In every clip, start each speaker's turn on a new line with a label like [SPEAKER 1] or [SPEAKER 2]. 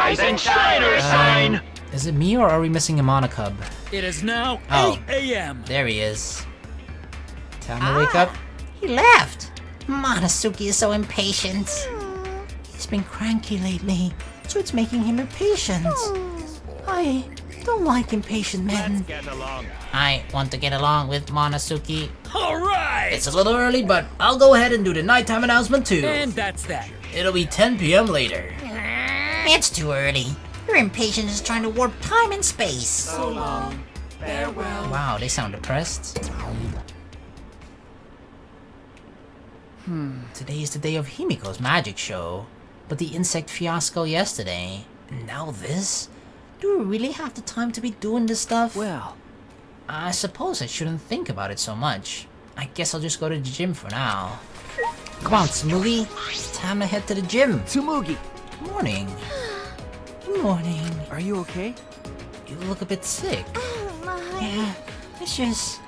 [SPEAKER 1] Rise and shine or shine!
[SPEAKER 2] Is it me or are we missing a Monocub?
[SPEAKER 3] It is now 8 a.m.
[SPEAKER 2] There he is. Time to wake up.
[SPEAKER 4] He left! Monosuke is so impatient. He's been cranky lately, so it's making him impatient. I don't like impatient men. I want to get along with Monosuke.
[SPEAKER 3] Alright!
[SPEAKER 2] It's a little early, but I'll go ahead and do the nighttime announcement too.
[SPEAKER 3] And that's that.
[SPEAKER 2] It'll be 10 p.m. later.
[SPEAKER 4] It's too early. Your impatience is trying to warp time and space.
[SPEAKER 3] So long. Farewell.
[SPEAKER 2] Wow, they sound depressed. Today is the day of Himiko's magic show, but the insect fiasco yesterday. Now this? Do we really have the time to be doing this stuff?
[SPEAKER 3] Well,
[SPEAKER 2] I suppose I shouldn't think about it so much. I guess I'll just go to the gym for now. Come on, Tsumugi. It's time to head to the gym.
[SPEAKER 3] Tsumugi,
[SPEAKER 2] Good morning. Good morning.
[SPEAKER 3] are you okay?
[SPEAKER 2] You look a bit sick.
[SPEAKER 4] Yeah, it's just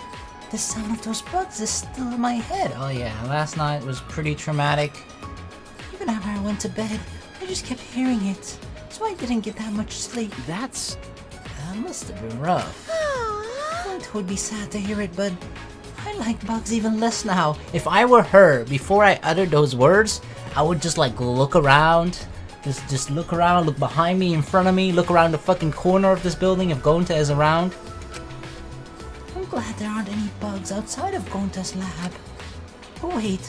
[SPEAKER 4] the sound of those bugs is still in my head.
[SPEAKER 2] Oh yeah, last night was pretty traumatic.
[SPEAKER 4] Even after I went to bed, I just kept hearing it, so I didn't get that much sleep.
[SPEAKER 3] That's...
[SPEAKER 2] That must have been rough.
[SPEAKER 4] It would be sad to hear it, but I like bugs even less
[SPEAKER 2] Now, if I were her, before I uttered those words, I would just like look around. Just look around, look behind me, in front of me, look around the fucking corner of this building if Gonta is around.
[SPEAKER 4] I'm glad there aren't any bugs outside of Gonta's lab. Oh wait,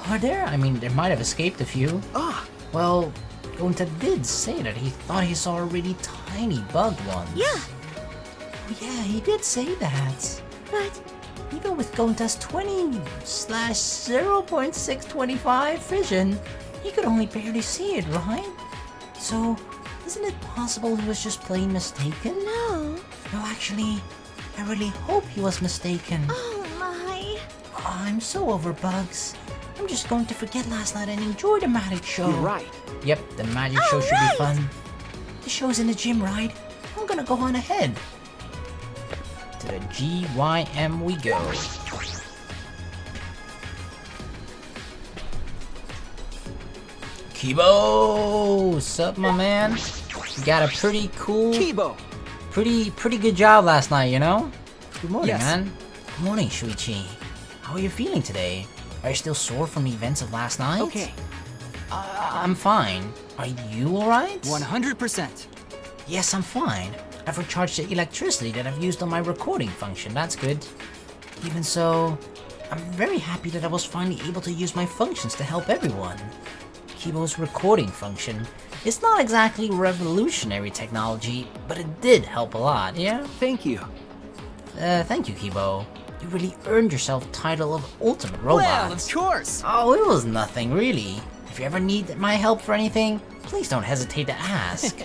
[SPEAKER 4] are there?
[SPEAKER 2] I mean, there might have escaped a few.
[SPEAKER 3] Ah!
[SPEAKER 2] Well, Gonta did say that he thought he saw a really tiny bug once.
[SPEAKER 4] Yeah. Oh yeah, he did say that. But even with Gonta's 20/0.625 vision, he could only barely see it, right? So, isn't it possible he was just plain mistaken?
[SPEAKER 5] No.
[SPEAKER 4] No, actually, I really hope he was mistaken.
[SPEAKER 5] Oh my.
[SPEAKER 4] Oh, I'm so over bugs. I'm just going to forget last night and enjoy the magic show.
[SPEAKER 3] You're right.
[SPEAKER 2] Yep, the magic show should be fun.
[SPEAKER 4] The show's in the gym, right? I'm gonna go on ahead.
[SPEAKER 2] To the GYM we go. Kibo! Sup, my man? You got a pretty cool...
[SPEAKER 3] Kibo!
[SPEAKER 2] Pretty good job last night, you know? Good morning,
[SPEAKER 3] Yes.
[SPEAKER 2] man. Good morning, Shuichi. How are you feeling today? Are you still sore from the events of last night?
[SPEAKER 3] Okay,
[SPEAKER 2] I'm fine. Are you alright?
[SPEAKER 3] 100%.
[SPEAKER 2] Yes, I'm fine. I've recharged the electricity that I've used on my recording function, that's good. Even so, I'm very happy that I was finally able to use my functions to help everyone. Kibo's recording function is not exactly revolutionary technology, but it did help a lot, yeah?
[SPEAKER 3] Thank you.
[SPEAKER 2] Thank you, Kibo. You really earned yourself title of Ultimate Robot.
[SPEAKER 3] Well, of course.
[SPEAKER 2] Oh, it was nothing, really. If you ever need my help for anything, please don't hesitate to ask.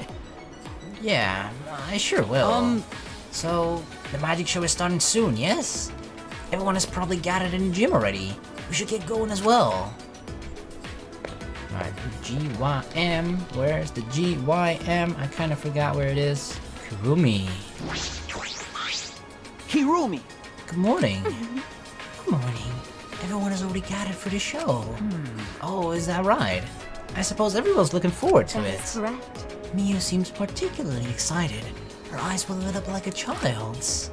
[SPEAKER 2] Yeah, I sure will. So, the magic show is starting soon, yes? Everyone has probably gathered in the gym already. We should get going as well. Alright, the GYM. Where's the GYM? I kind of forgot where it is. Kurumi.
[SPEAKER 3] Hirumi.
[SPEAKER 2] Good morning.
[SPEAKER 4] Good morning. Everyone is already gathered for the show.
[SPEAKER 2] Oh, is that right? I suppose everyone's looking forward to
[SPEAKER 5] That's
[SPEAKER 2] it.
[SPEAKER 5] correct.
[SPEAKER 4] Miyu seems particularly excited. Her eyes will lit up like a child's.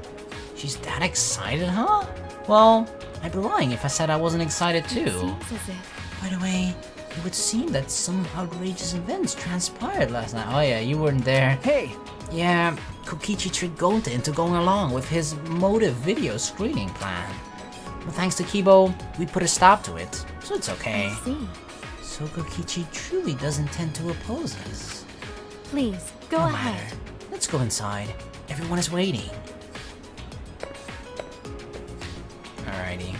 [SPEAKER 2] She's that excited, huh? Well, I'd be lying if I said I wasn't excited too.
[SPEAKER 5] Seems as if.
[SPEAKER 4] By the way, it would seem that some outrageous events transpired last night.
[SPEAKER 2] Oh yeah, you weren't there.
[SPEAKER 3] Hey,
[SPEAKER 2] Yeah, Kokichi tricked Gonta into going along with his motive video screening plan. But thanks to Kibo, we put a stop to it, so it's okay.
[SPEAKER 5] I see.
[SPEAKER 4] So Kokichi truly does intend to oppose us.
[SPEAKER 5] Please, go
[SPEAKER 4] No
[SPEAKER 5] ahead.
[SPEAKER 4] matter. Let's go inside. Everyone is waiting.
[SPEAKER 2] Alrighty.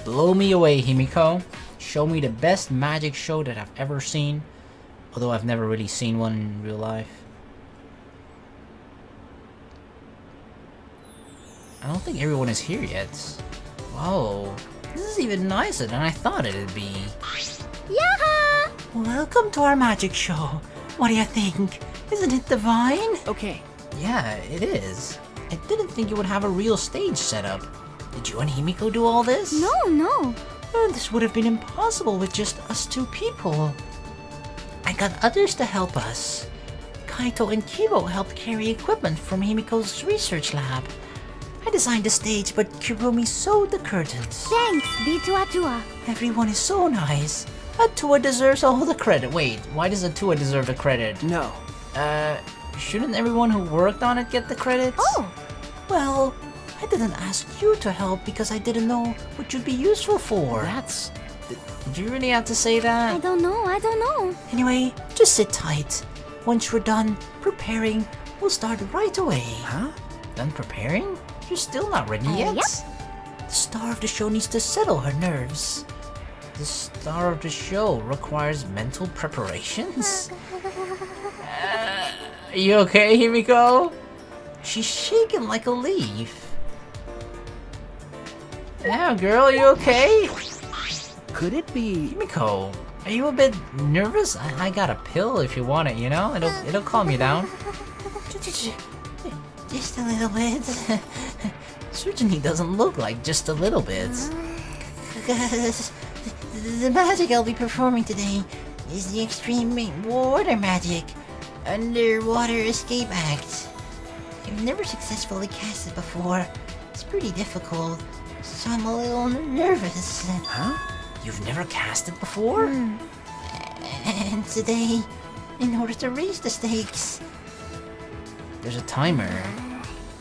[SPEAKER 2] Blow me away, Himiko. Show me the best magic show that I've ever seen. Although I've never really seen one in real life. I don't think everyone is here yet. Whoa. This is even nicer than I thought it'd be.
[SPEAKER 5] Yaha!
[SPEAKER 4] Welcome to our magic show. What do you think? Isn't it divine?
[SPEAKER 3] okay.
[SPEAKER 2] Yeah, it is. I didn't think you would have a real stage set up. Did you and Himiko do all this?
[SPEAKER 5] No.
[SPEAKER 4] This would have been impossible with just us two people. I
[SPEAKER 2] got others to help us. Kaito and Kibo helped carry equipment from Himiko's research lab. I designed the stage, but Kirumi sewed the curtains.
[SPEAKER 5] Thanks, Atua.
[SPEAKER 2] Everyone is so nice. Atua deserves all the credit. Wait, why does Atua deserve the credit?
[SPEAKER 3] No.
[SPEAKER 2] Shouldn't everyone who worked on it get the credits?
[SPEAKER 5] Oh!
[SPEAKER 2] Well, I didn't ask you to help because I didn't know what you'd be useful for.
[SPEAKER 3] That's...
[SPEAKER 2] Did you really have to say that?
[SPEAKER 5] I don't know.
[SPEAKER 2] Anyway, just sit tight. Once we're done preparing, we'll start right away.
[SPEAKER 3] Huh?
[SPEAKER 2] Done preparing? You're still not ready yet?
[SPEAKER 5] Yep.
[SPEAKER 2] The star of the show needs to settle her nerves. The star of the show requires mental preparations? Are you okay, Himiko? She's shaking like a leaf. Yeah, girl, you okay?
[SPEAKER 3] Could it be...
[SPEAKER 2] Himiko, are you a bit nervous? I got a pill if you want it, you know? It'll calm you down. Just a little bit. Certainly doesn't look like just a little bit.
[SPEAKER 4] The magic I'll be performing today is the extreme water magic, Underwater Escape Act. I've never successfully cast it before. It's pretty difficult, so I'm a little nervous.
[SPEAKER 3] Huh?
[SPEAKER 2] You've never cast it before?
[SPEAKER 4] And today, in order to raise the stakes,
[SPEAKER 2] There's a timer.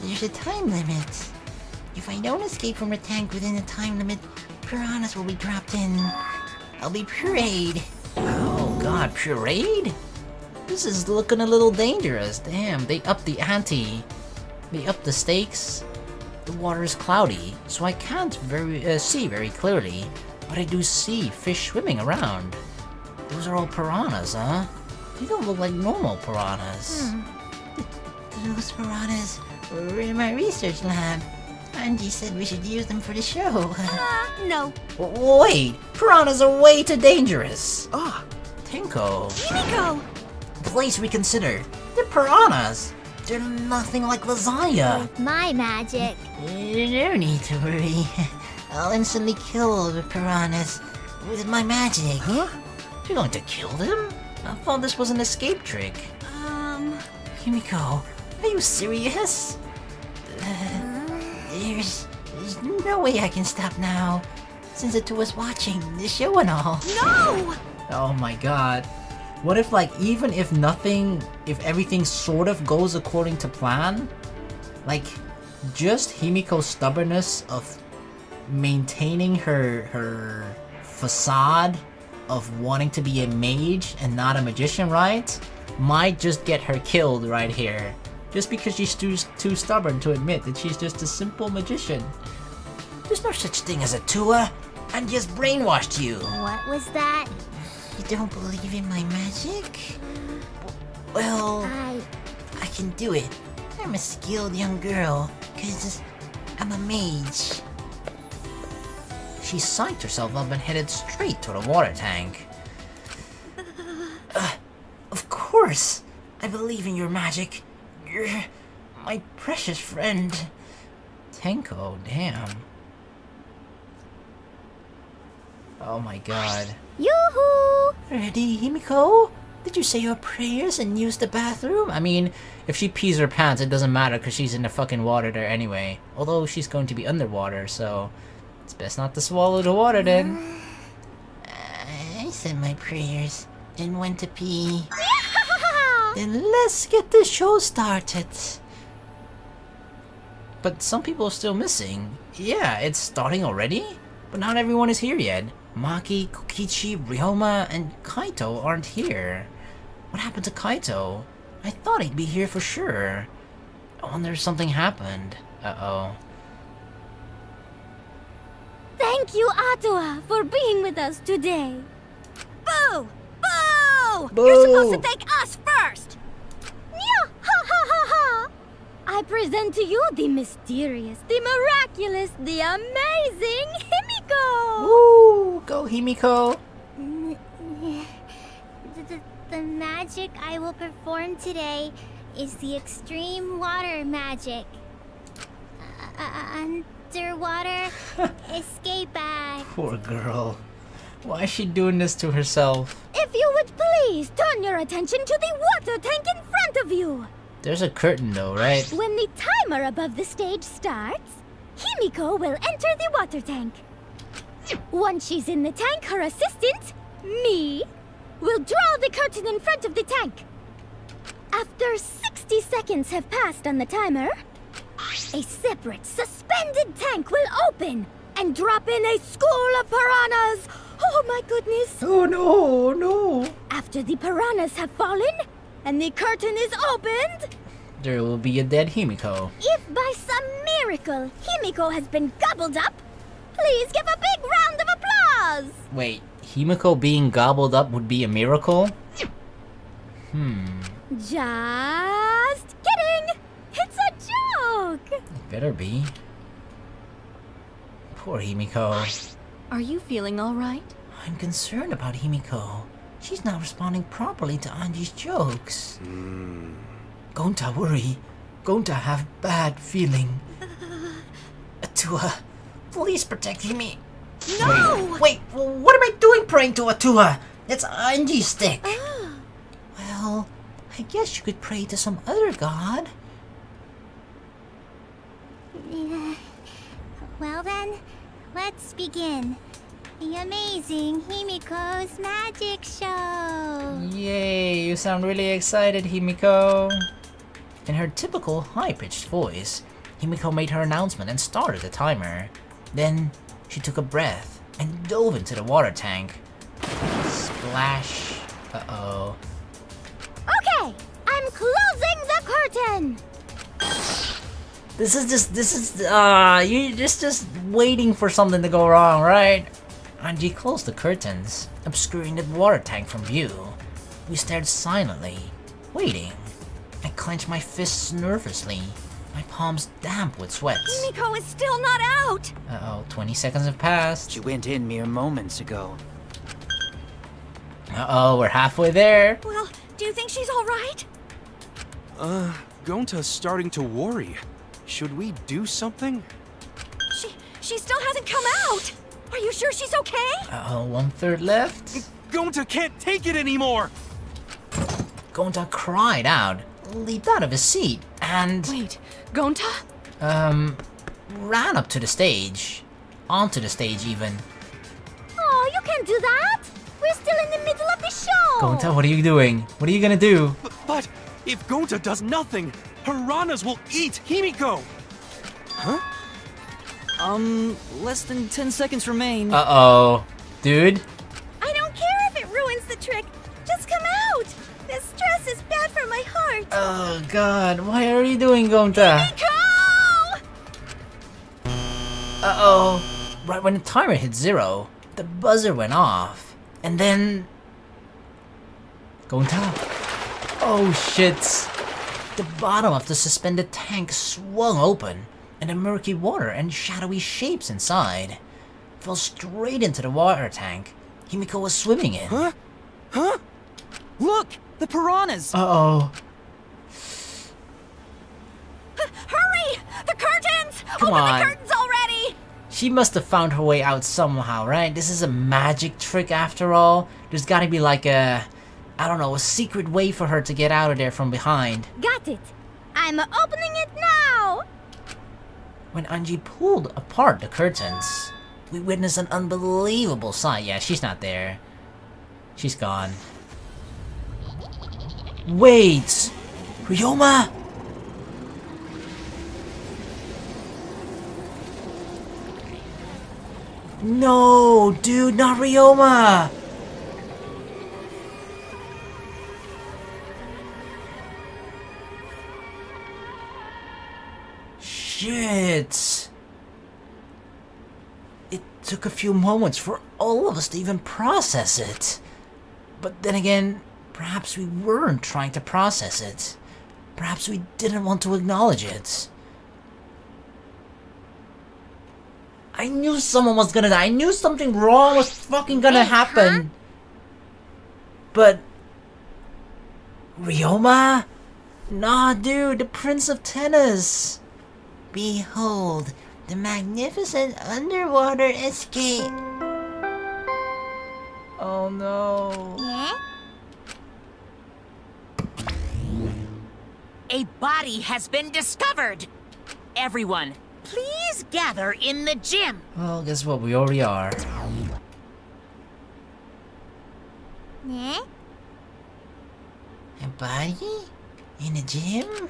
[SPEAKER 4] there's a time limit. If I don't escape from a tank within the time limit, piranhas will be dropped in. I'll be pureed.
[SPEAKER 2] Oh god, pureed? This is looking a little dangerous. Damn, they upped the ante. They upped the stakes. The water is cloudy, so I can't see very clearly, but I do see fish swimming around. Those are all piranhas, huh? They don't look like normal piranhas.
[SPEAKER 4] Those piranhas were in my research lab. Angie said we should use them for the show.
[SPEAKER 5] No.
[SPEAKER 2] Wait, piranhas are way too dangerous.
[SPEAKER 3] Ah!
[SPEAKER 2] Tenko,
[SPEAKER 5] Himiko!
[SPEAKER 2] please reconsider. They're piranhas. They're nothing like lasagna.
[SPEAKER 5] My magic.
[SPEAKER 4] No need to worry. I'll instantly kill the piranhas with my magic.
[SPEAKER 3] Huh?
[SPEAKER 2] You're going to kill them? I thought this was an escape trick. Himiko, are you serious?
[SPEAKER 4] There's no way I can stop now, since it was watching the show and all.
[SPEAKER 5] No!
[SPEAKER 2] Oh my god. What if, like, even if everything sort of goes according to plan? Like, just Himiko's stubbornness of maintaining her facade of wanting to be a mage and not a magician, right? Might just get her killed right here. Just because she's too stubborn to admit that she's just a simple magician. There's no such thing as a Tua, and just brainwashed you.
[SPEAKER 5] What was that?
[SPEAKER 4] You don't believe in my magic? Well, I can do it. I'm a skilled young girl, 'cause I'm a mage.
[SPEAKER 2] She psyched herself up and headed straight to the water tank. Of course! I believe in your magic. You're my precious friend. Tenko, damn. Oh my god.
[SPEAKER 5] Yoo-hoo!
[SPEAKER 2] Ready, Himiko? Did you say your prayers and use the bathroom? I mean, if she pees her pants, it doesn't matter because she's in the fucking water there anyway. Although she's going to be underwater, so it's best not to swallow the water then.
[SPEAKER 4] I said my prayers, then went to pee.
[SPEAKER 2] Then let's get the show started. But some people are still missing. Yeah, it's starting already? But not everyone is here yet. Maki, Kokichi, Ryoma, and Kaito aren't here. What happened to Kaito? I thought he'd be here for sure. I wonder if something happened. Uh-oh.
[SPEAKER 5] Thank you, Atua, for being with us today. Boo! Boo!
[SPEAKER 2] Boo!
[SPEAKER 5] You're supposed to thank us first! Yeah, ha ha ha ha! I present to you the mysterious, the miraculous, the amazing Himiko!
[SPEAKER 2] Woo! Go, Himiko!
[SPEAKER 5] The magic I will perform today is the extreme water magic. Underwater escape bag.
[SPEAKER 2] Poor girl. Why is she doing this to herself?
[SPEAKER 5] If you would please turn your attention to the water tank in front of you.
[SPEAKER 2] There's a curtain though, right?
[SPEAKER 5] When the timer above the stage starts, Himiko will enter the water tank. Once she's in the tank, her assistant, me, will draw the curtain in front of the tank. After 60 seconds have passed on the timer, a separate suspended tank will open and drop in a school of piranhas. Oh my goodness.
[SPEAKER 2] Oh no, no.
[SPEAKER 5] After the piranhas have fallen and the curtain is opened,
[SPEAKER 2] there will be a dead Himiko.
[SPEAKER 5] If by some miracle Himiko has been gobbled up, please give a big round of applause!
[SPEAKER 2] Wait, Himiko being gobbled up would be a miracle?
[SPEAKER 5] Just kidding! It's a joke!
[SPEAKER 2] It better be. Poor Himiko.
[SPEAKER 6] Are you feeling alright?
[SPEAKER 2] I'm concerned about Himiko. She's not responding properly to Anji's jokes. Gonta worry. Gonta have bad feeling. Atua, please protect Himi.
[SPEAKER 5] No!
[SPEAKER 2] Wait, what am I doing praying to Atua? That's Anji's stick. Well, I guess you could pray to some other god.
[SPEAKER 5] Well then, let's begin. The amazing Himiko's magic show.
[SPEAKER 2] Yay, you sound really excited, Himiko. In her typical high-pitched voice, Himiko made her announcement and started the timer. Then, she took a breath and dove into the water tank. Splash. Uh-oh.
[SPEAKER 5] Okay, I'm closing the curtain.
[SPEAKER 2] You're just waiting for something to go wrong, right? Anji closed the curtains, obscuring the water tank from view. We stared silently, waiting. I clenched my fists nervously, my palms damp with sweat.
[SPEAKER 6] Himiko is still not out!
[SPEAKER 2] Uh-oh, 20 seconds have passed.
[SPEAKER 3] She went in mere moments ago.
[SPEAKER 2] Uh-oh, we're halfway there.
[SPEAKER 6] Well, do you think she's alright?
[SPEAKER 7] Gonta's starting to worry. Should we do something?
[SPEAKER 6] She still hasn't come out! Are you sure she's okay?
[SPEAKER 2] Uh-oh, 1/3 left.
[SPEAKER 7] Gonta can't take it anymore!
[SPEAKER 2] Gonta cried out, leaped out of his seat, and...
[SPEAKER 6] Wait, Gonta?
[SPEAKER 2] ran up to the stage. Onto the stage, even.
[SPEAKER 5] Oh, you can't do that! We're still in the middle of the show!
[SPEAKER 2] Gonta, what are you doing? What are you gonna do?
[SPEAKER 7] But if Gonta does nothing, piranhas will eat Himiko! Huh?
[SPEAKER 3] Less than 10 seconds remain.
[SPEAKER 2] Uh-oh. Dude?
[SPEAKER 6] I don't care if it ruins the trick. Just come out! This stress is bad for my heart.
[SPEAKER 2] Oh god, why are you doing, Gonta?
[SPEAKER 6] Himiko!
[SPEAKER 2] Uh-oh. Right when the timer hit 0, the buzzer went off. And then... Gonta? Oh shit. The bottom of the suspended tank swung open, and the murky water and shadowy shapes inside fell straight into the water tank Himiko was swimming in.
[SPEAKER 3] Huh? Huh? Look! The piranhas!
[SPEAKER 2] Uh-oh.
[SPEAKER 6] Hurry! The curtains!
[SPEAKER 2] Come
[SPEAKER 6] Open
[SPEAKER 2] on.
[SPEAKER 6] the curtains already!
[SPEAKER 2] She must have found her way out somehow, right? This is a magic trick after all. There's gotta be like a... I don't know, a secret way for her to get out of there from behind.
[SPEAKER 5] Got it. I'm opening it now!
[SPEAKER 2] When Anji pulled apart the curtains, we witnessed an unbelievable sight. Yeah, she's not there. She's gone. Wait! Ryoma? No, dude, not Ryoma! Shit! It took a few moments for all of us to even process it. But then again, perhaps we weren't trying to process it. Perhaps we didn't want to acknowledge it. I knew someone was gonna die. I knew something wrong was fucking gonna happen. But... Ryoma? Nah, dude, the Prince of Tennis. Behold, the magnificent underwater escape. Oh no.
[SPEAKER 6] Yeah?
[SPEAKER 8] A body has been discovered! Everyone, please gather in the gym!
[SPEAKER 2] Well, guess what? We already are.
[SPEAKER 6] Yeah?
[SPEAKER 2] A body? In a gym?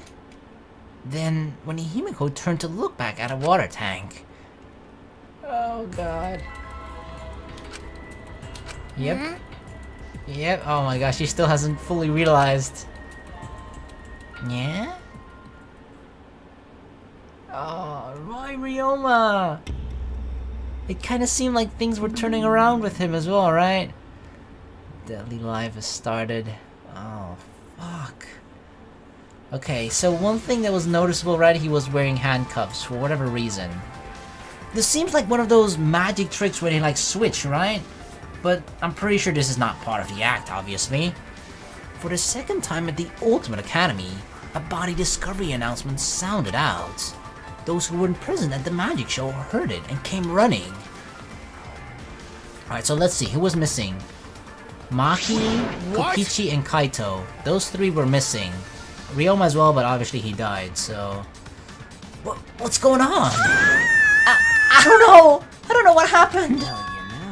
[SPEAKER 2] Then, when Himiko turned to look back at a water tank. Oh god. Yep. Yep, oh my gosh, she still hasn't fully realized. Yeah? Oh, Roy Ryoma! It kinda seemed like things were turning around with him as well, right? Deadly life has started. Oh, fuck. Okay, so one thing that was noticeable, right? He was wearing handcuffs for whatever reason. This seems like one of those magic tricks where they like switch, right? But I'm pretty sure this is not part of the act, obviously. For the second time at the Ultimate Academy, a body discovery announcement sounded out. Those who were imprisoned at the magic show heard it and came running. Alright, so let's see, who was missing? Maki, Kokichi, and Kaito. Those three were missing. Ryoma as well, but obviously he died, so... What's going on? I don't know! I don't know what happened!
[SPEAKER 3] Well, you know.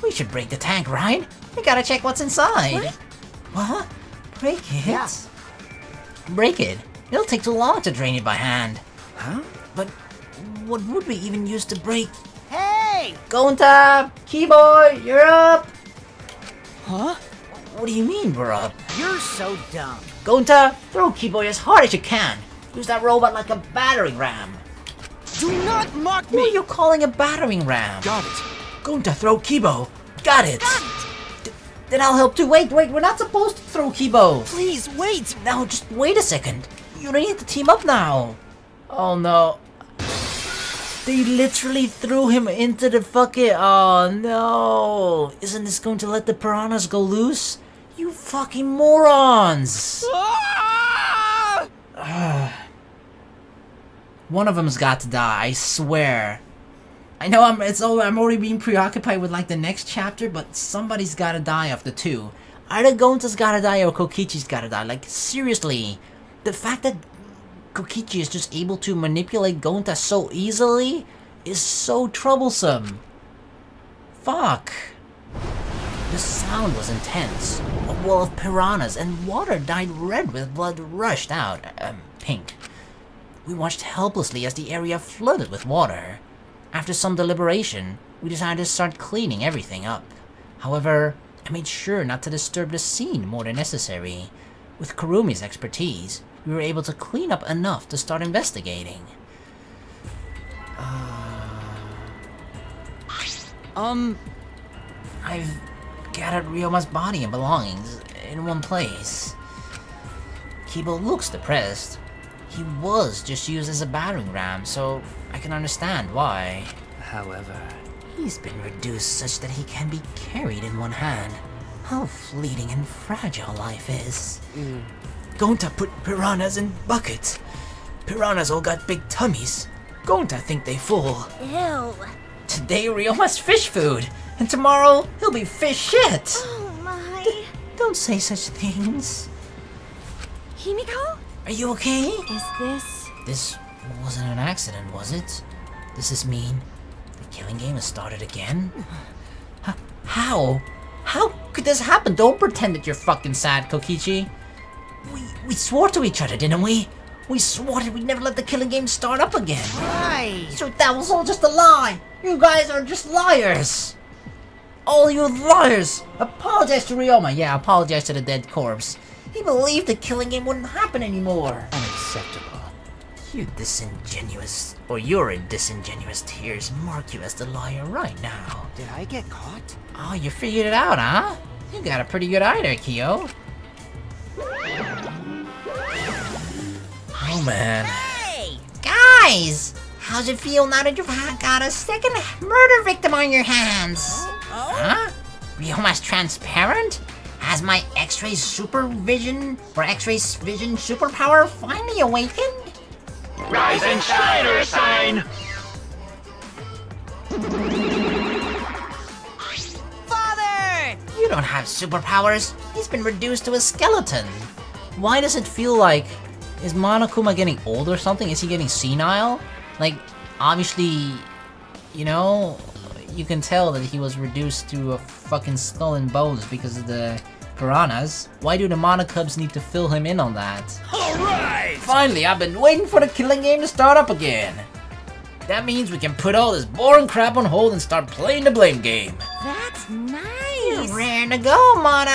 [SPEAKER 2] We should break the tank, right? We gotta check what's inside. What? Break it?
[SPEAKER 3] Yeah.
[SPEAKER 2] Break it? It'll take too long to drain it by hand.
[SPEAKER 3] Huh?
[SPEAKER 2] But what would we even use to break?
[SPEAKER 8] Hey!
[SPEAKER 2] Gonta! Keyboy, you're up!
[SPEAKER 3] Huh?
[SPEAKER 2] What do you mean we're up?
[SPEAKER 8] You're so dumb.
[SPEAKER 2] Gonta, throw Keyboy as hard as you can. Use that robot like a battering ram.
[SPEAKER 3] Do not mock
[SPEAKER 2] Who are
[SPEAKER 3] me!
[SPEAKER 2] you calling a battering ram?
[SPEAKER 7] Got it.
[SPEAKER 2] Gonta, throw Kibo. Got it. Then I'll help too. Wait, we're not supposed to throw Kibo.
[SPEAKER 3] Please, wait!
[SPEAKER 2] Now, just wait a second. You don't need to team up now. Oh no. They literally threw him into the bucket. Oh no. Isn't this going to let the piranhas go loose? You fucking morons. One of them's got to die, I swear. I know I'm already being preoccupied with like the next chapter, but somebody's gotta die of the two. Either Gonta's gotta die or Kokichi's gotta die. Like, seriously. The fact that Kokichi is just able to manipulate Gonta so easily is so troublesome. Fuck. The sound was intense. A wall of piranhas and water dyed red with blood rushed out. Pink. We watched helplessly as the area flooded with water. After some deliberation, we decided to start cleaning everything up. However, I made sure not to disturb the scene more than necessary. With Kurumi's expertise, we were able to clean up enough to start investigating. I've gathered Ryoma's body and belongings in one place. Kibo looks depressed. He was just used as a battering ram, so I can understand why.
[SPEAKER 3] However...
[SPEAKER 2] He's been reduced such that he can be carried in one hand. How fleeting and fragile life is. Gonta put piranhas in buckets. Piranhas all got big tummies. Gonta think they full.
[SPEAKER 6] Ew.
[SPEAKER 2] Today Ryoma's fish food, and tomorrow he'll be fish shit.
[SPEAKER 6] Oh my.
[SPEAKER 2] Don't say such things.
[SPEAKER 6] Himiko?
[SPEAKER 2] Are you okay?
[SPEAKER 6] Is this...
[SPEAKER 2] This wasn't an accident, was it? Does this mean the killing game has started again? How? How could this happen? Don't pretend that you're fucking sad, Kokichi. We swore to each other, didn't we? We swore that we'd never let the killing game start up again.
[SPEAKER 8] Right.
[SPEAKER 2] So that was all just a lie. You guys are just liars. All you liars. Apologize to Ryoma. Yeah, apologize to the dead corpse. He believed the killing game wouldn't happen anymore.
[SPEAKER 3] unacceptable.
[SPEAKER 2] You disingenuous, or your disingenuous tears mark you as the liar right now.
[SPEAKER 3] Did I get caught?
[SPEAKER 2] Oh, you figured it out, huh? You got a pretty good eye there, Kyo. Oh man.
[SPEAKER 8] Hey!
[SPEAKER 4] Guys! How's it feel now that you've got a second murder victim on your hands? Huh? Ryoma's transparent? Has my X-ray supervision or X-ray vision superpower finally awakened?
[SPEAKER 1] Rise and shine, or sign.
[SPEAKER 8] Father!
[SPEAKER 2] You don't have superpowers. He's been reduced to a skeleton. Why does it feel like... Is Monokuma getting old or something? Is he getting senile? Like, obviously, you know, you can tell that he was reduced to a fucking skull and bones because of the piranhas. Why do the Monokubs need to fill him in on that?
[SPEAKER 1] Alright!
[SPEAKER 2] Finally, I've been waiting for the killing game to start up again. That means we can put all this boring crap on hold and start playing the blame game.
[SPEAKER 6] That's nice.
[SPEAKER 4] You're raring to go, Mana.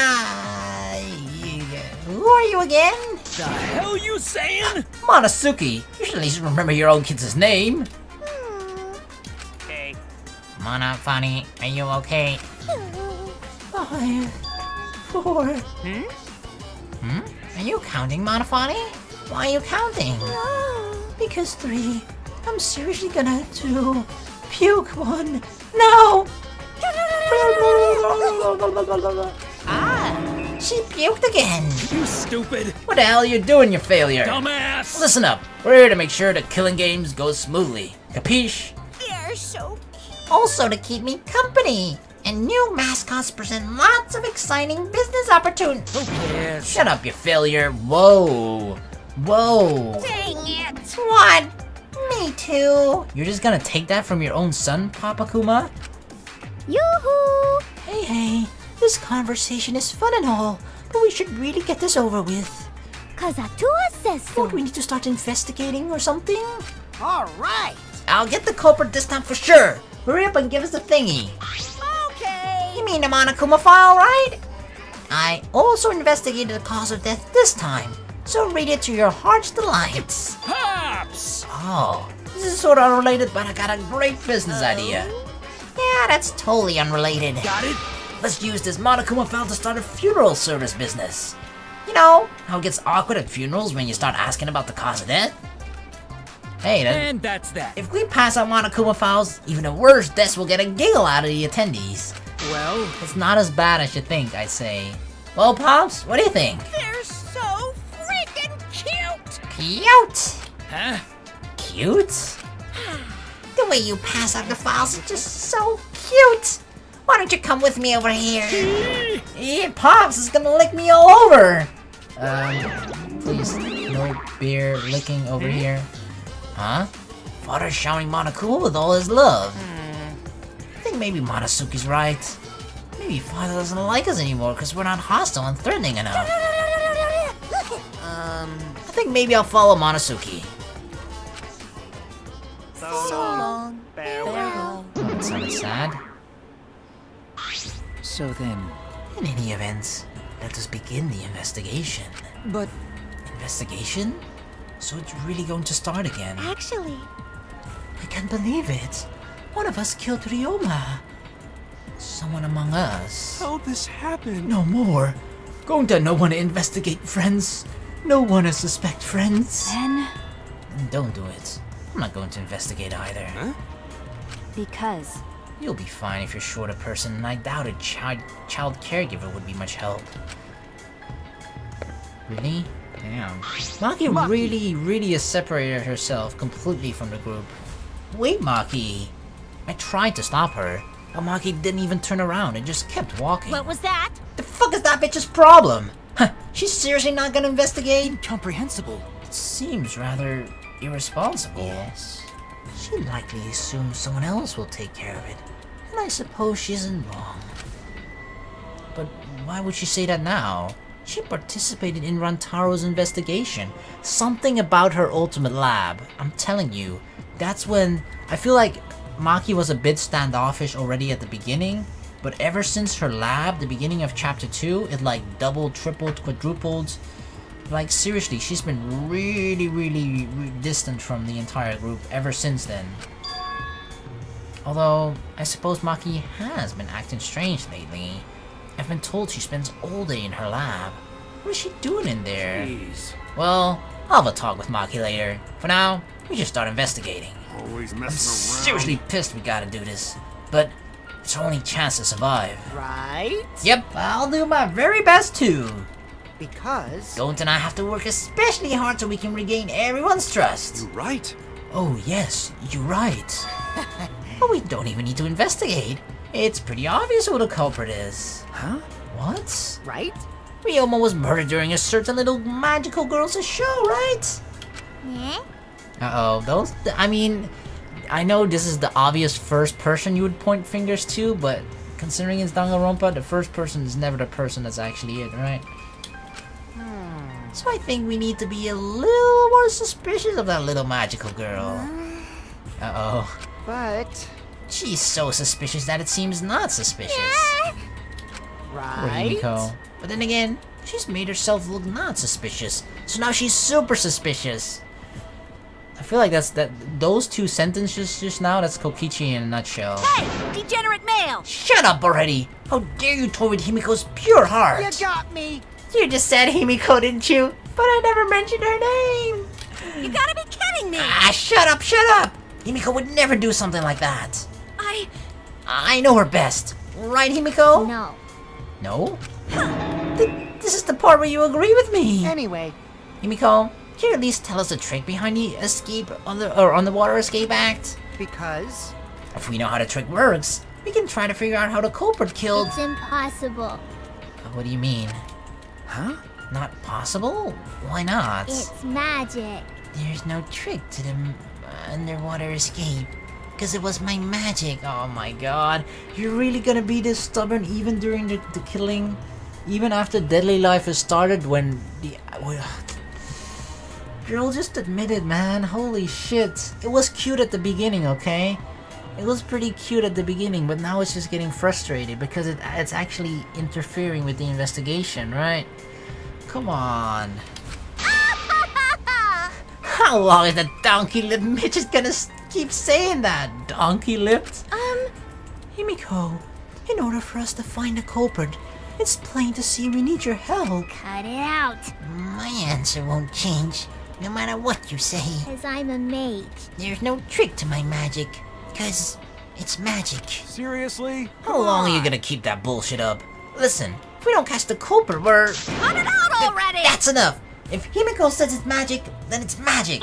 [SPEAKER 4] Who are you again?
[SPEAKER 1] The hell you saying?
[SPEAKER 2] Monosuke, you should at least remember your own kid's name.
[SPEAKER 1] Okay.
[SPEAKER 2] Monofani, are you okay?
[SPEAKER 4] 5, 4.
[SPEAKER 2] Are you counting, Monofani? Why are you counting?
[SPEAKER 4] Because 3. I'm seriously gonna do puke 1. No!
[SPEAKER 2] She puked again.
[SPEAKER 1] You stupid.
[SPEAKER 2] What the hell are you doing, you failure?
[SPEAKER 1] Dumbass.
[SPEAKER 2] Listen up. We're here to make sure the killing games go smoothly. Capiche?
[SPEAKER 6] They're so
[SPEAKER 4] Also to keep me company. And new mascots present lots of exciting business opportunities.
[SPEAKER 1] Who cares?
[SPEAKER 2] Shut up, you failure. Whoa. Whoa.
[SPEAKER 6] dang it.
[SPEAKER 4] What? Me too.
[SPEAKER 2] You're just gonna take that from your own son, Papa Kuma?
[SPEAKER 5] Yoo-hoo!
[SPEAKER 4] Hey, this conversation is fun and all, but we should really get this over with.
[SPEAKER 5] Kazatua says so.
[SPEAKER 4] Don't we need to start investigating or something?
[SPEAKER 6] All right.
[SPEAKER 2] I'll get the culprit this time for sure. Hurry up and give us the thingy.
[SPEAKER 6] Okay.
[SPEAKER 4] You mean the Monokuma file, right? I also investigated the cause of death this time, so read it to your heart's delight.
[SPEAKER 1] Pops!
[SPEAKER 2] Oh, this is sort of unrelated, but I got a great business idea.
[SPEAKER 4] Yeah, that's totally unrelated.
[SPEAKER 1] Got it?
[SPEAKER 2] Let's use this Monokuma file to start a funeral service business. You know how it gets awkward at funerals when you start asking about the cause of death? Hey,
[SPEAKER 1] And that's that.
[SPEAKER 2] if we pass out Monokuma files, even the worst deaths will get a giggle out of the attendees.
[SPEAKER 1] Well,
[SPEAKER 2] It's not as bad as you think, I'd say. Well, Pops, what do you think?
[SPEAKER 6] They're so freaking cute.
[SPEAKER 4] Cute!
[SPEAKER 1] huh?
[SPEAKER 2] Cute?
[SPEAKER 4] The way you pass out the files is just so cute. Why don't you come with me over here?
[SPEAKER 2] Yeah, Pops is gonna lick me all over! Please, no beer licking over here. Huh? Father's showering Monokuma with all his love. I think maybe Monosuke's right. Maybe Father doesn't like us anymore because we're not hostile and threatening enough. I think maybe I'll follow Monosuke.
[SPEAKER 6] So long. Farewell.
[SPEAKER 2] That sounded sad.
[SPEAKER 3] So then...
[SPEAKER 2] In any event, let us begin the investigation.
[SPEAKER 3] But...
[SPEAKER 2] Investigation? So it's really going to start again.
[SPEAKER 5] Actually,
[SPEAKER 4] I can't believe it. One of us killed Ryoma.
[SPEAKER 2] Someone among us.
[SPEAKER 7] How'd this happen?
[SPEAKER 4] No more. Going to no one to investigate, friends. No one to suspect, friends.
[SPEAKER 5] then
[SPEAKER 2] Don't do it. I'm not going to investigate either.
[SPEAKER 7] Huh?
[SPEAKER 5] because
[SPEAKER 2] You'll be fine if you're short a person, and I doubt a child caregiver would be much help. Really? Damn. Maki really has separated herself completely from the group. Wait, Maki! I tried to stop her, but Maki didn't even turn around and just kept walking.
[SPEAKER 6] What was that?
[SPEAKER 2] The fuck is that bitch's problem? Huh, she's seriously not gonna investigate?
[SPEAKER 3] incomprehensible.
[SPEAKER 2] It seems rather irresponsible.
[SPEAKER 4] Yes. She likely assumes someone else will take care of it. And I suppose she isn't wrong.
[SPEAKER 2] But why would she say that now? She participated in Rantaro's investigation. Something about her ultimate lab. I'm telling you, that's when I feel like Maki was a bit standoffish already at the beginning, but ever since her lab, the beginning of chapter 2, it like doubled, tripled, quadrupled. Like seriously, she's been really distant from the entire group ever since then. Although, I suppose Maki has been acting strange lately. I've been told she spends all day in her lab. What is she doing in there?
[SPEAKER 7] Jeez.
[SPEAKER 2] Well, I'll have a talk with Maki later. For now, we should start investigating.
[SPEAKER 7] Always
[SPEAKER 2] I'm
[SPEAKER 7] messing around.
[SPEAKER 2] seriously pissed we gotta do this, but it's our only chance to survive.
[SPEAKER 6] Right?
[SPEAKER 2] Yep, I'll do my very best too.
[SPEAKER 6] Because...
[SPEAKER 2] Don't and I have to work especially hard so we can regain everyone's trust.
[SPEAKER 7] You're right.
[SPEAKER 2] Oh yes, you're right. But we don't even need to investigate. It's pretty obvious who the culprit is.
[SPEAKER 3] Huh?
[SPEAKER 2] What?
[SPEAKER 3] right?
[SPEAKER 2] Ryoma was murdered during a certain little magical girl's show, right?
[SPEAKER 5] Eh?
[SPEAKER 2] Uh-oh, those... I mean, I know this is the obvious first person you would point fingers to, but considering it's Danganronpa, the first person is never the person that's actually it, right? So I think we need to be a little more suspicious of that little magical girl. Uh-oh.
[SPEAKER 3] But,
[SPEAKER 2] She's so suspicious that it seems not suspicious. Poor
[SPEAKER 3] right?
[SPEAKER 2] Himiko. But then again, she's made herself look not suspicious, so now she's super suspicious. I feel like those two sentences just now, that's Kokichi in a nutshell.
[SPEAKER 8] Hey, degenerate male!
[SPEAKER 2] Shut up already! How dare you toy with Himiko's pure heart!
[SPEAKER 3] You got me!
[SPEAKER 2] You just said Himiko, didn't you? But I never mentioned her name!
[SPEAKER 8] You gotta be kidding me!
[SPEAKER 2] Ah, shut up, shut up! Himiko would never do something like that. I know her best. Right, Himiko?
[SPEAKER 5] No.
[SPEAKER 2] No? This is the part where you agree with me.
[SPEAKER 3] Anyway,
[SPEAKER 2] Himiko, can you at least tell us the trick behind the escape on the water escape act?
[SPEAKER 3] because...
[SPEAKER 2] If we know how the trick works, we can try to figure out how the culprit killed...
[SPEAKER 5] It's impossible.
[SPEAKER 2] What do you mean?
[SPEAKER 3] Huh?
[SPEAKER 2] Not possible? Why not?
[SPEAKER 5] It's magic.
[SPEAKER 2] There's no trick to the underwater escape. Because it was my magic. Oh my god. You're really gonna be this stubborn even during the killing? Even after Deadly Life has started when the... Girl, just admit it, man. Holy shit. It was cute at the beginning, okay? It was pretty cute at the beginning, but now it's just getting frustrated because it's actually interfering with the investigation, right? Come on. How long is that donkey-lipped midget gonna keep saying that? Donkey-lipped? Himiko, in order for us to find the culprit, it's plain to see we need your help.
[SPEAKER 5] Cut it out.
[SPEAKER 4] My answer won't change, no matter what you say.
[SPEAKER 5] Because I'm a mage.
[SPEAKER 4] There's no trick to my magic, because it's magic.
[SPEAKER 7] Seriously?
[SPEAKER 2] How long are you gonna keep that bullshit up? Listen, if we don't catch the culprit, we're...
[SPEAKER 8] Cut it out already!
[SPEAKER 2] That's enough! If Himiko says it's magic, then it's magic!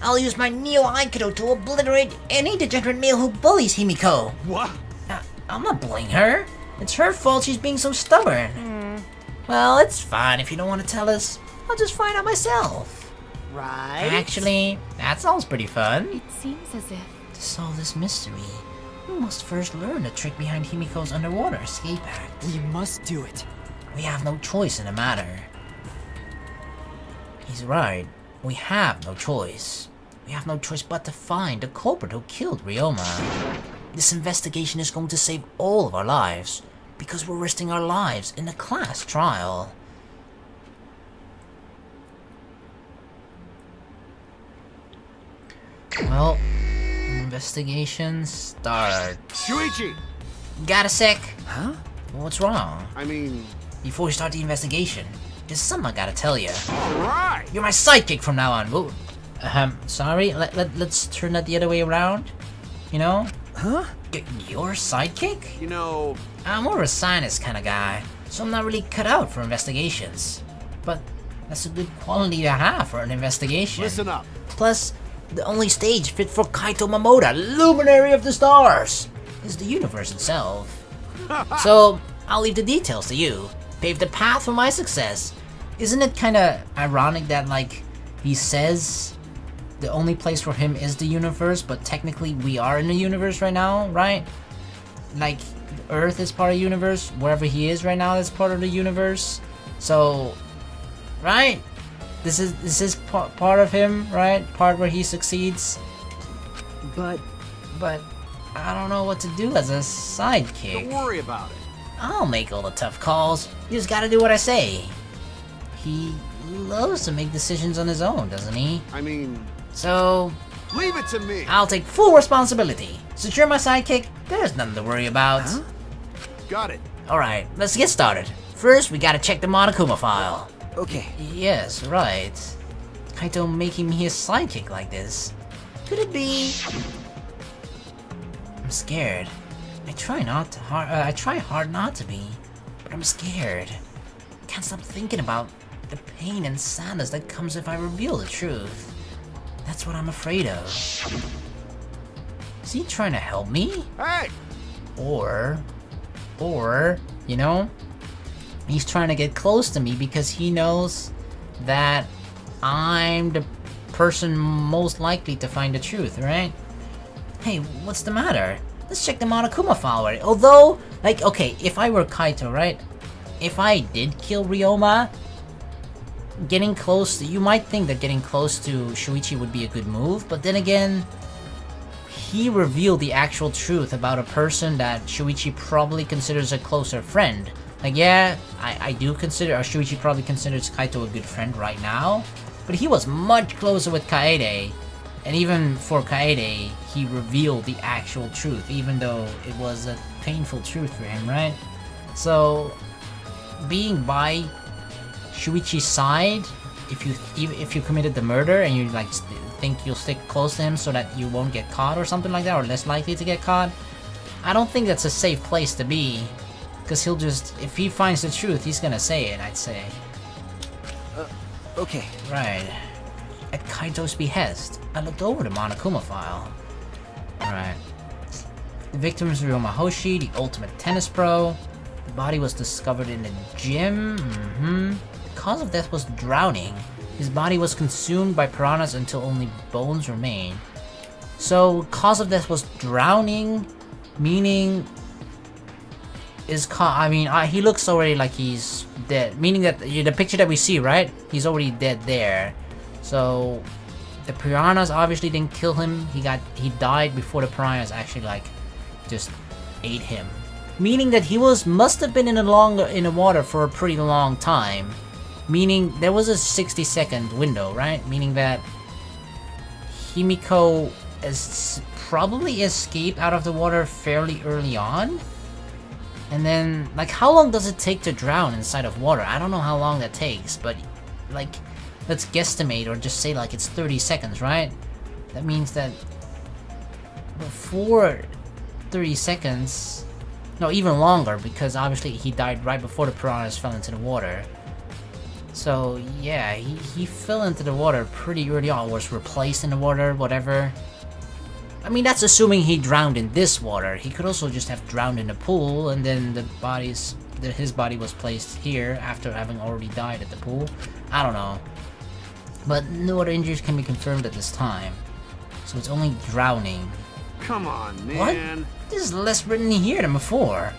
[SPEAKER 2] I'll use my Neo Aikido to obliterate any degenerate male who bullies Himiko!
[SPEAKER 7] What?
[SPEAKER 2] I'm not bullying her. It's her fault she's being so stubborn. Well, it's fine if you don't want to tell us. I'll just find out myself.
[SPEAKER 3] Right?
[SPEAKER 2] Actually, that sounds pretty fun.
[SPEAKER 6] It seems as if...
[SPEAKER 2] To solve this mystery, we must first learn the trick behind Himiko's underwater escape act.
[SPEAKER 3] We must do it.
[SPEAKER 2] We have no choice in the matter. He's right. We have no choice. We have no choice but to find the culprit who killed Ryoma. This investigation is going to save all of our lives, because we're risking our lives in a class trial. Well, investigation start.
[SPEAKER 7] Shuichi!
[SPEAKER 2] Got a sec?
[SPEAKER 3] Huh?
[SPEAKER 2] What's wrong?
[SPEAKER 7] I mean...
[SPEAKER 2] Before we start the investigation, there's something I gotta tell you.
[SPEAKER 7] Alright!
[SPEAKER 2] You're my sidekick from now on. Whoa. Sorry, let's turn that the other way around. You know?
[SPEAKER 3] Huh?
[SPEAKER 2] Your sidekick?
[SPEAKER 7] You know...
[SPEAKER 2] I'm more of a scientist kind of guy, so I'm not really cut out for investigations. But that's a good quality to have for an investigation.
[SPEAKER 7] Listen up.
[SPEAKER 2] Plus, the only stage fit for Kaito Momoda, luminary of the stars, is the universe itself. So, I'll leave the details to you. Pave the path for my success. Isn't it kinda ironic that, like, he says the only place for him is the universe, but technically we are in the universe right now, right? Like, Earth is part of the universe, wherever he is right now is part of the universe. So, right? This is part of him, right? Part where he succeeds.
[SPEAKER 3] But
[SPEAKER 2] I don't know what to do as a sidekick.
[SPEAKER 7] Don't worry about it.
[SPEAKER 2] I'll make all the tough calls. You just gotta do what I say. He loves to make decisions on his own, doesn't he?
[SPEAKER 7] I mean...
[SPEAKER 2] So,
[SPEAKER 7] Leave it to me!
[SPEAKER 2] I'll take full responsibility. Since you're my sidekick, there's nothing to worry about.
[SPEAKER 3] Huh?
[SPEAKER 7] Got it.
[SPEAKER 2] Alright, let's get started. First, we gotta check the Monokuma file.
[SPEAKER 3] okay.
[SPEAKER 2] Yes, right. Kaito making me his sidekick like this. Could it be... I'm scared. I try hard not to be, but I'm scared. Can't stop thinking about the pain and sadness that comes if I reveal the truth. That's what I'm afraid of. Is he trying to help me?
[SPEAKER 7] Hey!
[SPEAKER 2] Or You know? He's trying to get close to me because he knows that I'm the person most likely to find the truth, right? Hey, what's the matter? Let's check the Monokuma file already. Although, like, okay, if I were Kaito, right? If I did kill Ryoma, getting close to, you might think that getting close to Shuichi would be a good move, but then again, he revealed the actual truth about a person that Shuichi probably considers a closer friend. Like, yeah, I do consider, or Shuichi probably considers Kaito a good friend right now, but he was much closer with Kaede, and even for Kaede, he revealed the actual truth, even though it was a painful truth for him, right? So, being by Shuichi's side, if you committed the murder and you like think you'll stick close to him so that you won't get caught or something like that, or less likely to get caught, I don't think that's a safe place to be. Because he'll just, if he finds the truth, he's gonna say it, I'd say.
[SPEAKER 3] Okay.
[SPEAKER 2] Right. At Kaito's behest, I looked over the Monokuma file. Right. The victim is Ryoma Hoshi, the ultimate tennis pro. The body was discovered in the gym. The cause of death was drowning. His body was consumed by piranhas until only bones remained. So, cause of death was drowning, meaning he looks already like he's dead. Meaning that the picture that we see, right? He's already dead there. So the piranhas obviously didn't kill him. He died before the piranhas actually like just ate him. Meaning that he must have been in the water for a pretty long time. Meaning there was a 60-second window, right? Meaning that Himiko has probably escaped out of the water fairly early on. And then, like, how long does it take to drown inside of water? I don't know how long that takes, but, like, let's guesstimate or just say, like, it's 30 seconds, right? That means that before 30 seconds, no, even longer, because obviously he died right before the piranhas fell into the water. So, yeah, he fell into the water pretty early on, was replaced in the water, whatever. I mean, that's assuming he drowned in this water. He could also just have drowned in the pool, and then his body was placed here after having already died at the pool. I don't know. But no other injuries can be confirmed at this time. So it's only drowning.
[SPEAKER 7] Come on, man.
[SPEAKER 2] What? This is less written here than before.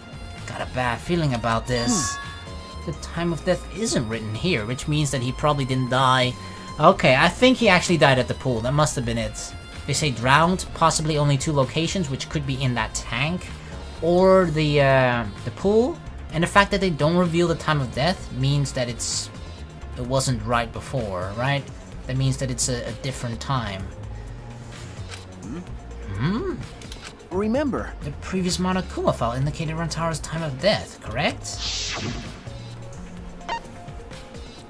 [SPEAKER 2] Got a bad feeling about this. The time of death isn't written here, which means that he probably didn't die. Okay, I think he actually died at the pool. That must have been it. They say drowned, possibly only 2 locations, which could be in that tank, or the pool. And the fact that they don't reveal the time of death means that it wasn't right before, right? That means that it's a different time.
[SPEAKER 3] Remember,
[SPEAKER 2] the previous Monokuma file indicated Rantaro's time of death, correct?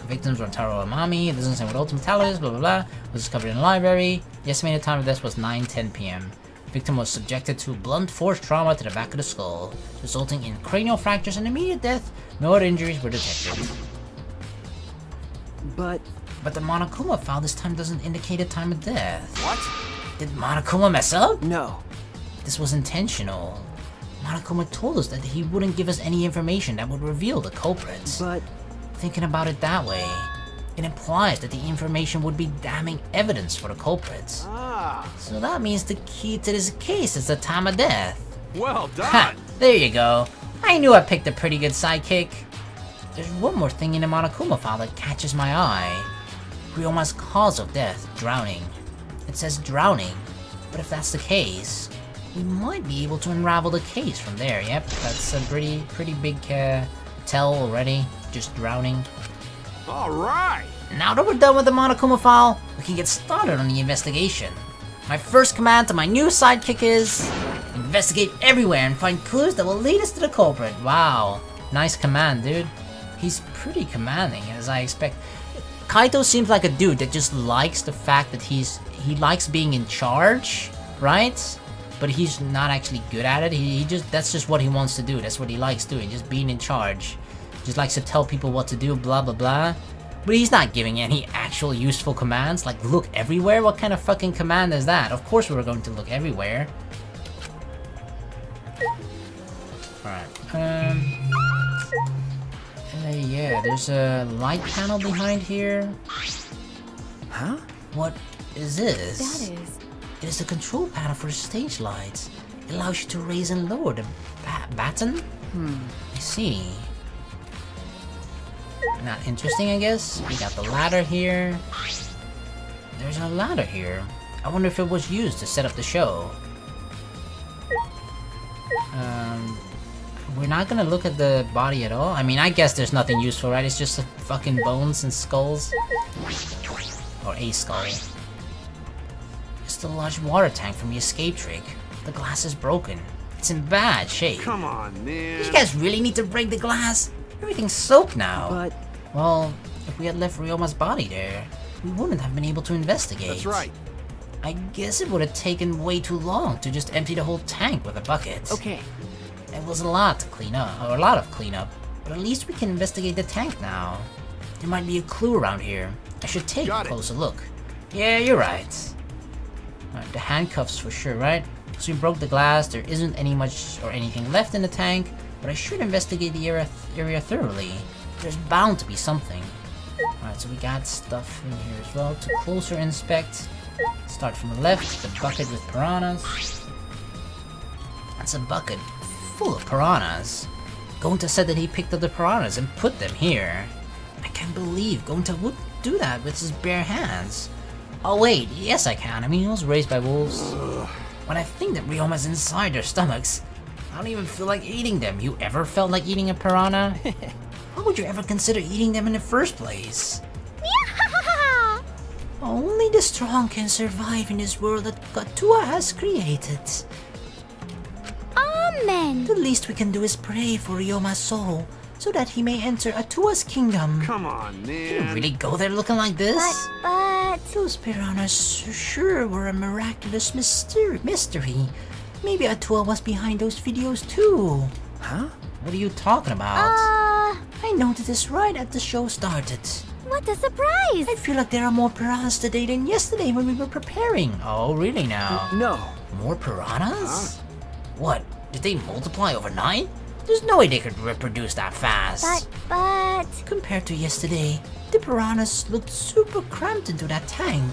[SPEAKER 2] Victims Rantaro Amami, it doesn't say what ultimate talent is, blah blah blah, was discovered in the library. The estimated time of death was 9:10 p.m. The victim was subjected to blunt force trauma to the back of the skull, resulting in cranial fractures and immediate death. No other injuries were detected.
[SPEAKER 3] But
[SPEAKER 2] the Monokuma file this time doesn't indicate a time of death.
[SPEAKER 3] What?
[SPEAKER 2] Did Monokuma mess up?
[SPEAKER 3] No.
[SPEAKER 2] This was intentional. Monokuma told us that he wouldn't give us any information that would reveal the culprits.
[SPEAKER 3] But
[SPEAKER 2] thinking about it that way, it implies that the information would be damning evidence for the culprits. So that means the key to this case is the time of death.
[SPEAKER 7] Well done!
[SPEAKER 2] Ha! There you go. I knew I picked a pretty good sidekick. There's one more thing in the Monokuma file that catches my eye. Ryoma's cause of death, drowning. It says drowning, but if that's the case, we might be able to unravel the case from there. Yep, that's a pretty big tell already. Just drowning.
[SPEAKER 7] Alright!
[SPEAKER 2] Now that we're done with the Monokuma file, we can get started on the investigation. My first command to my new sidekick is investigate everywhere and find clues that will lead us to the culprit. Wow, nice command, dude. He's pretty commanding, as I expect. Kaito seems like a dude that just likes the fact that he likes being in charge, right? But he's not actually good at it. That's just what he wants to do. That's what he likes doing, just being in charge. Just likes to tell people what to do, blah blah blah. But he's not giving any actual useful commands, like look everywhere. What kind of fucking command is that? Of course we're going to look everywhere. Alright, Yeah, there's a light panel behind here.
[SPEAKER 7] Huh?
[SPEAKER 2] What is this?
[SPEAKER 6] That is.
[SPEAKER 2] It is the control panel for the stage lights. It allows you to raise and lower the baton? I see. Not interesting, I guess. We got the ladder here. There's a ladder here. I wonder if it was used to set up the show. We're not gonna look at the body at all. I mean, I guess there's nothing useful, right? It's just fucking bones and skulls. Or a skull. It's the large water tank from the escape trick. The glass is broken. It's in bad shape.
[SPEAKER 7] Come on, man.
[SPEAKER 2] You guys really need to break the glass? Everything's soaked now.
[SPEAKER 3] But
[SPEAKER 2] Well, if we had left Ryoma's body there, we wouldn't have been able to investigate.
[SPEAKER 7] That's right.
[SPEAKER 2] I guess it would have taken way too long to just empty the whole tank with a bucket.
[SPEAKER 3] okay.
[SPEAKER 2] It was a lot to clean up, or a lot of cleanup, but at least we can investigate the tank now. There might be a clue around here. I should take a closer look. Yeah, you're right. Alright, the handcuffs for sure, right? So we broke the glass, there isn't anything left in the tank, but I should investigate the area thoroughly. There's bound to be something. Alright, so we got stuff in here as well to closer inspect. Start from the left, the bucket with piranhas. That's a bucket full of piranhas. Gonta said that he picked up the piranhas and put them here. I can't believe Gonta would do that with his bare hands. Oh wait, yes I can. I mean, he was raised by wolves. When I think that Ryoma's inside their stomachs, I don't even feel like eating them. You ever felt like eating a piranha? Why would you ever consider eating them in the first place? Only the strong can survive in this world that Katua has created.
[SPEAKER 5] Amen.
[SPEAKER 4] The least we can do is pray for Ryoma's soul, so that he may enter Atua's kingdom.
[SPEAKER 7] Come on,
[SPEAKER 2] You
[SPEAKER 7] man.
[SPEAKER 2] really go there looking like this?
[SPEAKER 5] But...
[SPEAKER 4] Those piranhas sure were a miraculous mystery. Maybe Atua was behind those videos too.
[SPEAKER 7] Huh?
[SPEAKER 2] What are you talking about?
[SPEAKER 4] I noticed this right at the show started.
[SPEAKER 5] What a surprise!
[SPEAKER 4] I feel like there are more piranhas today than yesterday when we were preparing.
[SPEAKER 2] Oh, really now?
[SPEAKER 3] No.
[SPEAKER 2] More piranhas? What? Did they multiply overnight? There's no way they could reproduce that fast.
[SPEAKER 5] But...
[SPEAKER 4] Compared to yesterday, the piranhas looked super cramped into that tank.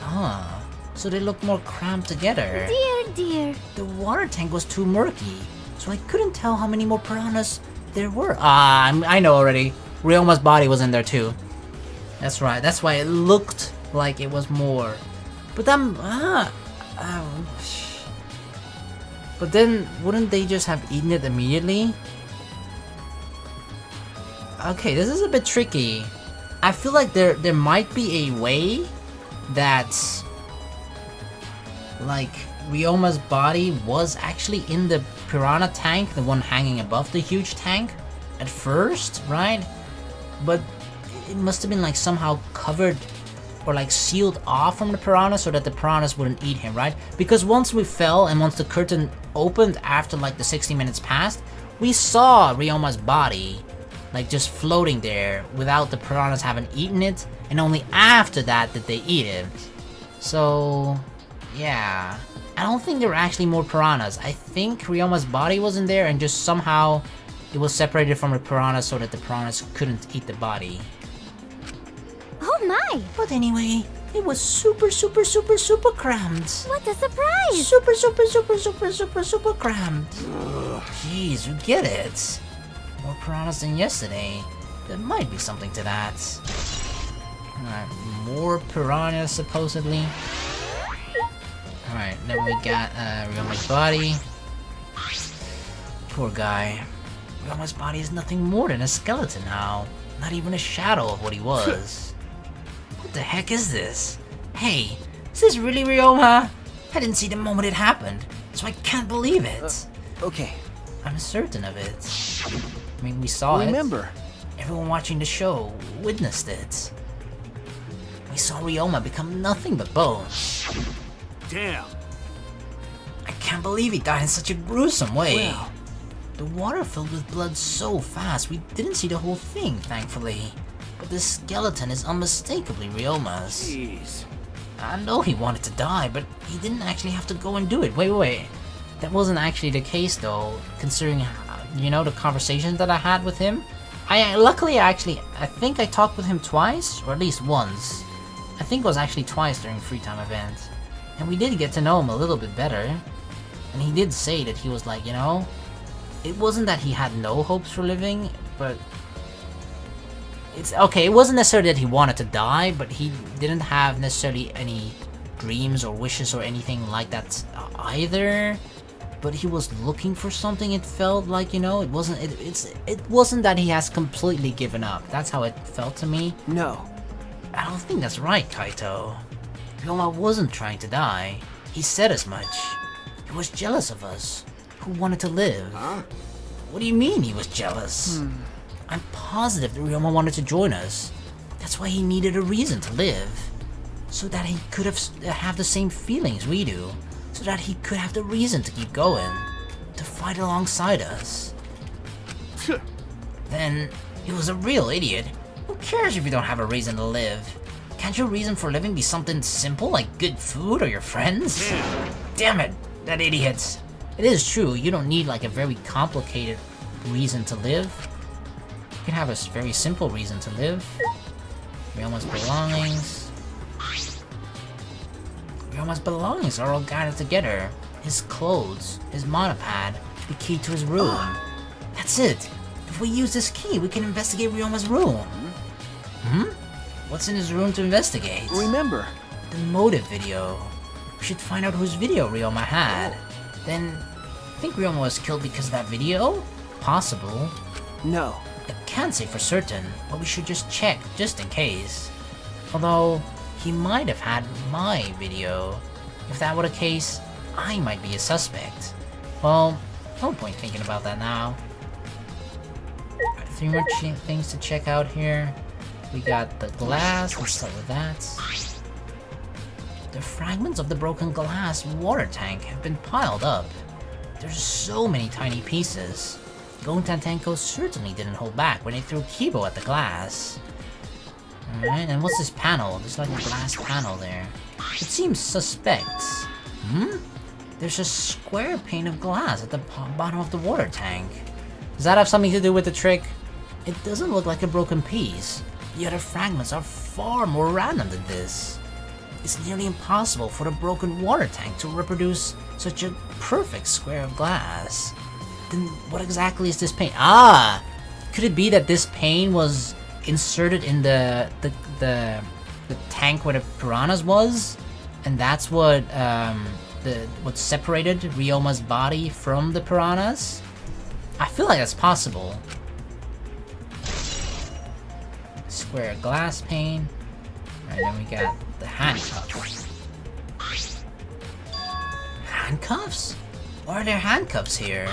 [SPEAKER 2] Ah, so they look more cramped together.
[SPEAKER 5] Dear.
[SPEAKER 4] The water tank was too murky, so I couldn't tell how many more piranhas there were.
[SPEAKER 2] I know already. Ryoma's body was in there too. That's right. That's why it looked like it was more. But but then wouldn't they just have eaten it immediately? Okay, this is a bit tricky. I feel like there might be a way that like Ryoma's body was actually in the piranha tank, the one hanging above the huge tank at first, right? But it must have been like somehow covered or like sealed off from the piranha so that the piranhas wouldn't eat him, right? Because once we fell and once the curtain opened after like the 60 minutes passed, we saw Ryoma's body like just floating there without the piranhas having eaten it, and only after that did they eat it. So yeah, I don't think there were actually more piranhas. I think Ryoma's body was in there and just somehow it was separated from the piranhas so that the piranhas couldn't eat the body.
[SPEAKER 5] Oh my!
[SPEAKER 4] But anyway, it was super cramped.
[SPEAKER 5] What a surprise!
[SPEAKER 4] Super cramped.
[SPEAKER 2] Jeez, you get it. More piranhas than yesterday. There might be something to that. Alright, more piranhas supposedly. Alright, then we got Ryoma's body. Poor guy. Ryoma's body is nothing more than a skeleton now. Not even a shadow of what he was. What the heck is this? Hey, is this really Ryoma? I didn't see the moment it happened, so I can't believe it.
[SPEAKER 3] Okay.
[SPEAKER 2] I'm certain of it. I mean, we saw
[SPEAKER 3] Remember.
[SPEAKER 2] it. Everyone watching the show witnessed it. We saw Ryoma become nothing but bones.
[SPEAKER 7] Damn.
[SPEAKER 2] I can't believe he died in such a gruesome way.
[SPEAKER 3] Well.
[SPEAKER 2] The water filled with blood so fast, we didn't see the whole thing, thankfully. But this skeleton is unmistakably Ryoma's.
[SPEAKER 7] Jeez.
[SPEAKER 2] I know he wanted to die, but he didn't actually have to go and do it. Wait. That wasn't actually the case though, considering, you know, the conversations that I had with him. Luckily, I think I talked with him twice, or at least once. I think it was actually twice during free time event. And we did get to know him a little bit better. And he did say that he was like, you know, it wasn't that he had no hopes for living, but it's okay, it wasn't necessarily that he wanted to die, but he didn't have necessarily any dreams or wishes or anything like that either. But he was looking for something, it felt like, you know, it wasn't that he has completely given up. That's how it felt to me.
[SPEAKER 3] No.
[SPEAKER 2] I don't think that's right, Kaito. Ryoma wasn't trying to die. He said as much. He was jealous of us, who wanted to live.
[SPEAKER 9] Huh?
[SPEAKER 2] What do you mean he was jealous? I'm positive that Ryoma wanted to join us. That's why he needed a reason to live. So that he could have the same feelings we do. So that he could have the reason to keep going. To fight alongside us. Then, he was a real idiot. Who cares if you don't have a reason to live? Can't your reason for living be something simple like good food or your friends? Damn it, that idiot. It is true, you don't need like a very complicated reason to live. You can have a very simple reason to live. Ryoma's belongings. Ryoma's belongings are all gathered together. His clothes, his monopad, the key to his room. That's it. If we use this key, we can investigate Ryoma's room. What's in his room to investigate?
[SPEAKER 3] Remember.
[SPEAKER 2] The motive video. We should find out whose video Ryoma had. Then, think Ryoma was killed because of that video? Possible.
[SPEAKER 3] No.
[SPEAKER 2] I can't say for certain, but we should just check, just in case. Although, he might have had my video. If that were the case, I might be a suspect. Well, no point thinking about that now. 3 more things to check out here. We got the glass, let's start with that. The fragments of the broken glass water tank have been piled up. There's so many tiny pieces. Gontan Tenko certainly didn't hold back when they threw Kibo at the glass. Alright, and what's this panel? There's like a glass panel there. It seems suspect. There's a square pane of glass at the bottom of the water tank. Does that have something to do with the trick? It doesn't look like a broken piece. The other fragments are far more random than this. It's nearly impossible for the broken water tank to reproduce such a perfect square of glass. Then what exactly is this pane? Ah! Could it be that this pane was inserted in the tank where the piranhas was? And that's what what separated Ryoma's body from the piranhas? I feel like that's possible. Square glass pane. Alright, then we got the handcuffs. Handcuffs? Why are there handcuffs here?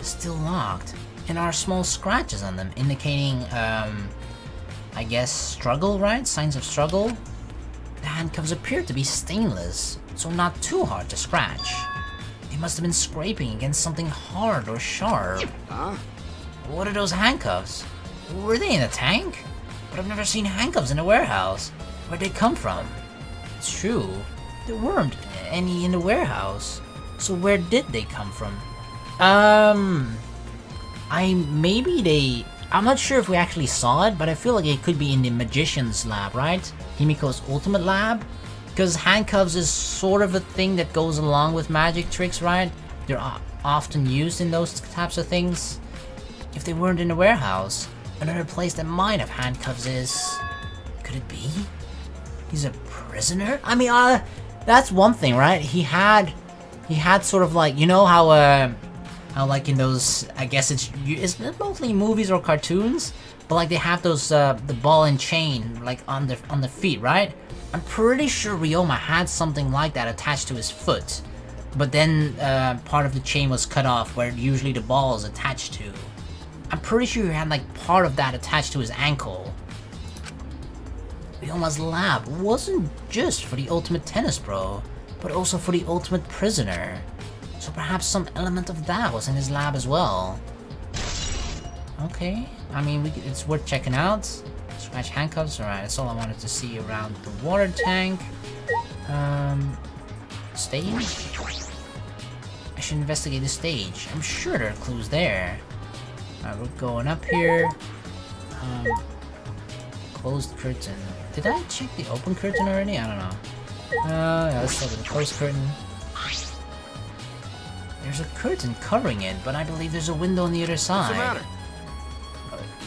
[SPEAKER 2] Still locked. And are small scratches on them, indicating, I guess, struggle, right? Signs of struggle? The handcuffs appear to be stainless, so not too hard to scratch. They must have been scraping against something hard or sharp.
[SPEAKER 9] Huh?
[SPEAKER 2] What are those handcuffs? Were they in a tank? But I've never seen handcuffs in a warehouse. Where'd they come from? It's true. There weren't any in the warehouse. So where did they come from? I'm not sure if we actually saw it, but I feel like it could be in the magician's lab, right? Himiko's ultimate lab? Because handcuffs is sort of a thing that goes along with magic tricks, right? They're often used in those types of things. If they weren't in the warehouse, another place that might have handcuffs is... Could it be? He's a prisoner? I mean, that's one thing, right? He had sort of like, you know how like in those, I guess it's mostly movies or cartoons, but like they have those, the ball and chain, like on the feet, right? I'm pretty sure Ryoma had something like that attached to his foot, but then part of the chain was cut off where usually the ball is attached to. I'm pretty sure he had like part of that attached to his ankle. Ryoma's lab wasn't just for the ultimate tennis pro, but also for the ultimate prisoner. So perhaps some element of that was in his lab as well. Okay, I mean, it's worth checking out. Scratch handcuffs, alright, that's all I wanted to see around the water tank. Stage? I should investigate the stage. I'm sure there are clues there. Alright, we're going up here. Closed curtain. Did I check the open curtain already? I don't know. Yeah, let's start with the closed curtain. There's a curtain covering it, but I believe there's a window on the other side.
[SPEAKER 7] What's the matter?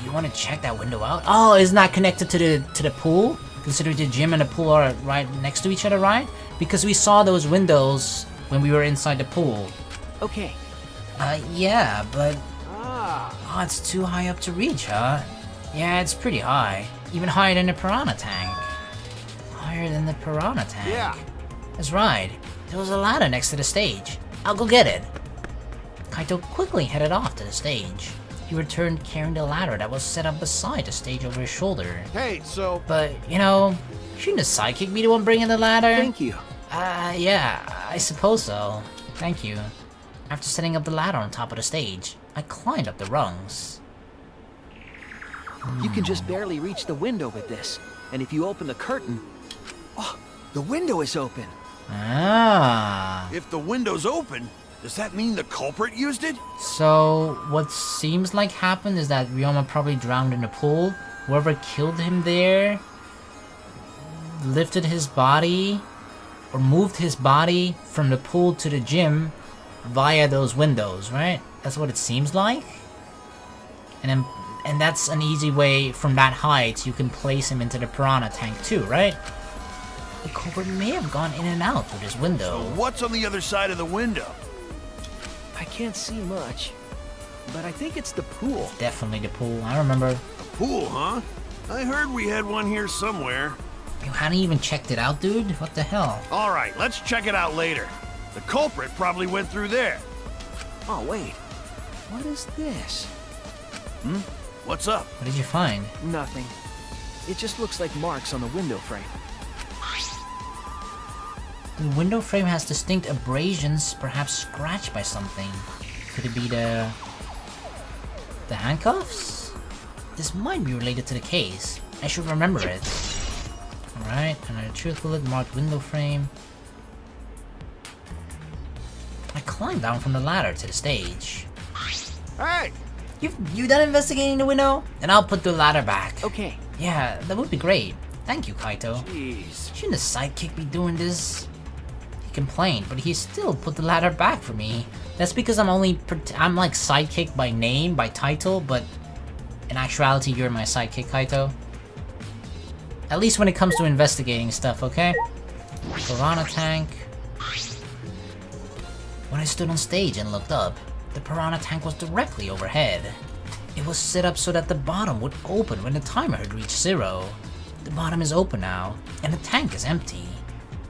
[SPEAKER 2] You want to check that window out? Oh, it's not connected to the pool? Considering the gym and the pool are right next to each other, right? Because we saw those windows when we were inside the pool.
[SPEAKER 3] Okay.
[SPEAKER 2] Yeah, but... Oh, it's too high up to reach, huh? Yeah, it's pretty high. Even higher than the piranha tank. Higher than the piranha tank.
[SPEAKER 7] Yeah.
[SPEAKER 2] That's right. There was a ladder next to the stage. I'll go get it. Kaito quickly headed off to the stage. He returned carrying the ladder that was set up beside the stage over his shoulder.
[SPEAKER 7] Hey, so...
[SPEAKER 2] But, you know, shouldn't the sidekick be the one bringing the ladder?
[SPEAKER 3] Thank you.
[SPEAKER 2] Yeah, I suppose so. Thank you. After setting up the ladder on top of the stage, I climbed up the rungs.
[SPEAKER 3] You can just barely reach the window with this. And if you open the curtain... Oh, the window is open.
[SPEAKER 2] Ah.
[SPEAKER 7] if the window's open, does that mean the culprit used it?
[SPEAKER 2] So, what seems like happened is that Ryoma probably drowned in the pool. Whoever killed him there lifted his body or moved his body from the pool to the gym via those windows, right? That's what it seems like. And that's an easy way from that height you can place him into the piranha tank too, right? The culprit may have gone in and out through this window.
[SPEAKER 7] So what's on the other side of the window?
[SPEAKER 3] I can't see much, but I think it's the pool.
[SPEAKER 2] Definitely the pool, I remember.
[SPEAKER 7] A pool, huh? I heard we had one here somewhere.
[SPEAKER 2] You hadn't even checked it out, dude? What the hell?
[SPEAKER 7] All right, let's check it out later. The culprit probably went through there.
[SPEAKER 3] Oh, wait. What is this?
[SPEAKER 7] What's up?
[SPEAKER 2] What did you find?
[SPEAKER 3] Nothing. It just looks like marks on the window frame.
[SPEAKER 2] The window frame has distinct abrasions, perhaps scratched by something. Could it be the handcuffs? This might be related to the case. I should remember it. Alright, another truth bullet marked window frame. I climbed down from the ladder to the stage.
[SPEAKER 7] Hey!
[SPEAKER 2] You done investigating the window? Then I'll put the ladder back.
[SPEAKER 3] Okay.
[SPEAKER 2] Yeah, that would be great. Thank you, Kaito.
[SPEAKER 7] Jeez.
[SPEAKER 2] Shouldn't the sidekick be doing this? He complained, but he still put the ladder back for me. That's because I'm like sidekick by name, by title, but in actuality you're my sidekick, Kaito. At least when it comes to investigating stuff, okay? Piranha tank. When I stood on stage and looked up, the piranha tank was directly overhead. It was set up so that the bottom would open when the timer had reached 0. The bottom is open now, and the tank is empty.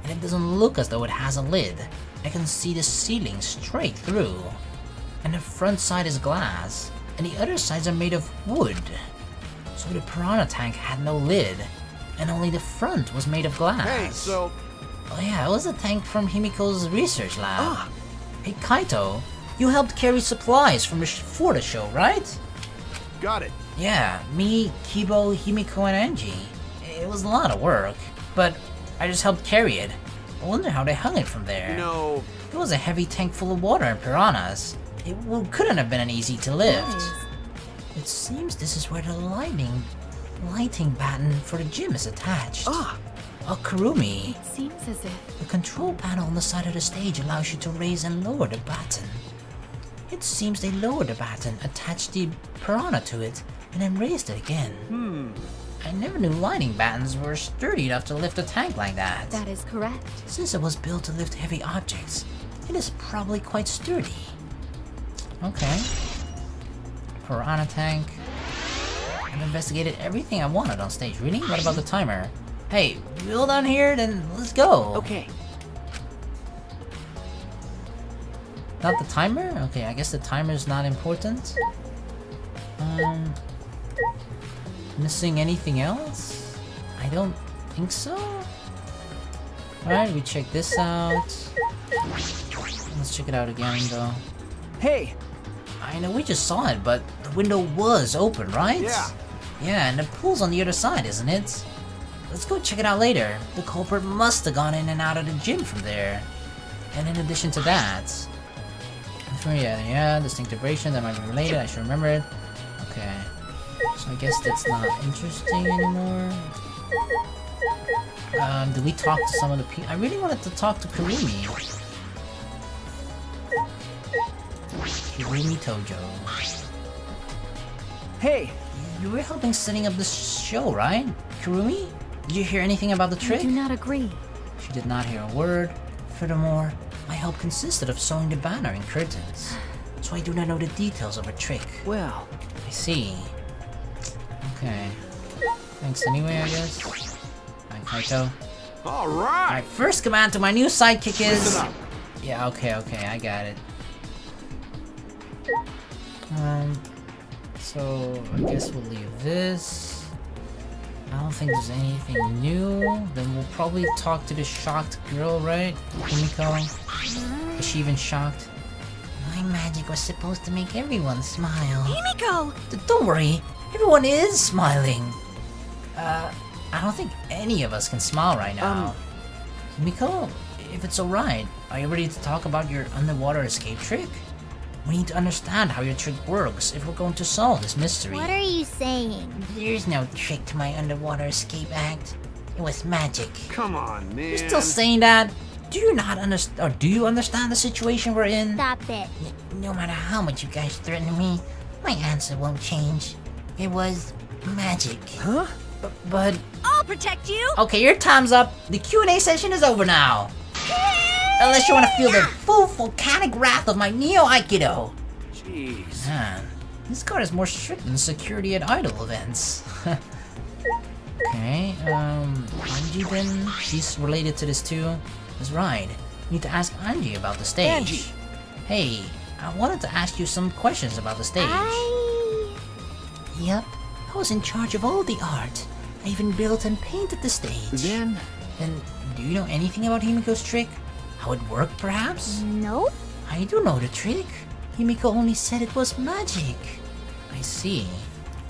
[SPEAKER 2] And it doesn't look as though it has a lid. I can see the ceiling straight through. And the front side is glass, and the other sides are made of wood. So the piranha tank had no lid, and only the front was made of glass.
[SPEAKER 7] Hey, so...
[SPEAKER 2] Oh yeah, it was a tank from Himiko's research lab. Hey Kaito, you helped carry supplies from for the show, right?
[SPEAKER 7] Got it.
[SPEAKER 2] Yeah, me, Kibo, Himiko, and Angie. It was a lot of work, but I just helped carry it. I wonder how they hung it from there.
[SPEAKER 7] No.
[SPEAKER 2] It was a heavy tank full of water and piranhas. It couldn't have been easy to lift. It seems this is where the lighting batten for the gym is attached. Oh, Kurumi.
[SPEAKER 6] It seems as if...
[SPEAKER 2] The control panel on the side of the stage allows you to raise and lower the batten. It seems they lowered the batten, attached the piranha to it, and then raised it again. I never knew lighting battens were sturdy enough to lift a tank like that.
[SPEAKER 6] That is correct.
[SPEAKER 2] Since it was built to lift heavy objects, it is probably quite sturdy. Okay. Piranha tank. I've investigated everything I wanted on stage. Really? What about the timer? Hey, you all down here? Then let's go.
[SPEAKER 3] Okay.
[SPEAKER 2] Not the timer? Okay, I guess the timer's not important. Missing anything else? I don't think so. Alright, we check this out. Let's check it out again, though.
[SPEAKER 3] Hey!
[SPEAKER 2] I know we just saw it, but the window was open, right?
[SPEAKER 7] Yeah.
[SPEAKER 2] Yeah, and the pool's on the other side, isn't it? Let's go check it out later. The culprit must have gone in and out of the gym from there. And in addition to that... Yeah, distinct vibration, that might be related, I should remember it. Okay. So I guess that's not interesting anymore. Do we talk to some of the people? I really wanted to talk to Kurumi. Kurumi Tojo.
[SPEAKER 3] Hey!
[SPEAKER 2] You were helping setting up this show, right? Kurumi? Did you hear anything about the trick?
[SPEAKER 5] I do not agree.
[SPEAKER 2] She did not hear a word. Furthermore, my help consisted of sewing the banner and curtains. So I do not know the details of her trick.
[SPEAKER 3] Well...
[SPEAKER 2] I see. Okay. Thanks anyway, I guess. Hi, Kaito.
[SPEAKER 7] Alright!
[SPEAKER 2] My first command to my new sidekick is...
[SPEAKER 7] Listen up.
[SPEAKER 2] Yeah, okay, I got it. So I guess we'll leave this. I don't think there's anything new. Then we'll probably talk to the shocked girl, right? Himiko? Is she even shocked?
[SPEAKER 4] My magic was supposed to make everyone smile.
[SPEAKER 6] Himiko!
[SPEAKER 2] Don't worry, everyone is smiling. I don't think any of us can smile right now. Himiko, if it's alright, are you ready to talk about your underwater escape trick? We need to understand how your trick works if we're going to solve this mystery.
[SPEAKER 5] What are you saying?
[SPEAKER 4] There's no trick to my underwater escape act. It was magic.
[SPEAKER 7] Come on, man.
[SPEAKER 2] You're still saying that? Do you not understand, or do you understand the situation we're in?
[SPEAKER 5] Stop it.
[SPEAKER 4] No matter how much you guys threaten me, my answer won't change. It was magic.
[SPEAKER 3] Huh?
[SPEAKER 2] But
[SPEAKER 6] I'll protect you!
[SPEAKER 2] okay, your time's up. The Q&A session is over now. Unless you want to feel the full volcanic wrath of my Neo Aikido.
[SPEAKER 7] Jeez.
[SPEAKER 2] Man, this guard is more strict than security at idol events. Okay, Angie then? She's related to this too. That's right. You need to ask Angie about the stage.
[SPEAKER 3] Angie!
[SPEAKER 2] Hey, I wanted to ask you some questions about the stage.
[SPEAKER 4] Yep, I was in charge of all the art. I even built and painted the stage.
[SPEAKER 3] Then...
[SPEAKER 2] Then, do you know anything about Himiko's trick? How it worked, perhaps?
[SPEAKER 5] No?
[SPEAKER 2] I do know the trick. Himiko only said it was magic. I see.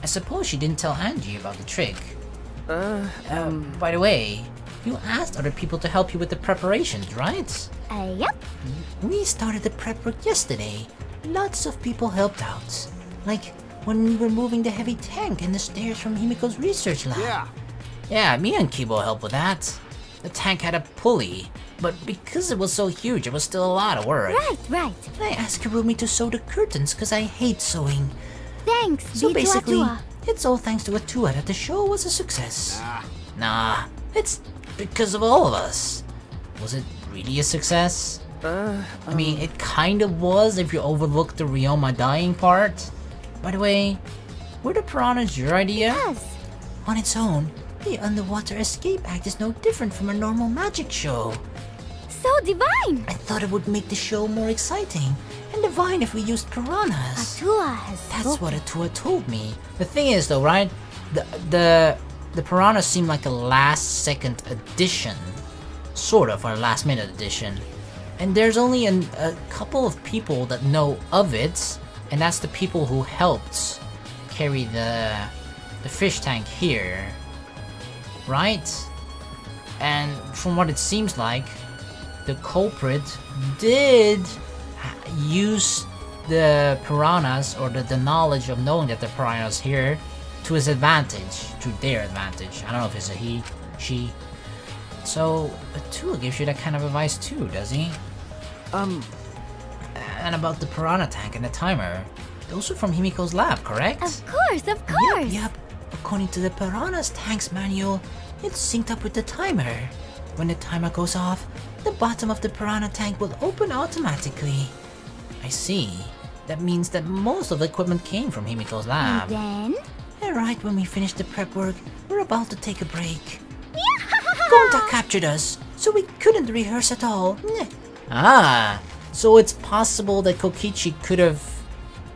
[SPEAKER 2] I suppose she didn't tell Angie about the trick. By the way, you asked other people to help you with the preparations, right?
[SPEAKER 5] Yep.
[SPEAKER 4] We started the prep work yesterday. Lots of people helped out. Like when we were moving the heavy tank and the stairs from Himiko's research lab.
[SPEAKER 7] Yeah.
[SPEAKER 2] Yeah, me and Kibo helped with that. The tank had a pulley, but because it was so huge, it was still a lot of work.
[SPEAKER 5] Right.
[SPEAKER 4] I asked Kurumi to sew the curtains because I hate sewing.
[SPEAKER 5] Thanks,
[SPEAKER 4] So basically,
[SPEAKER 5] Bitua.
[SPEAKER 4] it's all thanks to Atua that the show was a success.
[SPEAKER 2] Nah, it's because of all of us. Was it really a success? I mean, it kind of was if you overlook the Ryoma dying part. By the way, were the piranhas your idea?
[SPEAKER 5] Yes.
[SPEAKER 4] On its own, the Underwater Escape Act is no different from a normal magic show.
[SPEAKER 5] So divine.
[SPEAKER 4] I thought it would make the show more exciting and divine if we used piranhas.
[SPEAKER 5] Atua has
[SPEAKER 4] That's what Atua told me.
[SPEAKER 2] The thing is, though, right? The piranhas seem like a last-second addition, sort of, or a last-minute addition. And there's only a couple of people that know of it, and that's the people who helped carry the fish tank here, right? And from what it seems like, the culprit did use the piranhas, or the knowledge of knowing that the piranhas here, to his advantage, to their advantage. I don't know if it's a he, she. So, Atua gives you that kind of advice too, does he? And about the piranha tank and the timer, those are from Himiko's lab, correct?
[SPEAKER 5] Of course.
[SPEAKER 4] Yep. According to the piranha's tank's manual, it's synced up with the timer. When the timer goes off, the bottom of the piranha tank will open automatically.
[SPEAKER 2] I see. That means that most of the equipment came from Himiko's lab.
[SPEAKER 5] And then?
[SPEAKER 4] And right when we finish the prep work, we're about to take a break. Gonta captured us, so we couldn't rehearse at all.
[SPEAKER 2] Ah, so it's possible that Kokichi could have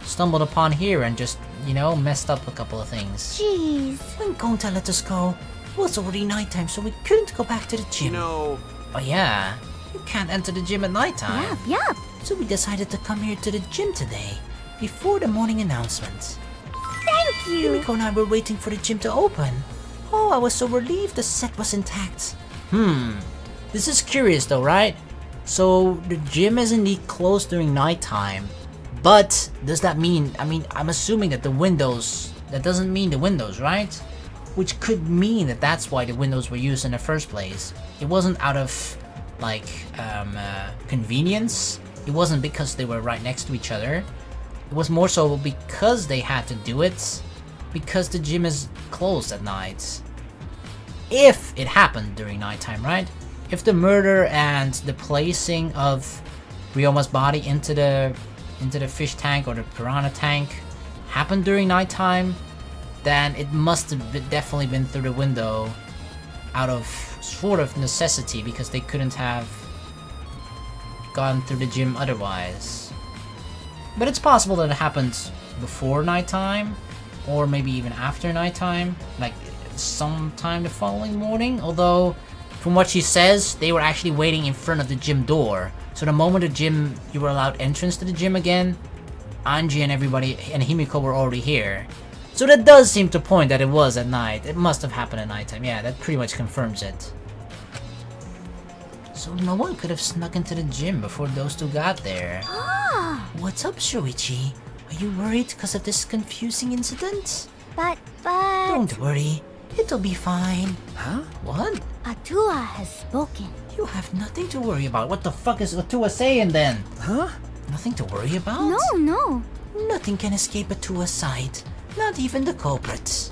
[SPEAKER 2] stumbled upon here and just, you know, messed up a couple of things.
[SPEAKER 5] Jeez.
[SPEAKER 4] When Gonta let us go, it was already nighttime, so we couldn't go back to the gym.
[SPEAKER 2] Oh yeah, you can't enter the gym at nighttime.
[SPEAKER 5] Yup.
[SPEAKER 4] So we decided to come here to the gym today, before the morning announcement.
[SPEAKER 5] Thank you.
[SPEAKER 4] Himiko and I were waiting for the gym to open. Oh, I was so relieved the set was intact.
[SPEAKER 2] This is curious though, right? So the gym is indeed closed during nighttime, But does that mean, I mean, I'm assuming that the windows, that doesn't mean the windows, right? Which could mean that that's why the windows were used in the first place. It wasn't out of, like, convenience. It wasn't because they were right next to each other. It was more so because they had to do it, because the gym is closed at night. If it happened during nighttime, right? If the murder and the placing of Ryoma's body into the fish tank or the piranha tank happened during nighttime, then it must have definitely been through the window out of sort of necessity, because they couldn't have gone through the gym otherwise. But it's possible that it happened before nighttime, or maybe even after nighttime, like sometime the following morning. Although, from what she says, they were actually waiting in front of the gym door. So the moment the gym, you were allowed entrance to the gym again, Anji and everybody and Himiko were already here. So that does seem to point that it was at night. It must have happened at nighttime. Yeah, that pretty much confirms it. So no one could have snuck into the gym before those two got there.
[SPEAKER 4] What's up, Shuichi? Are you worried because of this confusing incident?
[SPEAKER 5] But...
[SPEAKER 4] Don't worry. It'll be fine.
[SPEAKER 3] Huh?
[SPEAKER 2] What?
[SPEAKER 5] Atua has spoken.
[SPEAKER 4] You have nothing to worry about.
[SPEAKER 2] What the fuck is Atua saying then?
[SPEAKER 3] Huh?
[SPEAKER 2] Nothing to worry about?
[SPEAKER 5] No.
[SPEAKER 4] Nothing can escape Atua's sight. Not even the culprits.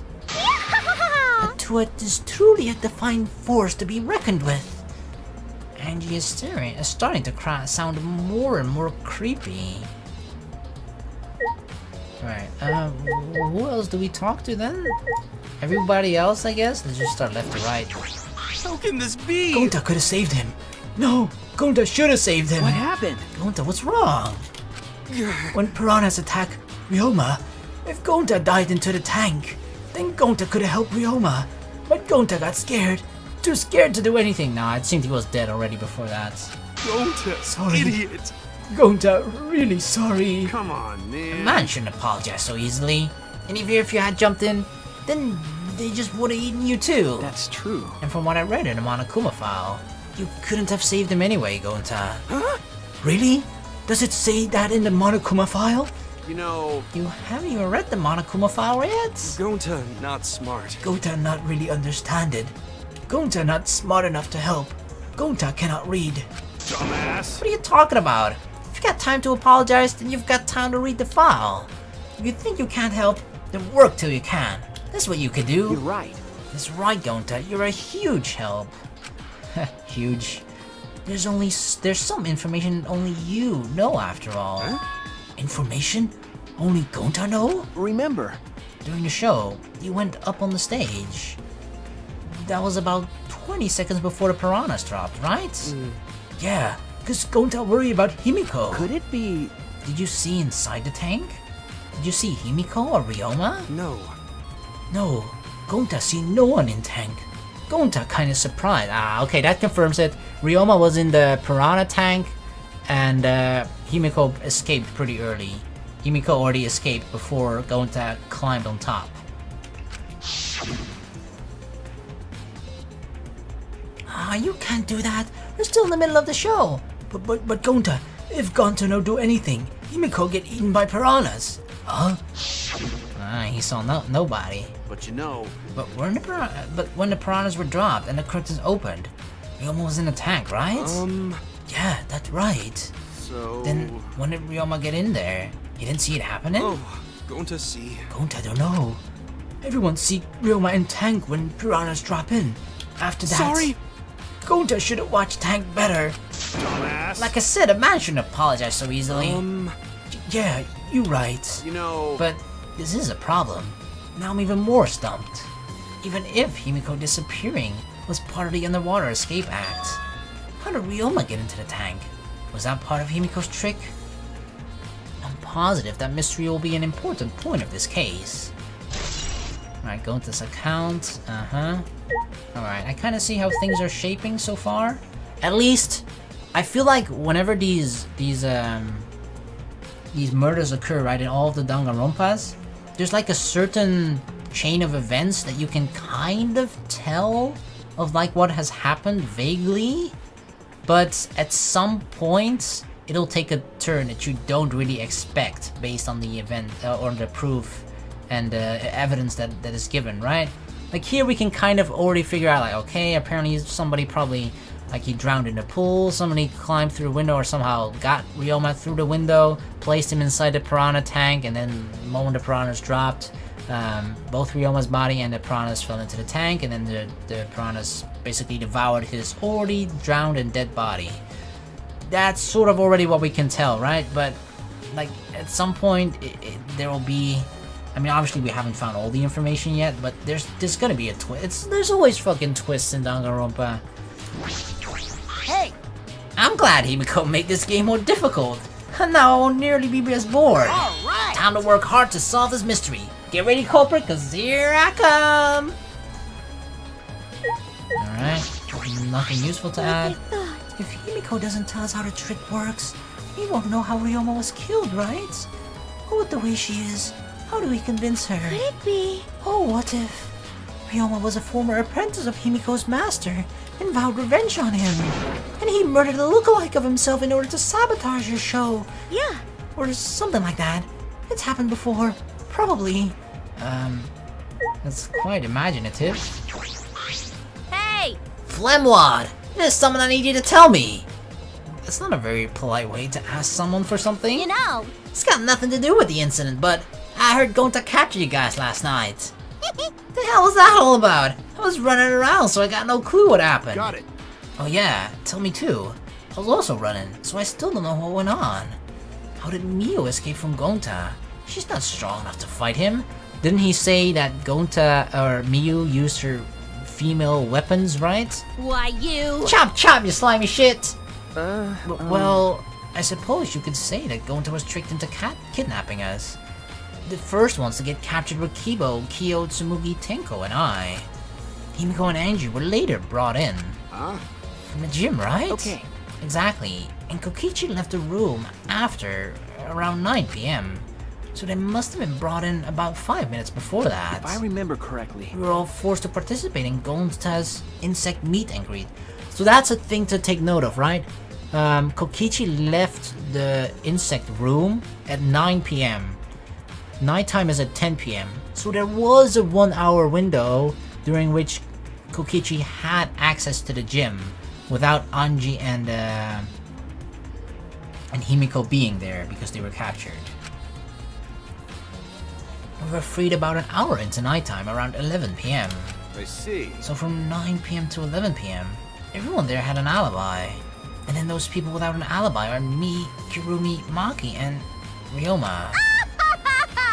[SPEAKER 4] Atua is truly a defiant force to be reckoned with.
[SPEAKER 2] Angie is starting to sound more and more creepy. Right, who else do we talk to then? Everybody else, I guess? Let's just start left to right.
[SPEAKER 7] How can this be?
[SPEAKER 2] Gonta could have saved him. No, Gonta should have saved him.
[SPEAKER 3] What happened?
[SPEAKER 2] Gonta, what's wrong? When piranhas attack Ryoma, if Gonta dived into the tank, then Gonta could have helped Ryoma. But Gonta got scared. Too scared to do anything. Nah, it seemed he was dead already before that.
[SPEAKER 7] Gonta,
[SPEAKER 2] Sorry.
[SPEAKER 7] idiot.
[SPEAKER 2] Gonta, really sorry.
[SPEAKER 7] Come on, man.
[SPEAKER 2] Man shouldn't apologize so easily. And even if you had jumped in, then they just would have eaten you too.
[SPEAKER 3] That's true.
[SPEAKER 2] And from what I read in the Monokuma file, you couldn't have saved him anyway, Gonta.
[SPEAKER 7] Huh?
[SPEAKER 2] Really? Does it say that in the Monokuma file?
[SPEAKER 7] You know,
[SPEAKER 2] You haven't even read the Monokuma file yet?
[SPEAKER 7] Gonta not smart.
[SPEAKER 2] Gonta not really understand it. Gonta not smart enough to help. Gonta cannot read.
[SPEAKER 7] Dumbass.
[SPEAKER 2] What are you talking about? If you got time to apologize, then you've got time to read the file. If you think you can't help, then work till you can. That's what you could do.
[SPEAKER 3] You're right.
[SPEAKER 2] That's right, Gonta. You're a huge help. Huge. There's some information only you know after all.
[SPEAKER 7] Huh?
[SPEAKER 2] Information? Only Gonta know?
[SPEAKER 3] Remember,
[SPEAKER 2] During the show, you went up on the stage. That was about 20 seconds before the piranhas dropped, right? Yeah, because Gonta worried about Himiko.
[SPEAKER 3] could it be...
[SPEAKER 2] Did you see inside the tank? Did you see Himiko or Ryoma?
[SPEAKER 7] No.
[SPEAKER 2] No, Gonta see no one in tank. Gonta kinda surprised. Ah, okay, that confirms it. Ryoma was in the piranha tank, and Himiko escaped pretty early. Himiko already escaped before Gonta climbed on top.
[SPEAKER 4] Ah, you can't do that. We're still in the middle of the show.
[SPEAKER 2] But Gonta, if Gonta no do anything, Himiko get eaten by piranhas. Huh? Ah, he saw nobody.
[SPEAKER 7] But you know,
[SPEAKER 2] But when the piranhas were dropped and the curtains opened, Ryoma was in the tank, right? Yeah, that's right.
[SPEAKER 7] so...
[SPEAKER 2] Then when did Ryoma get in there? He didn't see it happening?
[SPEAKER 7] Oh, Gonta see.
[SPEAKER 2] Gonta don't know. Everyone see Ryoma in tank when piranhas drop in. After that...
[SPEAKER 7] Sorry.
[SPEAKER 2] Gonta should have watched tank better.
[SPEAKER 7] Dumbass.
[SPEAKER 2] Like I said, a man shouldn't apologize so easily. Yeah, you're right.
[SPEAKER 7] You know...
[SPEAKER 2] But this is a problem. Now I'm even more stumped. Even if Himiko disappearing was part of the Underwater Escape Act, how did Ryoma get into the tank? Was that part of Himiko's trick? I'm positive that mystery will be an important point of this case. Alright, go into this account. Alright, I kind of see how things are shaping so far. At least, I feel like whenever these murders occur, right, in all of the Danganronpas, there's like a certain chain of events that you can kind of tell of like what has happened vaguely, but at some point it'll take a turn that you don't really expect based on the event or the proof and evidence that is given, right? Like here we can kind of already figure out like, okay, apparently somebody probably, like he drowned in the pool, somebody climbed through a window or somehow got Ryoma through the window, placed him inside the piranha tank, and then the moment the piranhas dropped, both Ryoma's body and the piranhas fell into the tank, and then the piranhas basically devoured his already drowned and dead body. That's sort of already what we can tell, right? But like at some point there will be, I mean obviously we haven't found all the information yet, but there's gonna be a twist. There's always fucking twists in Danganronpa.
[SPEAKER 8] Hey!
[SPEAKER 2] I'm glad Himiko made this game more difficult. And now I won't nearly be as bored.
[SPEAKER 8] Alright!
[SPEAKER 2] Time to work hard to solve this mystery. Get ready, culprit, cause here I come! Alright, nothing useful to add.
[SPEAKER 4] If Himiko doesn't tell us how the trick works, we won't know how Ryoma was killed, right? But with the way she is, how do we convince her?
[SPEAKER 6] Could it be?
[SPEAKER 4] Oh, what if Ryoma was a former apprentice of Himiko's master and vowed revenge on him, and he murdered a lookalike of himself in order to sabotage your show?
[SPEAKER 6] Yeah.
[SPEAKER 4] Or something like that. It's happened before. Probably.
[SPEAKER 2] That's quite imaginative.
[SPEAKER 8] Hey!
[SPEAKER 2] Flemwad! There's something I need you to tell me! That's not a very polite way to ask someone for something.
[SPEAKER 5] You know.
[SPEAKER 2] It's got nothing to do with the incident, but I heard Gonta capture you guys last night. The hell was that all about? I was running around, so I got no clue what happened.
[SPEAKER 7] Got it.
[SPEAKER 2] Oh yeah, tell me too. I was also running, so I still don't know what went on. How did Mio escape from Gonta? She's not strong enough to fight him. Didn't he say that Gonta or Miu used her female weapons, right?
[SPEAKER 5] Why you?
[SPEAKER 2] Chop chop, you slimy shit! Well, I suppose you could say that Gonta was tricked into kidnapping us. The first ones to get captured were Kibo, Kyo, Tsumugi, Tenko, and I. Himiko and Angie were later brought in. From the gym, right?
[SPEAKER 3] Okay.
[SPEAKER 2] Exactly. And Kokichi left the room after around 9 PM. So they must have been brought in about 5 minutes before that.
[SPEAKER 3] If I remember correctly.
[SPEAKER 2] We were all forced to participate in Gonta's insect meet and greet. So that's a thing to take note of, right? Kokichi left the insect room at 9 PM. Nighttime is at 10 PM. So there was a 1-hour window during which Kokichi had access to the gym without Anji and Himiko being there because they were captured. We were freed about an hour into nighttime, around 11 PM.
[SPEAKER 7] I see.
[SPEAKER 2] So from 9 PM to 11 PM, everyone there had an alibi. And then those people without an alibi are me, Kirumi, Maki, and Ryoma.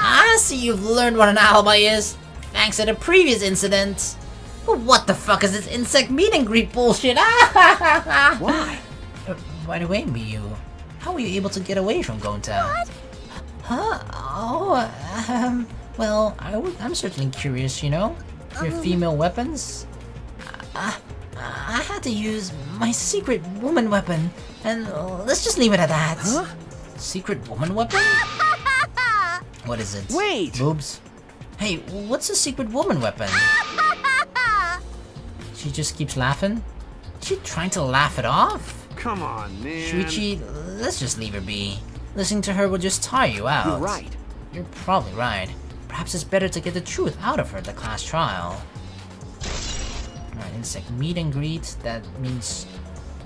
[SPEAKER 2] I see you've learned what an alibi is, thanks to the previous incident. But what the fuck is this insect meet and greet bullshit?
[SPEAKER 3] Why?
[SPEAKER 2] By the way, Miyu, how were you able to get away from Gonta?
[SPEAKER 6] What?
[SPEAKER 4] Huh? Oh,
[SPEAKER 2] Well, I'm certainly curious, you know? Your female weapons?
[SPEAKER 4] I had to use my secret woman weapon, and let's just leave it at that.
[SPEAKER 3] Huh?
[SPEAKER 2] Secret woman weapon? What is it?
[SPEAKER 3] Wait!
[SPEAKER 2] Boobs? Hey, what's a secret woman weapon? She just keeps laughing? Is she trying to laugh it off?
[SPEAKER 7] Come on, man.
[SPEAKER 2] Shuichi, let's just leave her be. Listening to her will just tire you out.
[SPEAKER 3] You're right.
[SPEAKER 2] You're probably right. Perhaps it's better to get the truth out of her at the class trial. Alright, insect meet and greet. That means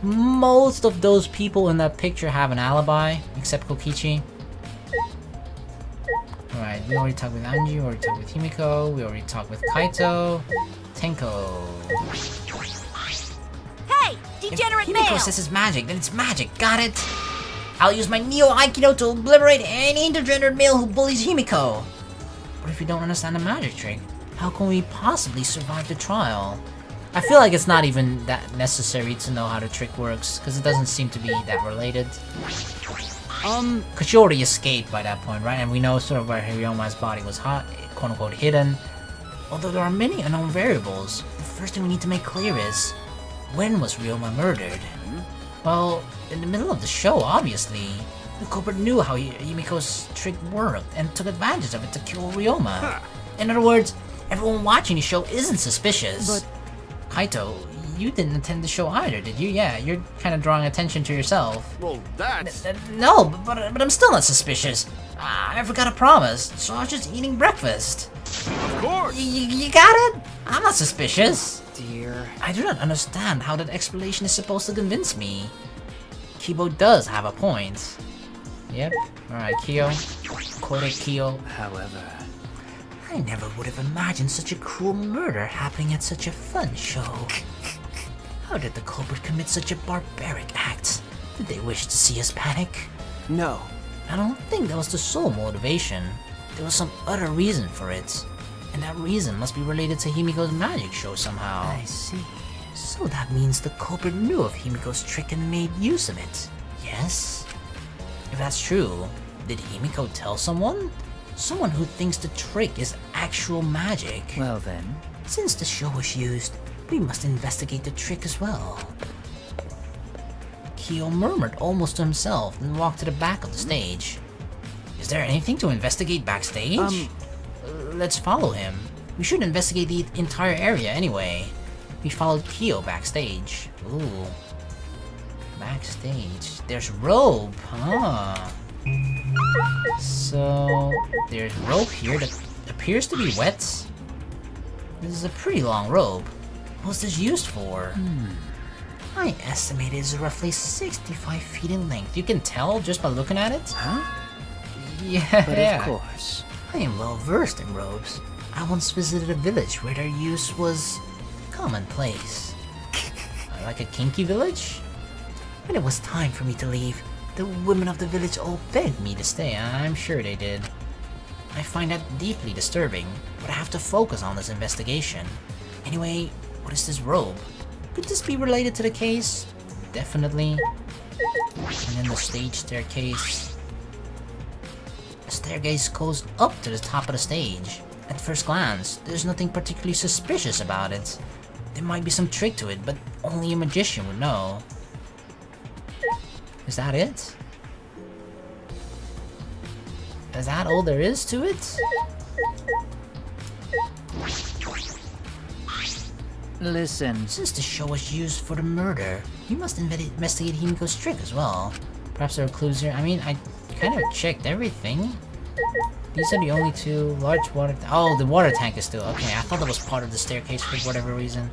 [SPEAKER 2] most of those people in that picture have an alibi, except Kokichi. Alright, we already talked with Anji, we already talked with Himiko, we already talked with Kaito, Tenko.
[SPEAKER 8] Hey! Degenerate
[SPEAKER 2] If Himiko
[SPEAKER 8] male!
[SPEAKER 2] says it's magic, then it's magic, got it? I'll use my Neo Aikido to obliterate any intergendered male who bullies Himiko. But if you don't understand the magic trick, how can we possibly survive the trial? I feel like it's not even that necessary to know how the trick works, because it doesn't seem to be that related. Because she already escaped by that point, right? And we know sort of where Ryoma's body was quote-unquote hidden. Although there are many unknown variables, the first thing we need to make clear is, when was Ryoma murdered? Well, in the middle of the show, obviously. The culprit knew how Himiko's trick worked and took advantage of it to kill Ryoma. In other words, everyone watching the show isn't suspicious.
[SPEAKER 3] But
[SPEAKER 2] Kaito, you didn't attend the show either, did you? Yeah, you're kind of drawing attention to yourself.
[SPEAKER 9] Well, that's...
[SPEAKER 2] No, but I'm still not suspicious. I forgot a promise, so I was just eating breakfast.
[SPEAKER 9] Of course!
[SPEAKER 2] You got it? I'm not suspicious.
[SPEAKER 3] Dear.
[SPEAKER 2] I do not understand how that explanation is supposed to convince me. Kibo does have a point. Yep. Alright, Kyo. Quote it, Kyo.
[SPEAKER 3] However...
[SPEAKER 4] I never would have imagined such a cruel murder happening at such a fun show. How did the culprit commit such a barbaric act? Did they wish to see us panic?
[SPEAKER 3] No.
[SPEAKER 2] I don't think that was the sole motivation. There was some other reason for it. And that reason must be related to Himiko's magic show somehow.
[SPEAKER 4] I see. So that means the culprit knew of Himiko's trick and made use of it, yes?
[SPEAKER 2] If that's true, did Himiko tell someone? Someone who thinks the trick is actual magic.
[SPEAKER 3] Well then...
[SPEAKER 4] Since the show was used, we must investigate the trick as well.
[SPEAKER 2] Kyo murmured almost to himself and walked to the back of the stage. Is there anything to investigate backstage? Let's follow him. We should investigate the entire area anyway. We followed Kyo backstage. Ooh. Backstage. There's rope, huh? So, there's rope here that appears to be wet. This is a pretty long rope. What's this used for?
[SPEAKER 4] I estimate it is roughly 65 feet in length.
[SPEAKER 2] You can tell just by looking at it?
[SPEAKER 3] Huh?
[SPEAKER 2] Yeah.
[SPEAKER 3] But of course.
[SPEAKER 4] I am well versed in ropes. I once visited a village where their use was commonplace.
[SPEAKER 2] Like a kinky village?
[SPEAKER 4] When it was time for me to leave, the women of the village all begged me to stay.
[SPEAKER 2] I'm sure they did. I find that deeply disturbing, but I have to focus on this investigation. Anyway, what is this robe? Could this be related to the case? Definitely. And then the stage staircase. The staircase goes up to the top of the stage. At first glance, there's nothing particularly suspicious about it. There might be some trick to it, but only a magician would know. Is that it? Is that all there is to it?
[SPEAKER 3] Listen.
[SPEAKER 2] Since the show was used for the murder, we must investigate Himiko's trick as well. Perhaps there are clues here. I mean, I kind of checked everything. These are the only two large water... Oh, the water tank is still... Okay, I thought that was part of the staircase for whatever reason.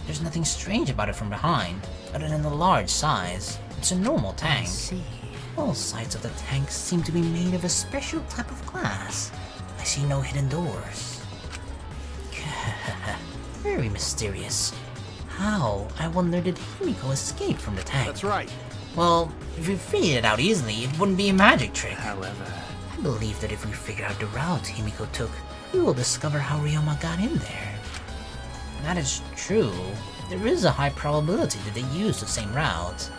[SPEAKER 2] There's nothing strange about it from behind, other than the large size. It's a normal tank.
[SPEAKER 4] I see.
[SPEAKER 2] All sides of the tank seem to be made of a special type of glass. I see no hidden doors. Very mysterious. How, I wonder, did Himiko escape from the tank?
[SPEAKER 9] That's right.
[SPEAKER 2] Well, if we figured it out easily, it wouldn't be a magic trick.
[SPEAKER 3] However...
[SPEAKER 4] I believe that if we figure out the route Himiko took, we will discover how Ryoma got in there.
[SPEAKER 2] That is true. There is a high probability that they used the same route.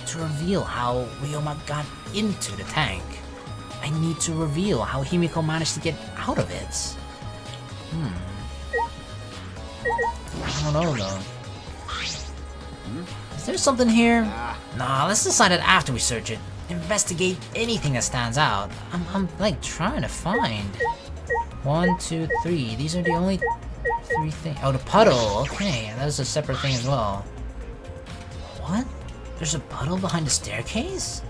[SPEAKER 2] To reveal how Ryoma got into the tank, I need to reveal how Himiko managed to get out of it. I don't know though. Is there something here? Nah, let's decide it after we search it. Investigate anything that stands out. I'm like trying to find. 1, 2, 3. These are the only 3 things. Oh, the puddle. Okay, that was a separate thing as well. What? There's a puddle behind the staircase?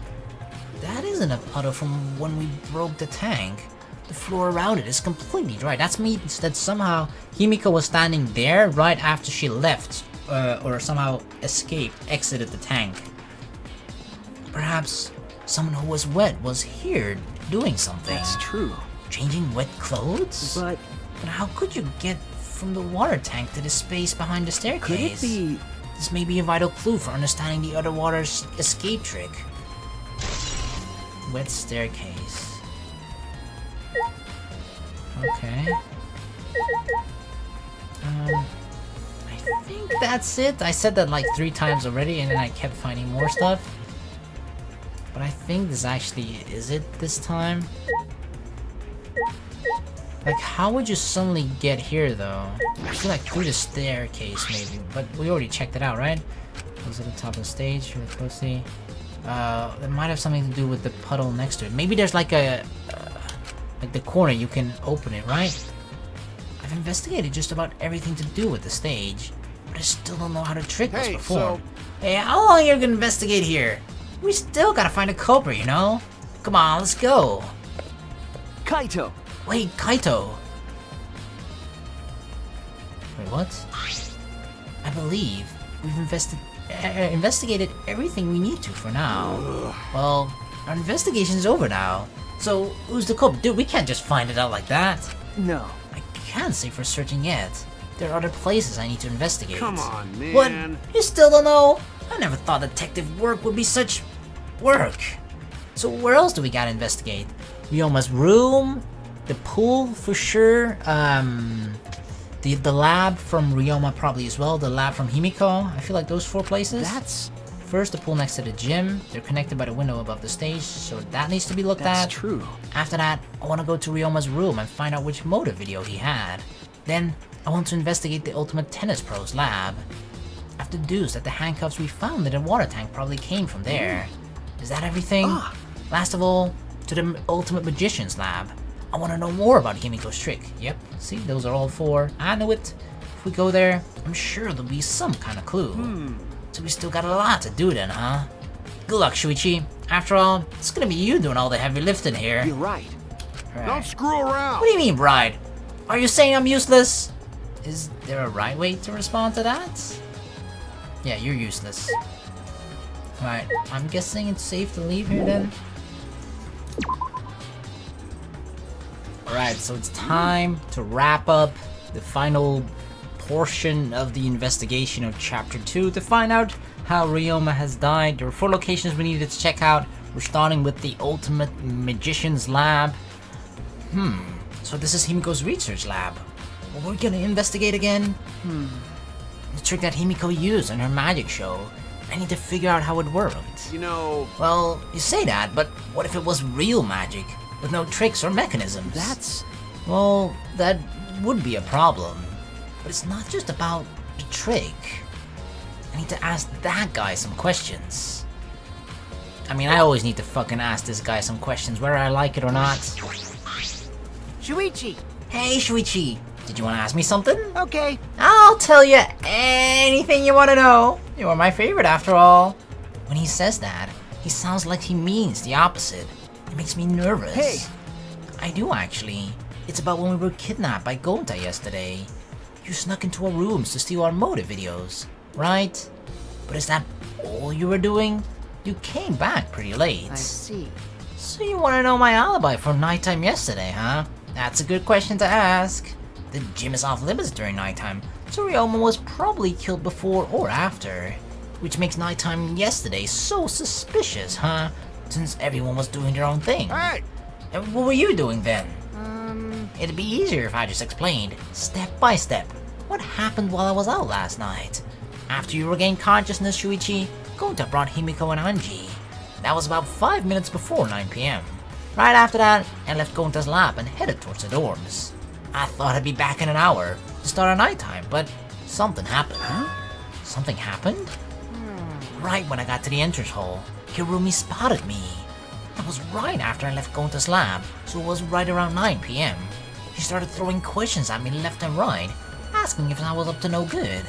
[SPEAKER 2] That isn't a puddle from when we broke the tank. The floor around it is completely dry. That means that somehow Himiko was standing there right after she left, or somehow exited the tank. Perhaps someone who was wet was here doing something.
[SPEAKER 3] That's true.
[SPEAKER 2] Changing wet clothes?
[SPEAKER 3] But
[SPEAKER 2] how could you get from the water tank to the space behind the staircase?
[SPEAKER 3] could it be...
[SPEAKER 2] This may be a vital clue for understanding the underwater's escape trick. Wet staircase. Okay. I think that's it. I said that like 3 times already and then I kept finding more stuff. But I think this actually is it this time. Like, how would you suddenly get here though? I feel like through the staircase maybe, but we already checked it out, right? Goes to the top of the stage really closely. It might have something to do with the puddle next to it. Maybe there's like a like the corner you can open it, right? I've investigated just about everything to do with the stage, but I still don't know how the trick was
[SPEAKER 9] Hey,
[SPEAKER 2] performed. Hey, how long are you gonna investigate here? We still gotta find a culprit, you know? Come on, let's go.
[SPEAKER 3] Kaito!
[SPEAKER 2] Wait, Kaito. Wait, what? I believe we've investigated everything we need to for now. Well, our investigation's over now. So, who's the culprit? Dude, we can't just find it out like that.
[SPEAKER 3] No.
[SPEAKER 2] I can't say for certain yet. There are other places I need to investigate.
[SPEAKER 9] Come on, man.
[SPEAKER 2] What? You still don't know? I never thought detective work would be such work. So where else do we gotta investigate? Ryoma's room, the pool for sure, the lab from Ryoma probably as well, the lab from Himiko. I feel like those 4 places.
[SPEAKER 3] That's...
[SPEAKER 2] First, the pool next to the gym. They're connected by the window above the stage, so that needs to be looked at.
[SPEAKER 3] That's true.
[SPEAKER 2] After that, I want to go to Ryoma's room and find out which motive video he had. Then, I want to investigate the Ultimate Tennis Pro's lab. I've deduced that the handcuffs we found in the water tank probably came from there. Is that everything? Last of all, to the Ultimate Magician's lab. I want to know more about Himiko's trick. Yep, see, those are all 4. I knew it. If we go there, I'm sure there'll be some kind of clue. So we still got a lot to do then, huh? Good luck, Shuichi. After all, it's gonna be you doing all the heavy lifting here.
[SPEAKER 3] You're right.
[SPEAKER 9] Don't screw around.
[SPEAKER 2] What do you mean, right? Are you saying I'm useless? Is there a right way to respond to that? Yeah, you're useless. Right, I'm guessing it's safe to leave here then. Alright, so it's time to wrap up the final portion of the investigation of Chapter 2 to find out how Ryoma has died. There are 4 locations we needed to check out. We're starting with the Ultimate Magician's lab. So this is Himiko's research lab. What we're gonna investigate again? The trick that Himiko used in her magic show. I need to figure out how it worked.
[SPEAKER 9] You know...
[SPEAKER 2] Well, you say that, but what if it was real magic, with no tricks or mechanisms?
[SPEAKER 3] That's...
[SPEAKER 2] Well, that would be a problem. But it's not just about the trick. I need to ask that guy some questions. I mean, I always need to fucking ask this guy some questions, whether I like it or not.
[SPEAKER 8] Shuichi!
[SPEAKER 2] Hey, Shuichi! Did you want to ask me something?
[SPEAKER 8] Okay.
[SPEAKER 2] I'll tell you anything you want to know. You're my favorite after all. When he says that, he sounds like he means the opposite. It makes me nervous.
[SPEAKER 3] Hey!
[SPEAKER 2] I do actually. It's about when we were kidnapped by Gonta yesterday. You snuck into our rooms to steal our motive videos, right? But is that all you were doing? You came back pretty late.
[SPEAKER 8] I see.
[SPEAKER 2] So you want to know my alibi for nighttime yesterday, huh? That's a good question to ask. The gym is off limits during nighttime, so Ryoma was probably killed before or after. Which makes nighttime yesterday so suspicious, huh? Since everyone was doing their own thing.
[SPEAKER 9] Hey!
[SPEAKER 2] And what were you doing then? It'd be easier if I just explained, step by step, what happened while I was out last night. After you regained consciousness, Shuichi, Gonta brought Himiko and Anji. That was about 5 minutes before 9 PM. Right after that, I left Gonta's lab and headed towards the dorms. I thought I'd be back in an hour to start our nighttime, but something happened. Something happened? Right when I got to the entrance hall, Hirumi spotted me. That was right after I left Gonta's lab, so it was right around 9 PM. She started throwing questions at me left and right, asking if I was up to no good.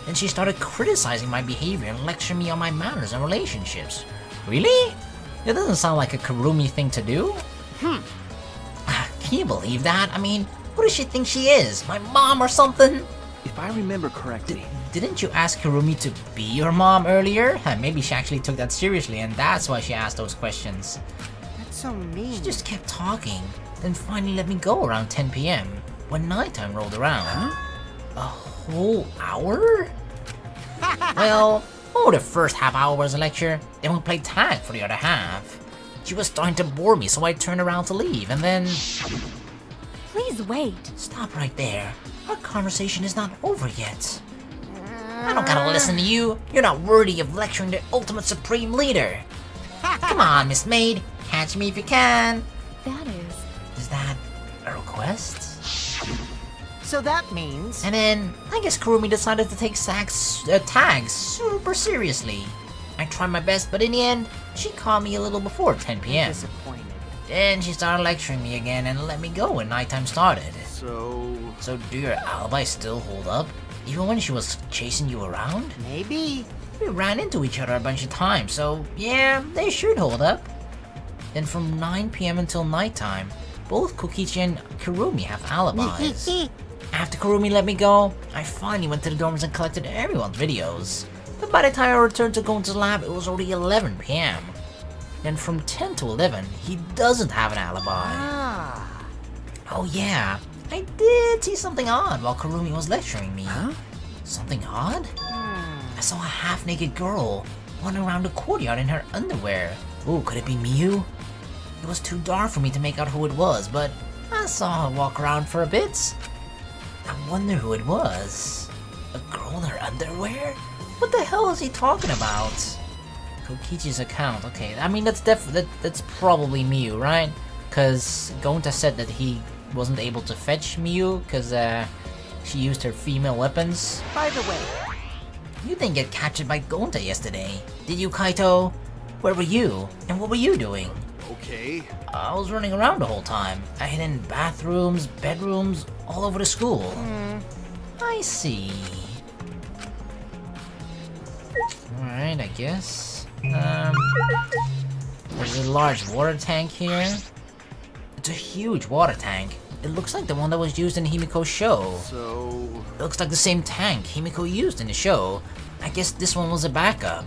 [SPEAKER 2] Then she started criticizing my behavior and lecturing me on my manners and relationships. Really? It doesn't sound like a Kurumi thing to do. Can you believe that? I mean, who does she think she is? My mom or something?
[SPEAKER 3] If I remember correctly...
[SPEAKER 2] Didn't you ask Hirumi to be your mom earlier? Maybe she actually took that seriously and that's why she asked those questions.
[SPEAKER 8] That's so mean.
[SPEAKER 2] She just kept talking, then finally let me go around 10 PM, when nighttime rolled around. A whole hour? Well, the first half hour was a lecture, then we played tag for the other half. She was starting to bore me, so I turned around to leave, and then...
[SPEAKER 6] Please wait.
[SPEAKER 2] Stop right there. Our conversation is not over yet. I don't gotta listen to you. You're not worthy of lecturing the ultimate supreme leader. Come on, Miss Maid. Catch me if you can.
[SPEAKER 6] That is...
[SPEAKER 2] Is that a request?
[SPEAKER 8] So that means...
[SPEAKER 2] And then, I guess Kurumi decided to take tags super seriously. I tried my best, but in the end, she called me a little before 10 PM.
[SPEAKER 8] Disappointed.
[SPEAKER 2] Then she started lecturing me again and let me go when nighttime started.
[SPEAKER 9] So
[SPEAKER 2] So do your alibi still hold up? Even when she was chasing you around?
[SPEAKER 4] Maybe.
[SPEAKER 2] We ran into each other a bunch of times, so yeah, they should hold up. Then from 9 p.m. until nighttime, both Kokichi and Kurumi have alibis. After Kurumi let me go, I finally went to the dorms and collected everyone's videos. But by the time I returned to Gonta's lab, it was already 11 p.m. Then from 10 to 11, he doesn't have an alibi. Oh yeah, I did see something odd while Kurumi was lecturing me.
[SPEAKER 3] Huh?
[SPEAKER 2] Something odd? I saw a half-naked girl wandering around the courtyard in her underwear. Ooh, could it be Miyu? It was too dark for me to make out who it was, but I saw her walk around for a bit. I wonder who it was. A girl in her underwear? What the hell is he talking about? Kokichi's account. Okay, I mean that's probably Miyu, right? Cause Gonta said that he wasn't able to fetch Miyu because she used her female weapons.
[SPEAKER 8] By the way,
[SPEAKER 2] You didn't get captured by Gonta yesterday, did you, Kaito? Where were you? And what were you doing?
[SPEAKER 9] Okay.
[SPEAKER 2] I was running around the whole time. I hid in bathrooms, bedrooms, all over the school. I see. Alright, I guess. There's a large water tank here. It's a huge water tank. It looks like the one that was used in Himiko's show.
[SPEAKER 9] So...
[SPEAKER 2] It looks like the same tank Himiko used in the show. I guess this one was a backup.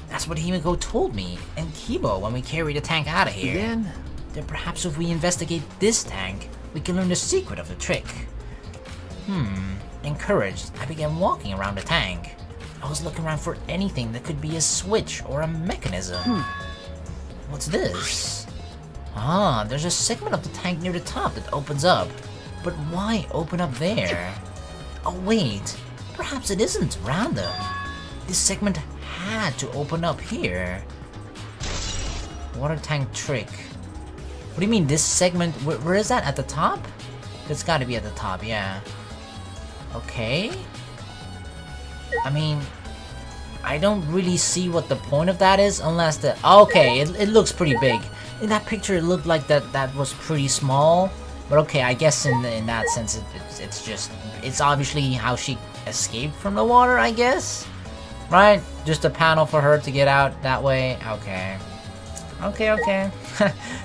[SPEAKER 2] That's what Himiko told me and Kibo when we carried the tank out of here.
[SPEAKER 3] Then
[SPEAKER 2] Perhaps if we investigate this tank, we can learn the secret of the trick. Encouraged, I began walking around the tank. I was looking around for anything that could be a switch or a mechanism. What's this? Ah, there's a segment of the tank near the top that opens up. But why open up there? Oh wait, perhaps it isn't random. This segment had to open up here. Water tank trick. What do you mean this segment? Where is that? At the top? It's gotta be at the top, yeah. Okay. I mean, I don't really see what the point of that is unless the... Okay, it looks pretty big. In that picture it looked like that was pretty small. But okay, I guess in that sense it's just... It's obviously how she escaped from the water, I guess? Right? Just a panel for her to get out that way? Okay. Okay.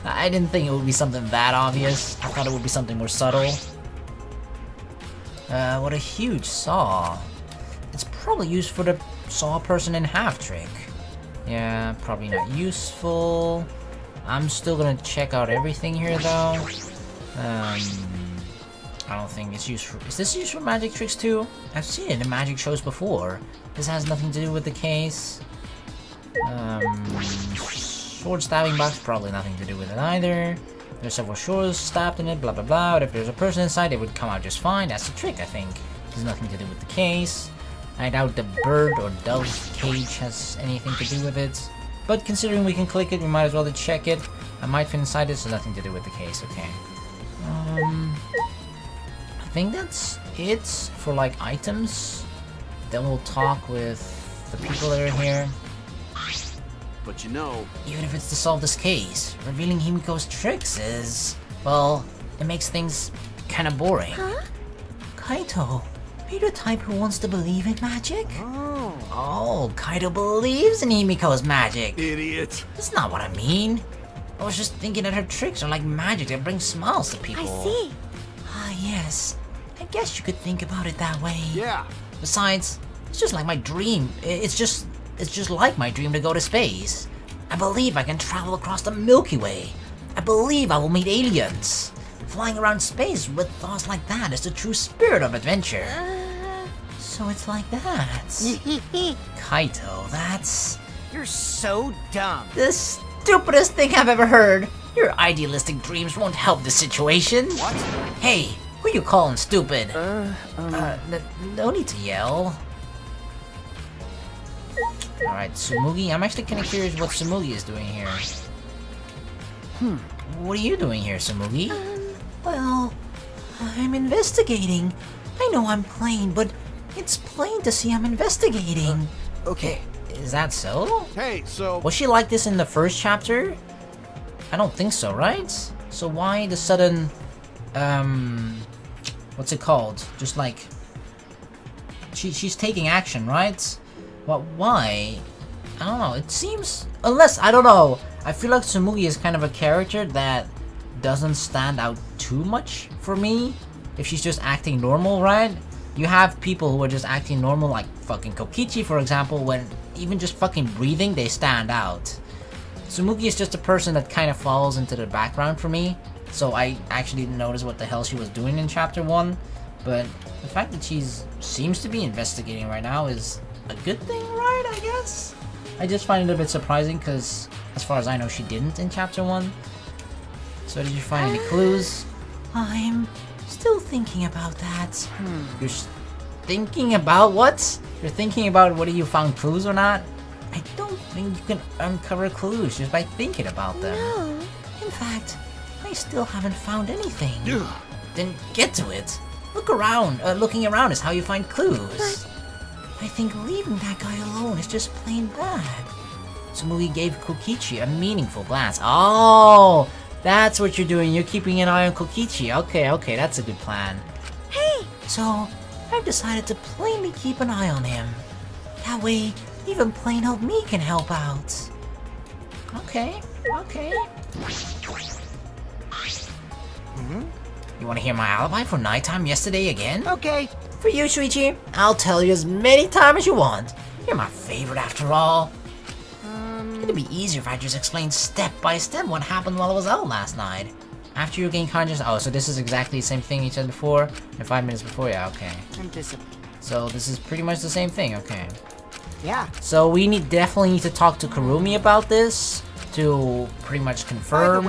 [SPEAKER 2] I didn't think it would be something that obvious. I thought it would be something more subtle. What a huge saw. It's probably used for the saw a person in half trick. Yeah, probably not useful. I'm still gonna check out everything here though. I don't think it's used for... Is this used for magic tricks too? I've seen it in magic shows before. This has nothing to do with the case. Sword stabbing box, probably nothing to do with it either. There's several swords stabbed in it, blah blah blah. But if there's a person inside, it would come out just fine. That's the trick, I think. There's nothing to do with the case. I doubt the bird or dove cage has anything to do with it. But considering we can click it, we might as well check it. I might fit inside it, so nothing to do with the case, okay. I think that's it for like items. Then we'll talk with the people that are here.
[SPEAKER 9] But you know...
[SPEAKER 2] Even if it's to solve this case, revealing Himiko's tricks is... Well, it makes things kinda boring.
[SPEAKER 5] Huh?
[SPEAKER 2] Kaito, are you the type who wants to believe in magic? Oh, Kaito believes in Himiko's magic.
[SPEAKER 9] Idiot.
[SPEAKER 2] That's not what I mean. I was just thinking that her tricks are like magic that brings smiles to people.
[SPEAKER 5] I see.
[SPEAKER 2] Ah, yes. I guess you could think about it that way.
[SPEAKER 9] Yeah.
[SPEAKER 2] Besides, it's just like my dream. It's just like my dream to go to space. I believe I can travel across the Milky Way. I believe I will meet aliens. Flying around space with thoughts like that is the true spirit of adventure. So it's like that. Kaito, that's...
[SPEAKER 8] You're so dumb.
[SPEAKER 2] the stupidest thing I've ever heard. Your idealistic dreams won't help the situation.
[SPEAKER 8] What?
[SPEAKER 2] Hey, who you calling stupid? No need to yell. Alright, Tsumugi. I'm actually kinda curious what Tsumugi is doing here. What are you doing here, Tsumugi?
[SPEAKER 4] Well, I'm investigating. I know I'm plain, but it's plain to see I'm investigating.
[SPEAKER 3] okay.
[SPEAKER 2] Is that so?
[SPEAKER 9] Hey, so...
[SPEAKER 2] Was she like this in the first chapter? I don't think so, right? So why the sudden, what's it called? Just like she's taking action, right? But why? I don't know. It seems, unless I don't know. I feel like Tsumugi is kind of a character that doesn't stand out too much for me. If she's just acting normal, right? You have people who are just acting normal, like fucking Kokichi, for example, when even just fucking breathing, they stand out. Tsumugi is just a person that kind of falls into the background for me, so I actually didn't notice what the hell she was doing in chapter 1, but the fact that she's seems to be investigating right now is a good thing, right, I guess? I just find it a bit surprising, because as far as I know, she didn't in chapter 1. So did you find any clues?
[SPEAKER 4] I'm still thinking about that.
[SPEAKER 2] You're thinking about what? You're thinking about whether you found clues or not? I don't think you can uncover clues just by thinking about them.
[SPEAKER 4] No. In fact, I still haven't found anything.
[SPEAKER 2] Then get to it. Look around. Looking around is how you find clues.
[SPEAKER 4] But I think leaving that guy alone is just plain bad.
[SPEAKER 2] Tsumugi gave Kokichi a meaningful glance. Oh, that's what you're doing. You're keeping an eye on Kokichi. Okay, that's a good plan.
[SPEAKER 4] Hey! So, I've decided to plainly keep an eye on him. That way, even plain old me can help out.
[SPEAKER 2] Okay. You want to hear my alibi for nighttime yesterday again?
[SPEAKER 3] Okay.
[SPEAKER 2] For you, Shuichi, I'll tell you as many times as you want. You're my favorite after all. It'd be easier if I just explained step by step what happened while I was out last night. After you gain consciousness. Oh, so this is exactly the same thing you said before? And 5 minutes before? Yeah, okay.
[SPEAKER 3] I'm disappointed.
[SPEAKER 2] So this is pretty much the same thing, okay.
[SPEAKER 3] Yeah.
[SPEAKER 2] So we definitely need to talk to Kurumi about this to pretty much confirm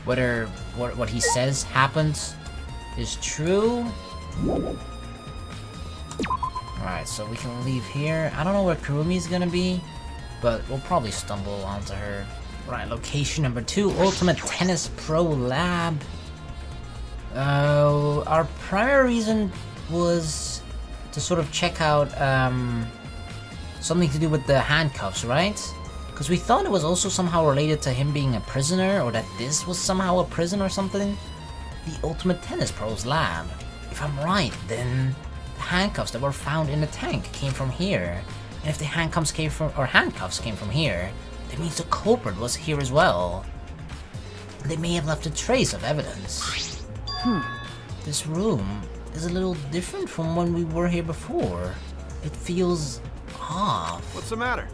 [SPEAKER 2] whether what he says happens is true. Alright, so we can leave here. I don't know where Kurumi's gonna be, but we'll probably stumble onto her. Right, location number 2, Ultimate Tennis Pro Lab. Our primary reason was to sort of check out something to do with the handcuffs, right? Because we thought it was also somehow related to him being a prisoner, or that this was somehow a prison or something. The Ultimate Tennis Pro's lab. If I'm right, then the handcuffs that were found in the tank came from here. And if the handcuffs came from here, that means the culprit was here as well. They may have left a trace of evidence. This room is a little different from when we were here before. It feels off.
[SPEAKER 9] What's the matter?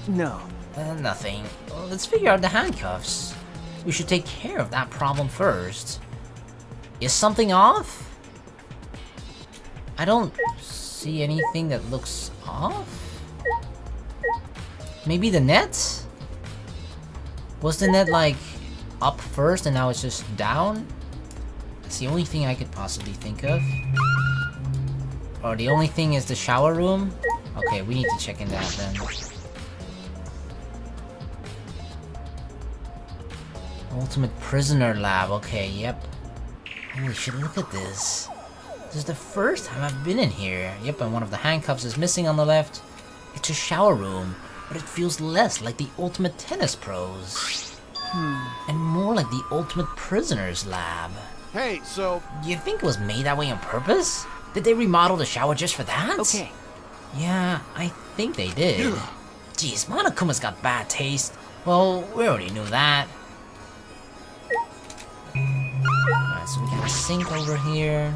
[SPEAKER 3] No.
[SPEAKER 2] Nothing. Well, let's figure out the handcuffs. We should take care of that problem first. Is something off? I don't see anything that looks off. Maybe the net? Was the net like up first and now it's just down? That's the only thing I could possibly think of. Or the only thing is the shower room? Okay, we need to check in that then. Ultimate Prisoner Lab, okay, yep. Holy shit, look at this. This is the first time I've been in here. Yep, and one of the handcuffs is missing on the left. It's a shower room, but it feels less like the Ultimate Tennis Pros. And more like the Ultimate Prisoner's Lab.
[SPEAKER 9] Hey, so...
[SPEAKER 2] You think it was made that way on purpose? Did they remodel the shower just for that?
[SPEAKER 3] Okay.
[SPEAKER 2] Yeah, I think they did. Jeez, Monokuma's got bad taste. Well, we already knew that. Alright, so we got a sink over here.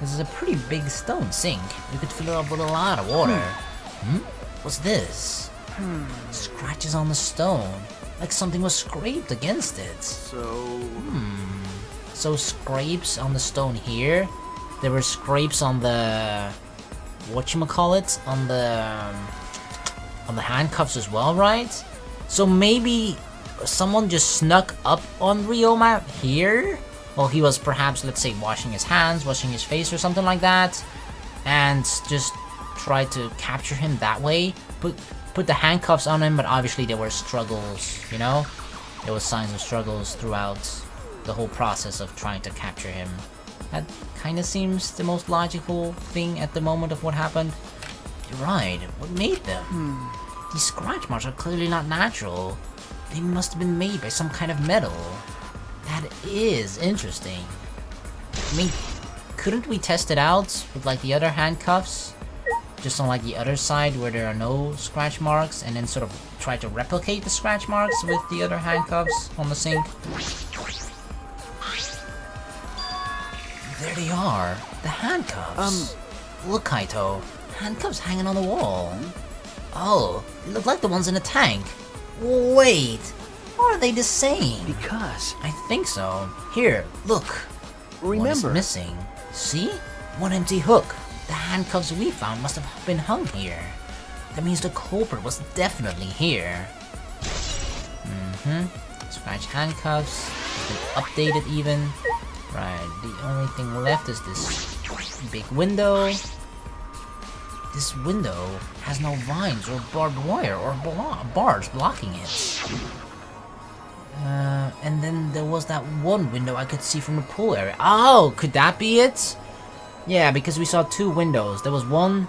[SPEAKER 2] This is a pretty big stone sink. We could fill it up with a lot of water. What's this? Scratches on the stone. Like something was scraped against it. So scrapes on the stone here. There were scrapes on the... whatchamacallit? On the handcuffs as well, right? So maybe someone just snuck up on Ryoma here? Well, he was perhaps, let's say, washing his hands, washing his face or something like that. And just tried to capture him that way. Put the handcuffs on him, but obviously there were struggles, you know? There was signs of struggles throughout the whole process of trying to capture him. That kind of seems the most logical thing at the moment of what happened. You're right, what made them? These scratch marks are clearly not natural. They must have been made by some kind of metal. That is interesting. I mean, couldn't we test it out with like the other handcuffs? Just on like the other side where there are no scratch marks, and then sort of try to replicate the scratch marks with the other handcuffs on the sink. There they are, the handcuffs. Look, Kaito, handcuffs hanging on the wall. Oh, they look like the ones in the tank. Wait, are they the same?
[SPEAKER 3] Because
[SPEAKER 2] I think so. Here, look.
[SPEAKER 3] remember,
[SPEAKER 2] One is missing. See? One empty hook. The handcuffs we found must have been hung here. That means the culprit was definitely here. Scratch handcuffs. Been updated even. Right, the only thing left is this big window. This window has no vines or barbed wire or bars blocking it. And then there was that one window I could see from the pool area. Oh, could that be it? Yeah, because we saw two windows. There was one.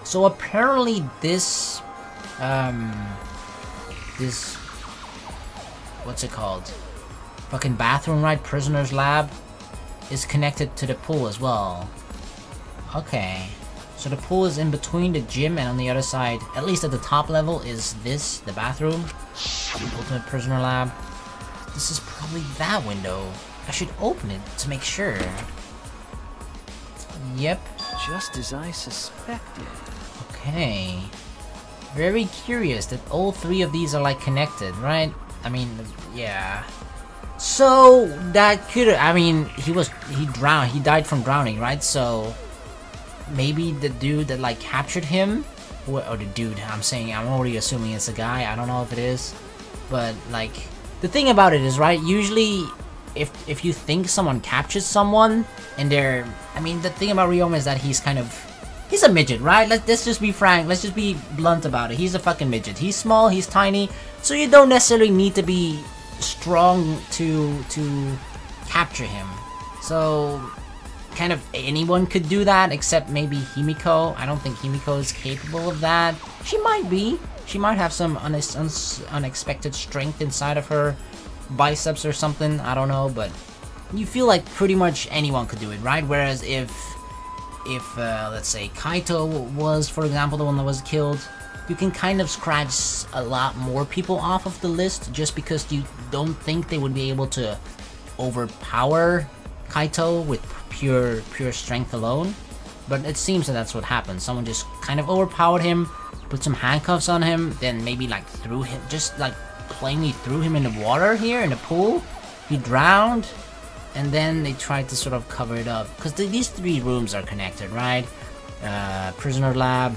[SPEAKER 2] So apparently this, what's it called? Fucking bathroom, right? Prisoner's lab is connected to the pool as well. Okay. So the pool is in between the gym, and on the other side, at least at the top level, is this, the bathroom. Ultimate prisoner lab. This is probably that window. I should open it to make sure. Yep.
[SPEAKER 3] just as I suspected.
[SPEAKER 2] Okay. Very curious that all three of these are like connected, right? I mean, yeah. So that could, I mean, he drowned, he died from drowning, right? So maybe the dude that like captured him, or the dude, I'm already assuming it's a guy, I don't know if it is, but like, the thing about it is, right, usually if you think someone captures someone and they're, I mean, the thing about Ryoma is that he's a midget, right? Let's just be frank, let's just be blunt about it. He's a fucking midget. He's small, he's tiny, so you don't necessarily need to be strong to capture him. So kind of anyone could do that except maybe Himiko. I don't think Himiko is capable of that. She might be. She might have some unexpected strength inside of her biceps or something, I don't know, but you feel like pretty much anyone could do it, right? Whereas if let's say Kaito was, for example, the one that was killed, you can kind of scratch a lot more people off of the list just because you don't think they would be able to overpower Kaito with pure strength alone. But it seems that that's what happened. Someone just kind of overpowered him, put some handcuffs on him, then maybe like threw him, just like plainly threw him in the water here in the pool. He drowned, and then they tried to sort of cover it up because these three rooms are connected, right? Prisoner lab,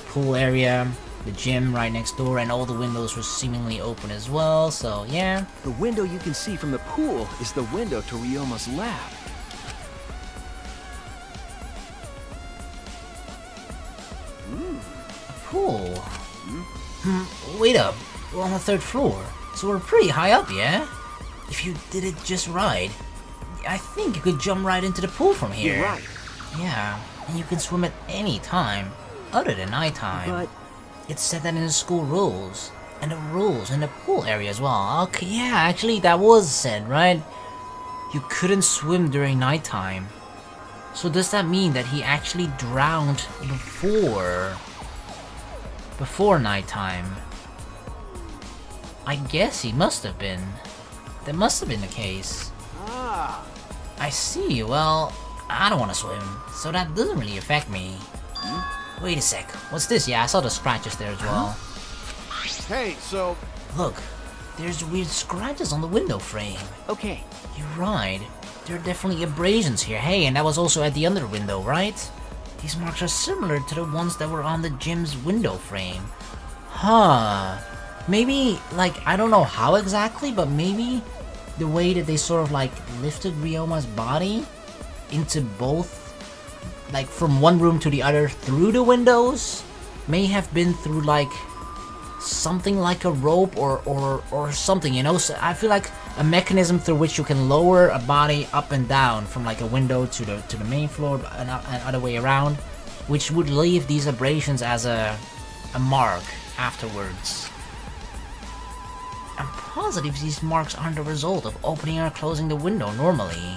[SPEAKER 2] pool area, the gym right next door, and all the windows were seemingly open as well, so yeah.
[SPEAKER 3] The window you can see from the pool is the window to Ryoma's lab.
[SPEAKER 2] A pool? Wait up, we're on the 3rd floor, so we're pretty high up, yeah? If you did it just right, I think you could jump right into the pool from here.
[SPEAKER 3] You're right.
[SPEAKER 2] Yeah, and you can swim at any time, other than nighttime.
[SPEAKER 3] But
[SPEAKER 2] it said that in the school rules, and the rules in the pool area as well. Okay, yeah, actually that was said, right? You couldn't swim during nighttime. So does that mean that he actually drowned before nighttime? I guess he must have been. That must have been the case.
[SPEAKER 3] ah,
[SPEAKER 2] I see, well, I don't want to swim, so that doesn't really affect me. Wait a sec, what's this? Yeah, I saw the scratches there as well.
[SPEAKER 9] Hey, so...
[SPEAKER 2] Look, there's weird scratches on the window frame.
[SPEAKER 3] okay.
[SPEAKER 2] You're right, there are definitely abrasions here. Hey, and that was also at the other window, right? These marks are similar to the ones that were on the gym's window frame. Huh. Maybe, like, I don't know how exactly, but maybe the way that they sort of, like, lifted Ryoma's body into both, like, from one room to the other through the windows may have been through, like, something like a rope or something, you know? So I feel like a mechanism through which you can lower a body up and down from, like, a window to the main floor and other way around, which would leave these abrasions as a mark afterwards. I'm positive these marks aren't the result of opening or closing the window normally.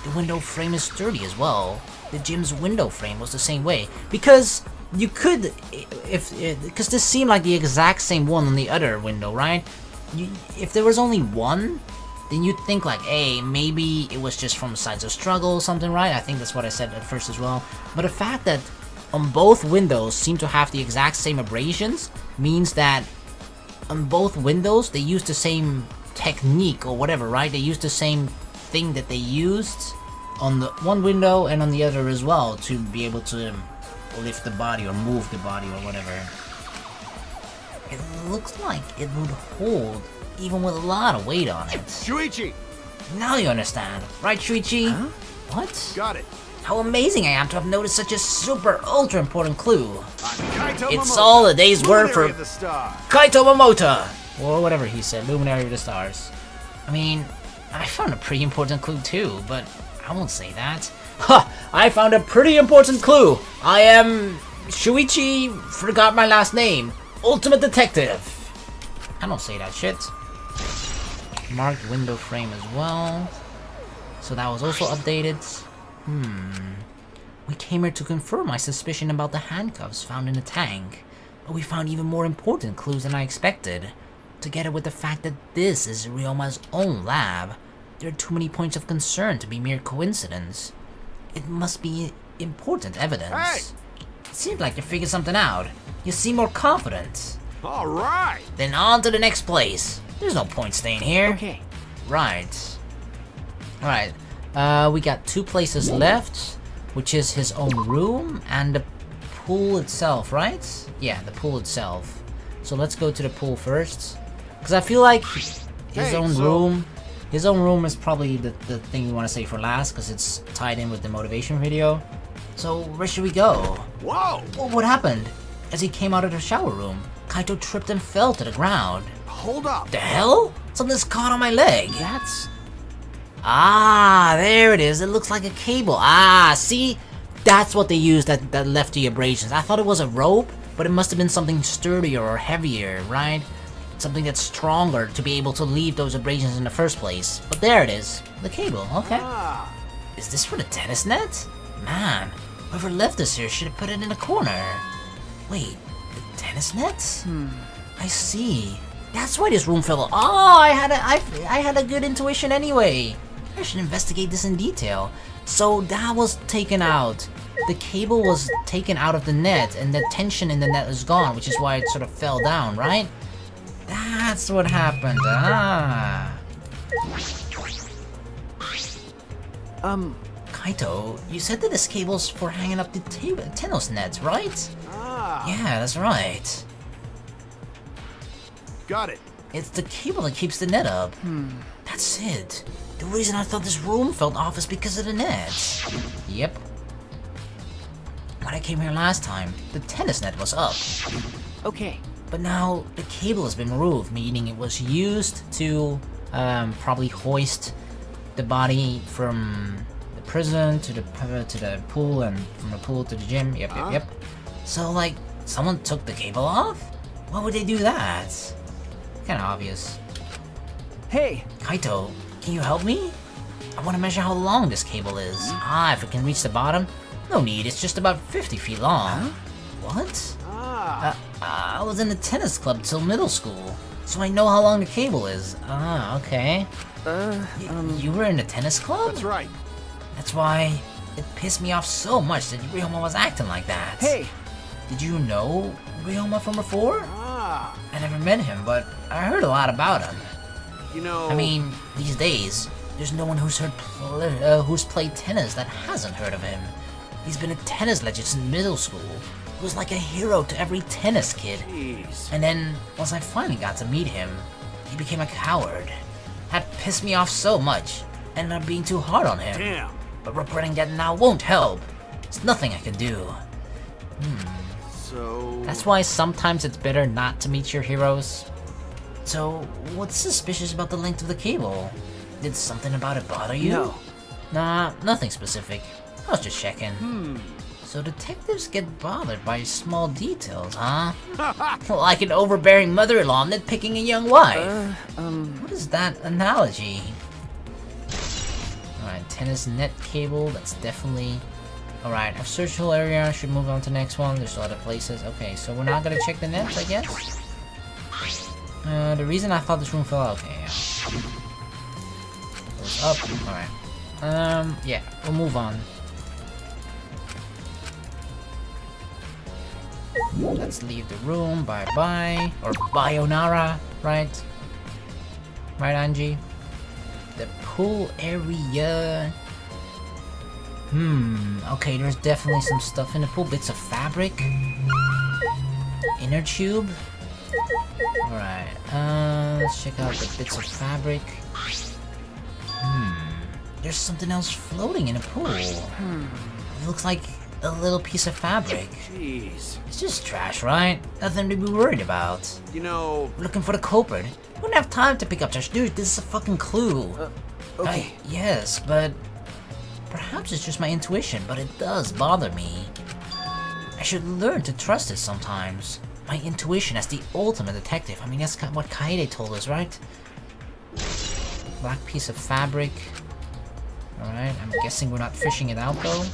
[SPEAKER 2] the window frame is sturdy as well. The gym's window frame was the same way. Because you could, because this seemed like the exact same one on the other window, right? If there was only one, then you'd think like, hey, maybe it was just from Sides of Struggle or something, right? I think that's what I said at first as well. But the fact that on both windows seem to have the exact same abrasions means that on both windows they used the same technique or whatever, right? They used the same thing that they used on the one window and on the other as well to be able to lift the body or move the body or whatever. It looks like it would hold even with a lot of weight on it.
[SPEAKER 9] Shuichi!
[SPEAKER 2] Now you understand, right, Shuichi? Huh? What?
[SPEAKER 9] Got it.
[SPEAKER 2] How amazing I am to have noticed such a super ultra important clue.
[SPEAKER 9] Kaito
[SPEAKER 2] It's
[SPEAKER 9] Momota,
[SPEAKER 2] all a day's work for
[SPEAKER 9] Luminary of the Star.
[SPEAKER 2] Kaito Momota! Or whatever he said, Luminary of the Stars. I mean, I found a pretty important clue too, but I won't say that. Ha! I found a pretty important clue! I am Shuichi, forgot my last name, Ultimate Detective. I don't say that shit. Marked window frame as well. So that was also updated. We came here to confirm my suspicion about the handcuffs found in the tank. But we found even more important clues than I expected. Together with the fact that this is Ryoma's own lab, there are too many points of concern to be mere coincidence. It must be important evidence.
[SPEAKER 9] Hey!
[SPEAKER 2] It seems like you figured something out. You seem more confident.
[SPEAKER 9] All right.
[SPEAKER 2] Then on to the next place. There's no point staying here.
[SPEAKER 3] Okay.
[SPEAKER 2] Right. Alright. We got 2 places left, which is his own room and the pool itself, right? Yeah, the pool itself. So let's go to the pool first. Because I feel like his own room is probably the thing we want to say for last, because it's tied in with the motivation video. So where should we go?
[SPEAKER 9] Whoa!
[SPEAKER 2] Well, what happened? As he came out of the shower room, Kaito tripped and fell to the ground.
[SPEAKER 9] Hold up.
[SPEAKER 2] The hell? Something's caught on my leg.
[SPEAKER 3] That's...
[SPEAKER 2] Ah, there it is. It looks like a cable. Ah, see? That's what they used that left the abrasions. I thought it was a rope, but it must have been something sturdier or heavier, right? Something that's stronger to be able to leave those abrasions in the first place. But there it is. The cable, okay.
[SPEAKER 9] Ah.
[SPEAKER 2] Is this for the tennis net? Man, whoever left this here should have put it in a corner. Wait, the tennis net? I see. That's why this room fell. Oh, I had a good intuition anyway. I should investigate this in detail. So that was taken out. The cable was taken out of the net, and the tension in the net is gone, which is why it sort of fell down, right? That's what happened. Ah. Kaito, you said that this cable's for hanging up the tennis nets, right?
[SPEAKER 9] Ah.
[SPEAKER 2] Yeah, that's right.
[SPEAKER 9] Got it.
[SPEAKER 2] It's the cable that keeps the net up. That's it. The reason I thought this room felt off is because of the net. Yep. When I came here last time, the tennis net was up.
[SPEAKER 3] Okay.
[SPEAKER 2] But now, the cable has been removed, meaning it was used to probably hoist the body from the prison to the pool, and from the pool to the gym. Yep. So, like, someone took the cable off? Why would they do that? Kinda obvious.
[SPEAKER 3] Hey!
[SPEAKER 2] Kaito, can you help me? I want to measure how long this cable is. Ah, if it can reach the bottom? No need, it's just about 50 feet long. Huh? What? I was in the tennis club till middle school, so I know how long the cable is. Ah, okay. You were in the tennis club?
[SPEAKER 9] That's right.
[SPEAKER 2] That's why it pissed me off so much that Ryoma was acting like that.
[SPEAKER 3] Hey!
[SPEAKER 2] Did you know Ryoma from before?
[SPEAKER 9] Ah.
[SPEAKER 2] I never met him, but I heard a lot about him.
[SPEAKER 9] You know...
[SPEAKER 2] I mean, these days, there's no one who's played tennis that hasn't heard of him. He's been a tennis legend since middle school. He was like a hero to every tennis kid.
[SPEAKER 9] Jeez.
[SPEAKER 2] And then, once I finally got to meet him, he became a coward. That pissed me off so much. Ended up being too hard on him.
[SPEAKER 9] Damn.
[SPEAKER 2] But regretting that now won't help. There's nothing I can do.
[SPEAKER 9] So...
[SPEAKER 2] That's why sometimes it's better not to meet your heroes. So, what's suspicious about the length of the cable? Did something about it bother you?
[SPEAKER 3] No.
[SPEAKER 2] Nah, nothing specific. I was just checking. So detectives get bothered by small details, huh? Like an overbearing mother-in-law nitpicking a young wife. What is that analogy? Alright, tennis net cable. That's definitely... Alright, I've searched the whole area. Should move on to the next one. There's a lot of places. Okay, so we're not gonna check the nets, I guess? The reason I thought this room fell out. Okay, yeah. Goes up. Alright. Yeah, we'll move on. Let's leave the room. Bye-bye. Or Bayonara, right? Right, Angie? The pool area... okay, there's definitely some stuff in the pool. Bits of fabric. Inner tube. Alright, let's check out the bits of fabric. There's something else floating in the pool. It looks like a little piece of fabric.
[SPEAKER 9] Jeez.
[SPEAKER 2] It's just trash, right? Nothing to be worried about.
[SPEAKER 9] You know...
[SPEAKER 2] We're looking for the culprit. We don't have time to pick up trash. Dude, this is a fucking clue.
[SPEAKER 3] Okay.
[SPEAKER 2] Yes, but... Perhaps it's just my intuition, but it does bother me. I should learn to trust it sometimes. My intuition as the ultimate detective. I mean, that's what Kaede told us, right? Black piece of fabric. Alright, I'm guessing we're not fishing it out, though.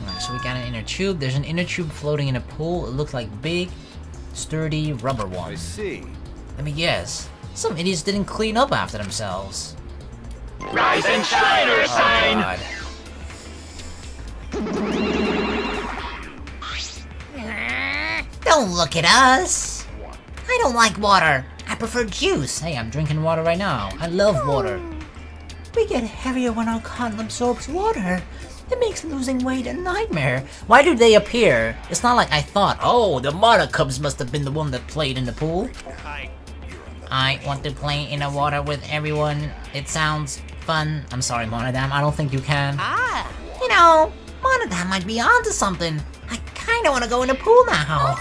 [SPEAKER 2] Alright, so we got an inner tube. There's an inner tube floating in a pool. It looks like big, sturdy rubber one.
[SPEAKER 9] I see.
[SPEAKER 2] Let me guess. Some idiots didn't clean up after themselves.
[SPEAKER 1] Rise and shine, or sign!
[SPEAKER 2] God.
[SPEAKER 4] Don't look at us. I don't like water. I prefer juice.
[SPEAKER 2] Hey, I'm drinking water right now. I love water.
[SPEAKER 4] We get heavier when our condom absorbs water. It makes losing weight a nightmare.
[SPEAKER 2] Why do they appear? It's not like I thought, oh, the Mara Cubs must have been the one that played in the pool. I want to play in the water with everyone. It sounds fun. I'm sorry, Monodam, I don't think you can.
[SPEAKER 4] You know, Monodam might be onto something. I kinda wanna go in the pool now.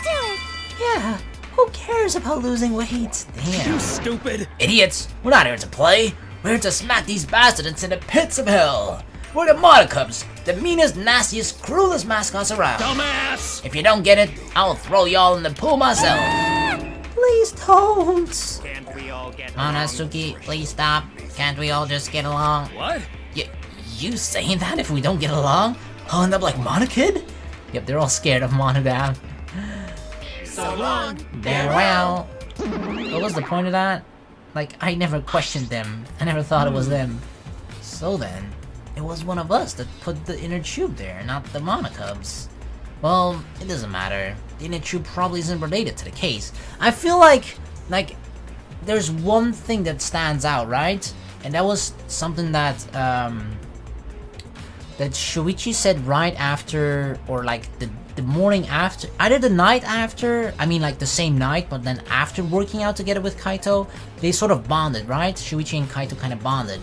[SPEAKER 4] Yeah, who cares about losing weight?
[SPEAKER 2] Damn.
[SPEAKER 1] You stupid!
[SPEAKER 2] Idiots! We're not here to play. We're here to smack these bastards in the pits of hell. We're the Mara Cubs, the meanest, nastiest, cruelest mascots around.
[SPEAKER 1] Dumbass!
[SPEAKER 2] If you don't get it, I'll throw y'all in the pool myself.
[SPEAKER 4] Please don't.
[SPEAKER 1] Can't we all get
[SPEAKER 2] Monatsuki, please stop. Can't we all just get along?
[SPEAKER 1] What?
[SPEAKER 2] You saying that if we don't get along? I'll end up like Monokid? Yep, they're all scared of Monodam.
[SPEAKER 1] So long!
[SPEAKER 2] Farewell. What was the point of that? Like, I never questioned them. I never thought it was them. So then, it was one of us that put the inner tube there, not the Monocubs. Well, it doesn't matter. The inner tube probably isn't related to the case. I feel like, there's one thing that stands out, right? And that was something that, that Shuichi said right after, or like the morning after, either the night after, I mean like the same night, but then after working out together with Kaito, they sort of bonded, right? Shuichi and Kaito kind of bonded.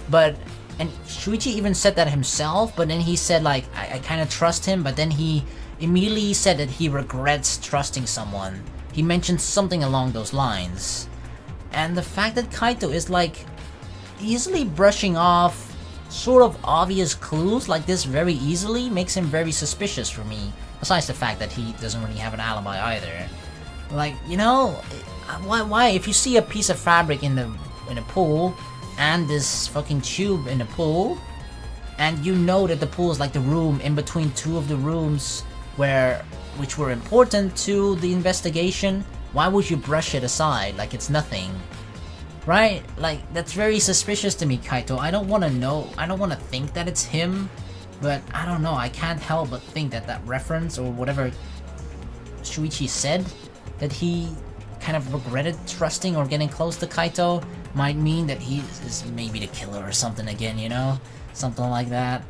[SPEAKER 2] But, and Shuichi even said that himself, but then he said like, I kind of trust him, but then he immediately said that he regrets trusting someone. He mentioned something along those lines. And the fact that Kaito is like, easily brushing off sort of obvious clues like this very easily makes him very suspicious for me. Besides the fact that he doesn't really have an alibi either. Like, you know, why if you see a piece of fabric in a pool and this fucking tube in the pool, and you know that the pool is like the room in between two of the rooms which were important to the investigation, why would you brush it aside like it's nothing? Right? Like, that's very suspicious to me, Kaito. I don't want to know, I don't want to think that it's him, but I don't know, I can't help but think that that reference, or whatever Shuichi said, that he kind of regretted trusting or getting close to Kaito, might mean that he is maybe the killer or something again, you know? Something like that.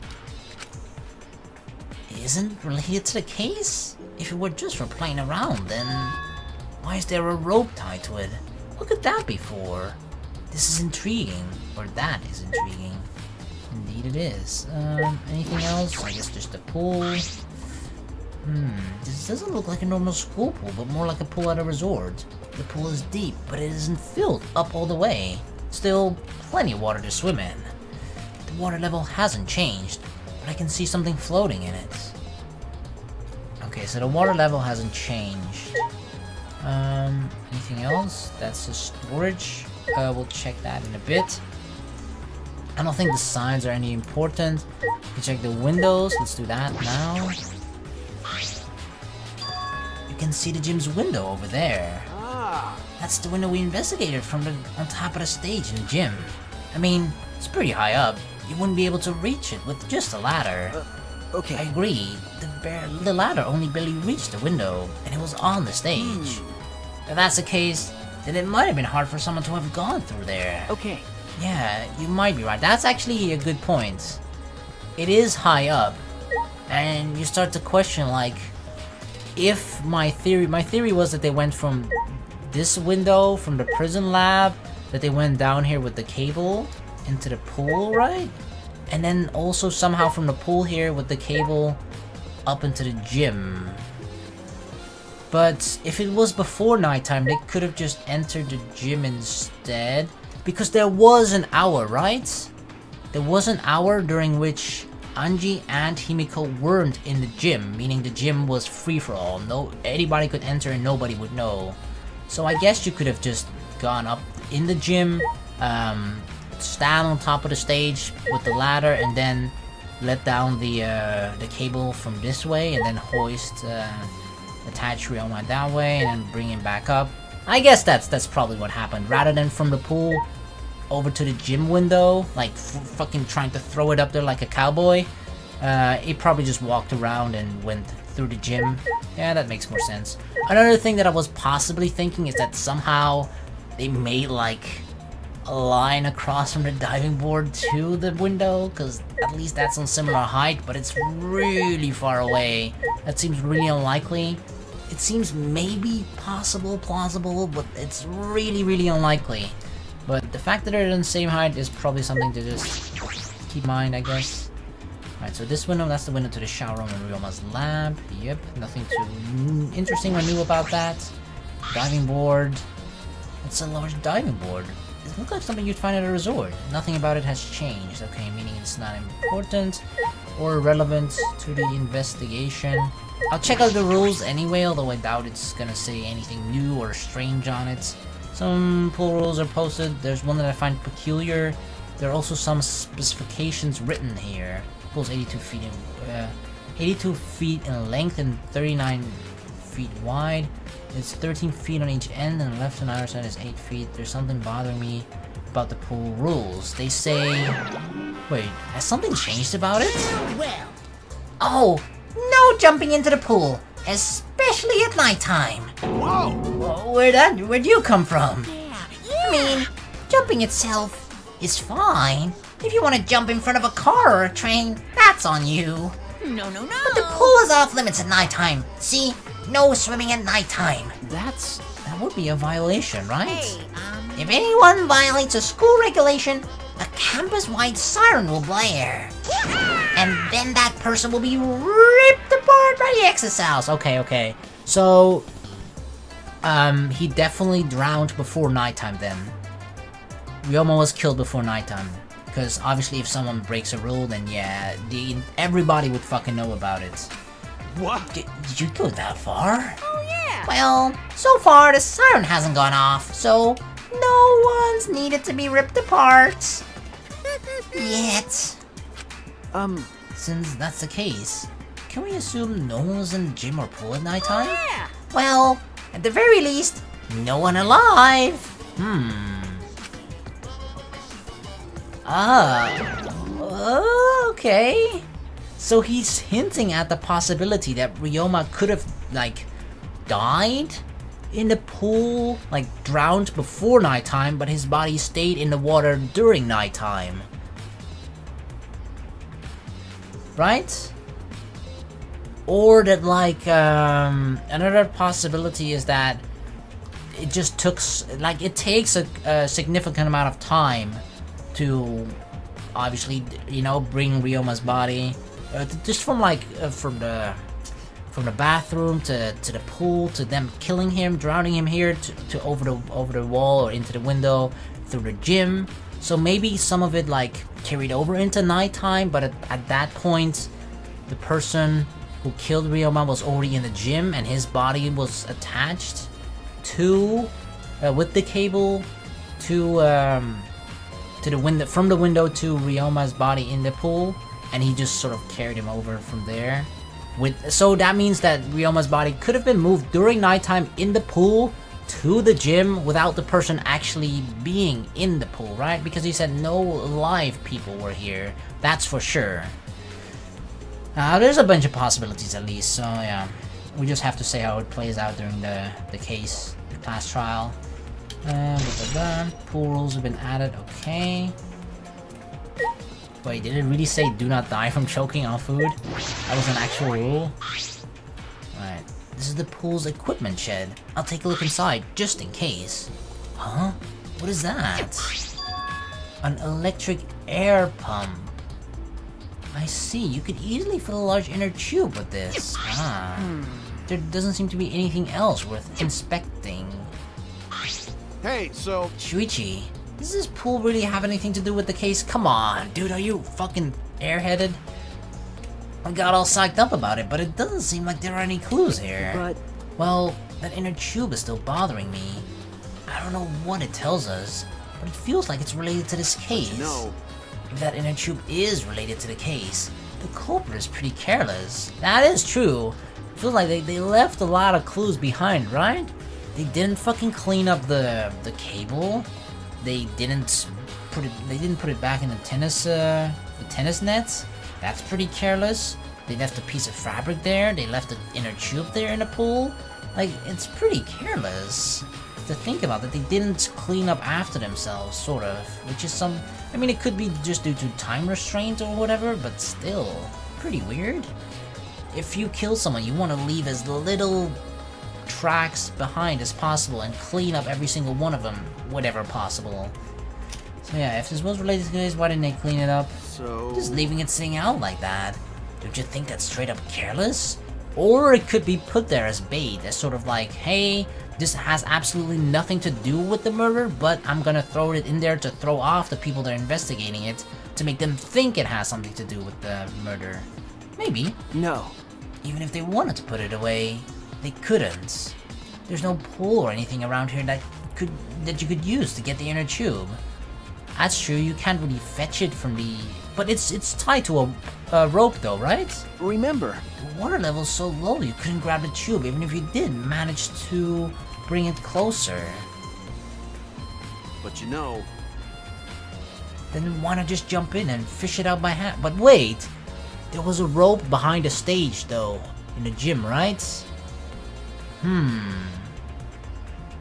[SPEAKER 2] Isn't related to the case? If it were just for playing around, then why is there a rope tied to it? What could that be for? This is intriguing. Or that is intriguing. Indeed it is. Anything else? I guess just the pool. This doesn't look like a normal school pool, but more like a pool at a resort. The pool is deep, but it isn't filled up all the way. Still, plenty of water to swim in. The water level hasn't changed, but I can see something floating in it. Okay, so the water level hasn't changed. Anything else? That's the storage. We'll check that in a bit. I don't think the signs are any important. You check the windows. Let's do that now. You can see the gym's window over there. That's the window we investigated from on top of the stage in the gym. I mean, it's pretty high up. You wouldn't be able to reach it with just a ladder.
[SPEAKER 3] Okay.
[SPEAKER 2] I agree. The ladder only barely reached the window, and it was on the stage. If that's the case, then it might have been hard for someone to have gone through there.
[SPEAKER 3] Okay.
[SPEAKER 2] Yeah, you might be right. That's actually a good point. It is high up, and you start to question, like, if my theory was that they went from this window, from the prison lab, that they went down here with the cable into the pool, right? And then also somehow from the pool here with the cable up into the gym. But if it was before nighttime, they could have just entered the gym instead. Because there was an hour, right? There was an hour during which Anji and Himiko weren't in the gym, meaning the gym was free for all. Anybody could enter and nobody would know. So I guess you could have just gone up in the gym, stand on top of the stage with the ladder, and then let down the cable from this way, and then hoist, attach Ryoma that way, and then bring him back up. I guess that's probably what happened. Rather than from the pool over to the gym window, like fucking trying to throw it up there like a cowboy, he probably just walked around and went through the gym. Yeah, that makes more sense. Another thing that I was possibly thinking is that somehow they made like a line across from the diving board to the window, because at least that's on similar height, but it's really far away. That seems really unlikely. It seems maybe possible, plausible, but it's really, really unlikely. But the fact that they're on the same height is probably something to just keep in mind, I guess. Alright, so this window, that's the window to the shower room in Ryoma's lab. Yep, nothing too interesting or new about that. Diving board. It's a large diving board. It looks like something you'd find at a resort. Nothing about it has changed. Okay, meaning it's not important or relevant to the investigation. I'll check out the rules anyway, although I doubt it's gonna say anything new or strange on it. Some pool rules are posted. There's one that I find peculiar. There are also some specifications written here. Pool's 82 feet in length and 39 feet wide. It's 13 feet on each end, and the left and other side is 8 feet. There's something bothering me about the pool rules. They say... Wait, has something changed about it?
[SPEAKER 4] Well. Oh, no jumping into the pool, especially at nighttime.
[SPEAKER 9] Whoa!
[SPEAKER 2] Where'd you come from?
[SPEAKER 4] I mean, jumping itself is fine. If you want to jump in front of a car or a train, that's on you.
[SPEAKER 8] No.
[SPEAKER 4] But the pool is off limits at nighttime. See? No swimming at nighttime.
[SPEAKER 2] That would be a violation, right?
[SPEAKER 8] Hey,
[SPEAKER 4] If anyone violates a school regulation, a campus-wide siren will blare. And then that person will be ripped apart by the exorcist.
[SPEAKER 2] Okay. So, he definitely drowned before nighttime then. Ryoma was killed before nighttime. Because obviously if someone breaks a rule, then yeah, everybody would fucking know about it.
[SPEAKER 7] What?
[SPEAKER 2] Did you go that far?
[SPEAKER 8] oh yeah.
[SPEAKER 4] Well, so far the siren hasn't gone off, so no one's needed to be ripped apart. Yet.
[SPEAKER 2] Since that's the case, can we assume no one was in the gym or pool at nighttime?
[SPEAKER 8] Yeah.
[SPEAKER 4] Well, at the very least, no one alive.
[SPEAKER 2] Okay. So he's hinting at the possibility that Ryoma could have, like, died in the pool, like, drowned before nighttime, but his body stayed in the water during nighttime. Right? Or that, like, another possibility is that it just took, like, it takes a significant amount of time to, obviously, you know, bring Ryoma's body, just from, like, from the bathroom to the pool, to them killing him, drowning him here, to over the wall or into the window, through the gym. So maybe some of it, like, carried over into nighttime, but at that point, the person who killed Ryoma was already in the gym, and his body was attached to, with the cable, to to the window, from the window to Ryoma's body in the pool, and he just sort of carried him over from there. So that means that Ryoma's body could have been moved during nighttime in the pool to the gym without the person actually being in the pool, right? Because he said no live people were here, that's for sure. There's a bunch of possibilities at least, so yeah. We just have to see how it plays out during the case, the class trial. Pool rules have been added, okay. Wait, did it really say do not die from choking on food? That was an actual rule? Right, this is the pool's equipment shed. I'll take a look inside, just in case. Huh? What is that? An electric air pump. I see, you could easily fill a large inner tube with this. There doesn't seem to be anything else worth inspecting.
[SPEAKER 9] Hey, so...
[SPEAKER 2] Shuichi, does this pool really have anything to do with the case? Come on, dude, are you fucking airheaded? I got all psyched up about it, but it doesn't seem like there are any clues here.
[SPEAKER 3] But...
[SPEAKER 2] Well, that inner tube is still bothering me. I don't know what it tells us, but it feels like it's related to this case.
[SPEAKER 9] No.
[SPEAKER 2] If that inner tube is related to the case, the culprit is pretty careless. That is true. It feels like they left a lot of clues behind, right? They didn't fucking clean up the cable. They didn't put it back in the tennis nets. That's pretty careless. They left a piece of fabric there. They left the inner tube there in the pool. Like, it's pretty careless to think about that. They didn't clean up after themselves, sort of, which is some... I mean, it could be just due to time restraint or whatever, but still, pretty weird. If you kill someone, you want to leave as little tracks behind as possible and clean up every single one of them, whatever possible. So yeah, if this was related to this, why didn't they clean it up?
[SPEAKER 9] So...
[SPEAKER 2] Just leaving it sitting out like that. Don't you think that's straight up careless? Or it could be put there as bait, as sort of like, hey, this has absolutely nothing to do with the murder, but I'm gonna throw it in there to throw off the people that are investigating it, to make them think it has something to do with the murder. Maybe.
[SPEAKER 3] No.
[SPEAKER 2] Even if they wanted to put it away, they couldn't. There's no pool or anything around here that you could use to get the inner tube. That's true, you can't really fetch it from the... But it's tied to a rope though, right?
[SPEAKER 3] Remember,
[SPEAKER 2] The water level's so low you couldn't grab the tube, even if you did manage to bring it closer.
[SPEAKER 9] But you know...
[SPEAKER 2] Then why not just jump in and fish it out by hand? But wait! There was a rope behind the stage though, in the gym, right?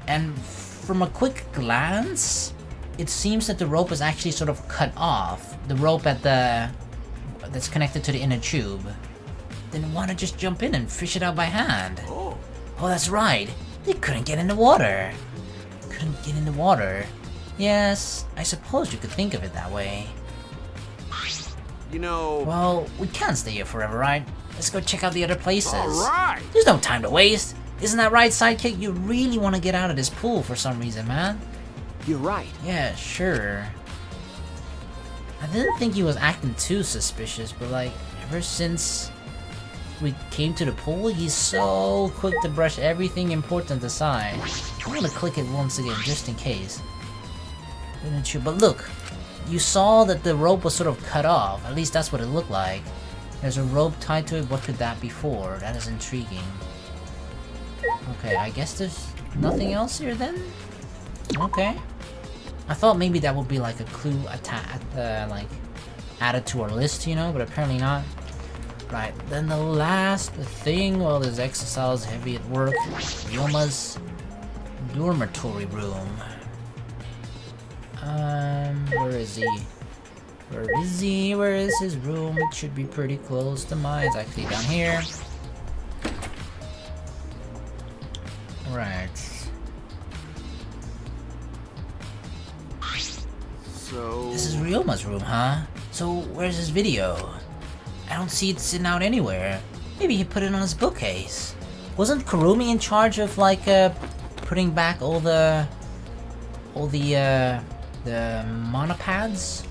[SPEAKER 2] And from a quick glance, it seems that the rope is actually sort of cut off. The rope at that's connected to the inner tube. Then why not just jump in and fish it out by hand? Oh, that's right. They couldn't get in the water. Couldn't get in the water. Yes, I suppose you could think of it that way.
[SPEAKER 9] You know...
[SPEAKER 2] Well, we can't stay here forever, right? Let's go check out the other places.
[SPEAKER 9] Alright!
[SPEAKER 2] There's no time to waste. Isn't that right, Sidekick? You really want to get out of this pool for some reason, man.
[SPEAKER 3] you're right.
[SPEAKER 2] Yeah, sure. I didn't think he was acting too suspicious, but like, ever since we came to the pool, he's so quick to brush everything important aside. I'm gonna click it once again, just in case. Didn't you? But look, you saw that the rope was sort of cut off. At least that's what it looked like. There's a rope tied to it. What could that be for? That is intriguing. Okay, I guess there's nothing else here then? Okay. I thought maybe that would be like a clue like added to our list, you know, but apparently not. Right, then the last thing while this exercise heavy at work, Ryoma's dormitory room. Where is he? Where is he? Where is his room? It should be pretty close to mine. It's actually down here. Right.
[SPEAKER 9] So...
[SPEAKER 2] This is Ryoma's room, huh? So where's his video? I don't see it sitting out anywhere. Maybe he put it on his bookcase. Wasn't Kurumi in charge of like putting back all the monopads?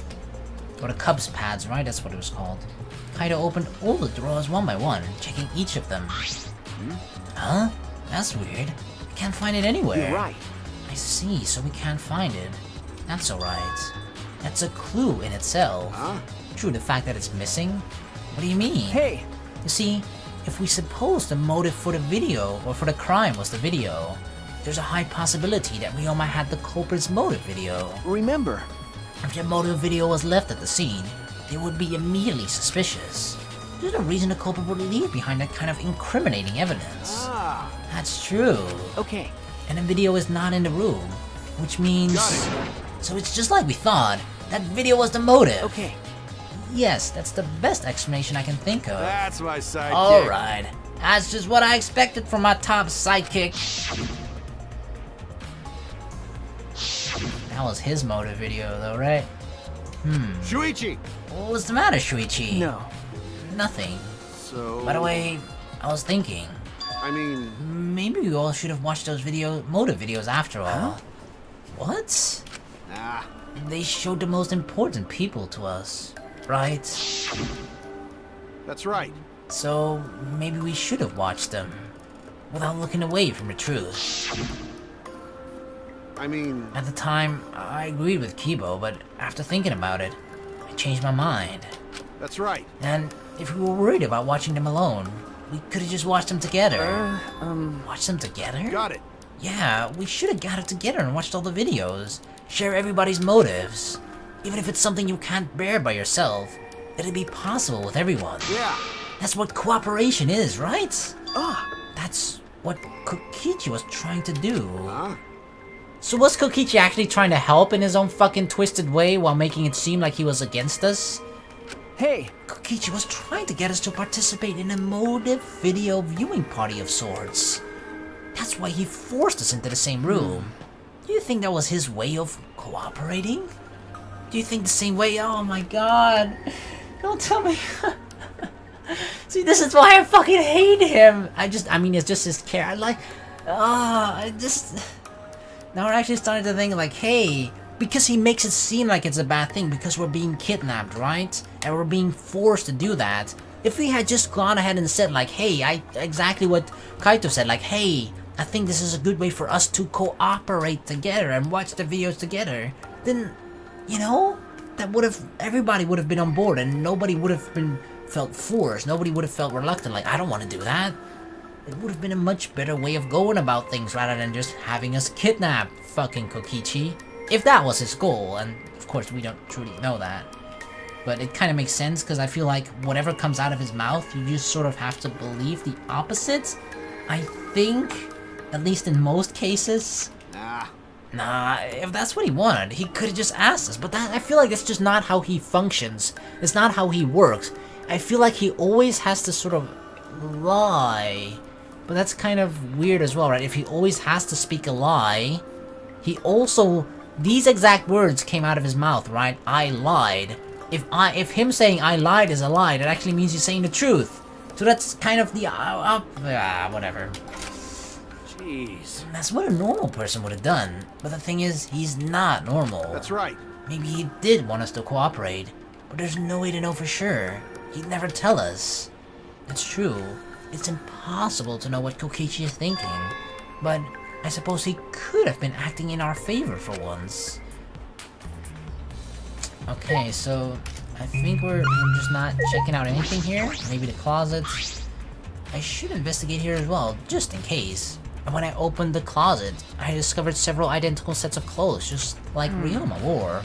[SPEAKER 2] Or the Cubs pads, right? That's what it was called. Kaido opened all the drawers one by one, checking each of them. Huh? That's weird. I can't find it anywhere.
[SPEAKER 3] You're right.
[SPEAKER 2] I see, so we can't find it. That's alright. That's a clue in itself.
[SPEAKER 9] Huh?
[SPEAKER 2] True, the fact that it's missing? What do you mean?
[SPEAKER 3] Hey!
[SPEAKER 2] You see, if we suppose the motive for the video, or for the crime was the video, there's a high possibility that Ryoma had the culprit's motive video.
[SPEAKER 3] Remember,
[SPEAKER 2] If the motive video was left at the scene, they would be immediately suspicious. There's no reason the culprit would leave behind that kind of incriminating evidence.
[SPEAKER 9] Ah,
[SPEAKER 2] That's true.
[SPEAKER 3] okay.
[SPEAKER 2] And the video is not in the room, which means...
[SPEAKER 9] got it.
[SPEAKER 2] So it's just like we thought. That video was the motive.
[SPEAKER 3] Okay.
[SPEAKER 2] Yes, that's the best explanation I can think of.
[SPEAKER 9] That's my sidekick.
[SPEAKER 2] Alright. That's just what I expected from my top sidekick. That was his motive video though, right?
[SPEAKER 9] Shuichi!
[SPEAKER 2] What's the matter, Shuichi?
[SPEAKER 3] No.
[SPEAKER 2] Nothing.
[SPEAKER 9] So...
[SPEAKER 2] By the way, I was thinking,
[SPEAKER 9] I mean...
[SPEAKER 2] maybe we all should have watched those motive videos after all.
[SPEAKER 3] Huh?
[SPEAKER 2] What?
[SPEAKER 9] Nah.
[SPEAKER 2] They showed the most important people to us, right?
[SPEAKER 9] That's right.
[SPEAKER 2] So maybe we should have watched them without looking away from the truth.
[SPEAKER 9] I mean...
[SPEAKER 2] At the time, I agreed with Kibo, but after thinking about it, I changed my mind.
[SPEAKER 9] That's right.
[SPEAKER 2] And if we were worried about watching them alone, we could have just watched them together. Watch them together?
[SPEAKER 9] Got it.
[SPEAKER 2] Yeah, we should have gathered together and watched all the videos. Share everybody's motives. Even if it's something you can't bear by yourself, it'll be possible with everyone.
[SPEAKER 9] Yeah.
[SPEAKER 2] That's what cooperation is, right?
[SPEAKER 3] Ah!
[SPEAKER 2] That's what Kokichi was trying to do.
[SPEAKER 9] Huh?
[SPEAKER 2] So was Kokichi actually trying to help in his own fucking twisted way while making it seem like he was against us?
[SPEAKER 3] Hey!
[SPEAKER 2] Kokichi was trying to get us to participate in a motive video viewing party of sorts. That's why he forced us into the same room. Do you think that was his way of cooperating? Do you think the same way? Oh my god. Don't tell me. See, this is why I fucking hate him. I mean, it's just his character. Now we're actually starting to think like, hey, because he makes it seem like it's a bad thing because we're being kidnapped, right? And we're being forced to do that. If we had just gone ahead and said like, hey, exactly what Kaito said, like, hey, I think this is a good way for us to cooperate together and watch the videos together, then, you know, everybody would have been on board and nobody would have felt forced. Nobody would have felt reluctant, like, I don't want to do that. It would have been a much better way of going about things rather than just having us kidnap fucking Kokichi. If that was his goal, and of course we don't truly know that. But it kind of makes sense because I feel like whatever comes out of his mouth, you just sort of have to believe the opposite. I think, at least in most cases. Nah, if that's what he wanted, he could have just asked us. But I feel like that's just not how he functions. It's not how he works. I feel like he always has to sort of lie. But that's kind of weird as well, right? If he always has to speak a lie, he also... These exact words came out of his mouth, right? I lied. If him saying I lied is a lie, that actually means he's saying the truth. So that's kind of the... whatever.
[SPEAKER 9] Jeez.
[SPEAKER 2] That's what a normal person would have done. But the thing is, he's not normal.
[SPEAKER 9] That's right.
[SPEAKER 2] Maybe he did want us to cooperate, but there's no way to know for sure. He'd never tell us. It's true. It's impossible to know what Kokichi is thinking. But I suppose he could have been acting in our favor for once. Okay, so I think we're just not checking out anything here. Maybe the closets. I should investigate here as well, just in case. And when I opened the closet, I discovered several identical sets of clothes, just like Ryoma wore.